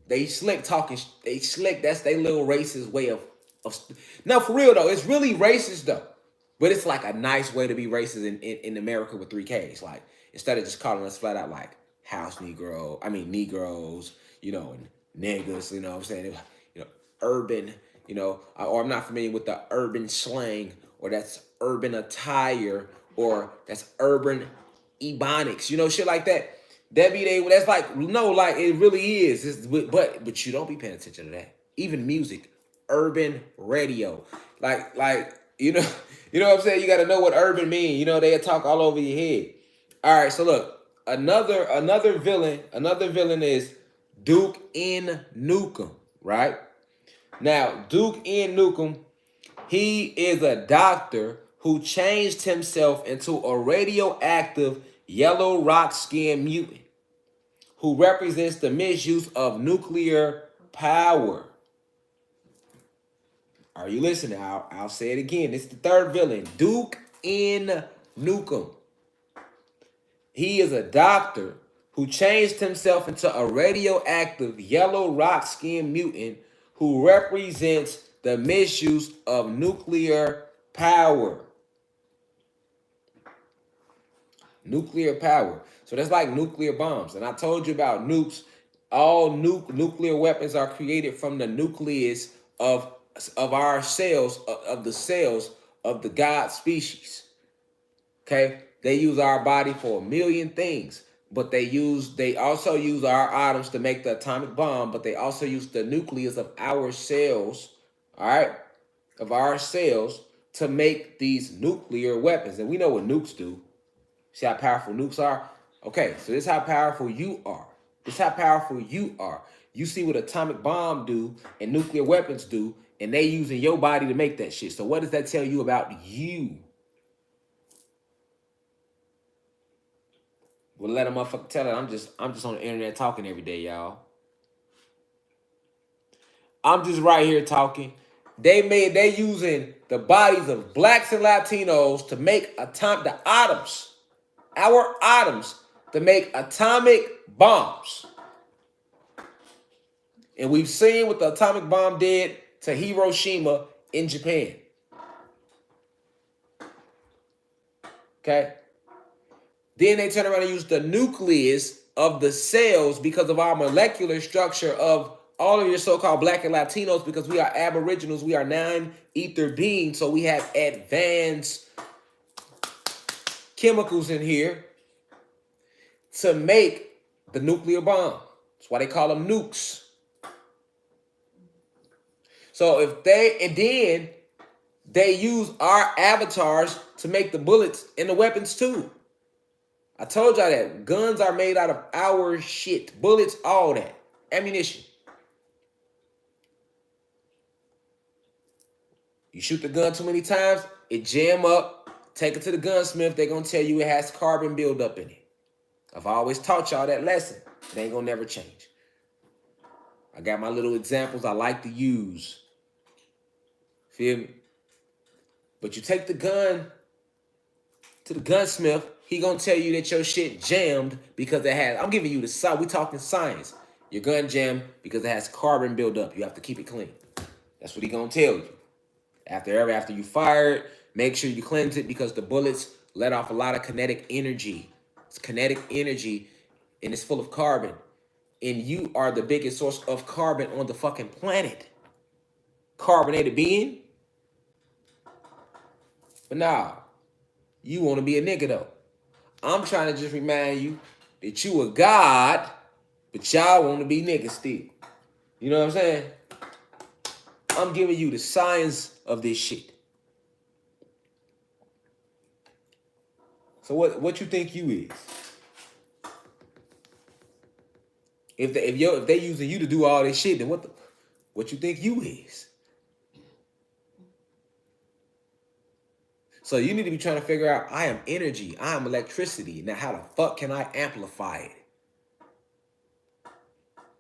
they slick talking. They slick. That's their little racist way of. No, for real though, it's really racist though. But it's like a nice way to be racist in America with 3 Ks. Like, instead of just calling us flat out like house Negroes, you know, and niggas, you know what I'm saying? You know, urban, you know, or I'm not familiar with the urban slang, or that's urban attire, or that's urban ebonics, you know, shit like that. That's like, no, like it really is. But you don't be paying attention to that. Even music, urban radio, like you know what I'm saying. You got to know what urban mean. You know, they talk all over your head. All right, so look, another villain is Duke N. Nukem, right? Now, Duke N. Nukem, he is a doctor who changed himself into a radioactive yellow rock skin mutant who represents the misuse of nuclear power. Are you listening? I'll say it again. It's the third villain, Duke N. Nukem. He is a doctor who changed himself into a radioactive yellow rock skin mutant who represents the misuse of nuclear power. Nuclear power. So that's like nuclear bombs. And I told you about nukes. All nuclear weapons are created from the nucleus of our cells, of the cells of the God species. Okay? They use our body for a million things, but they also use our atoms to make the atomic bomb, but they also use the nucleus of our cells, all right, of our cells to make these nuclear weapons. And we know what nukes do. See how powerful nukes are? Okay, so this is how powerful you are. This is how powerful you are. You see what atomic bomb do and nuclear weapons do, and they using your body to make that shit. So what does that tell you about you? Well, let a motherfucker tell it. I'm just on the internet talking every day, y'all. I'm just right here talking. They using the bodies of blacks and Latinos to make the atoms. Our atoms to make atomic bombs. And we've seen what the atomic bomb did to Hiroshima in Japan. Okay? Then they turn around and use the nucleus of the cells because of our molecular structure of all of your so-called black and Latinos, because we are aboriginals, we are non-ether beings, so we have advanced chemicals in here to make the nuclear bomb. That's why they call them nukes. So and then they use our avatars to make the bullets and the weapons too. I told y'all that guns are made out of our shit. Bullets, all that. Ammunition. You shoot the gun too many times, it jam up. Take it to the gunsmith. They're going to tell you it has carbon buildup in it. I've always taught y'all that lesson. It ain't going to never change. I got my little examples I like to use. Feel me? But you take the gun to the gunsmith, he gonna tell you that your shit jammed because it has, I'm giving you the science, we talking science. Your gun jammed because it has carbon buildup. You have to keep it clean. That's what he gonna tell you. After you fire it, make sure you cleanse it because the bullets let off a lot of kinetic energy. It's kinetic energy and it's full of carbon. And you are the biggest source of carbon on the fucking planet. Carbonated being. But nah, you want to be a nigga though. I'm trying to just remind you that you a god, but y'all want to be niggas still. You know what I'm saying? I'm giving you the science of this shit. So what you think you is? If they using you to do all this shit, then what you think you is? So you need to be trying to figure out, I am energy, I am electricity. Now how the fuck can I amplify it?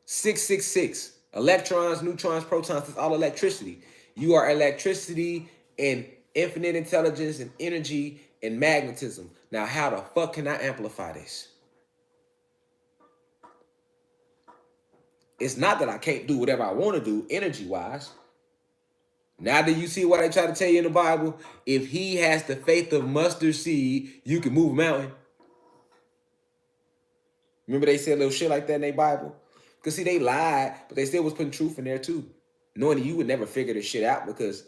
666. Electrons, neutrons, protons, it's all electricity. You are electricity and infinite intelligence and energy and magnetism. Now how the fuck can I amplify this? It's not that I can't do whatever I want to do energy-wise. Now do you see why they try to tell you in the Bible, if he has the faith of mustard seed, you can move a mountain? Remember they said little shit like that in their Bible? Because see, they lied, but they still was putting truth in there too. Knowing that you would never figure this shit out because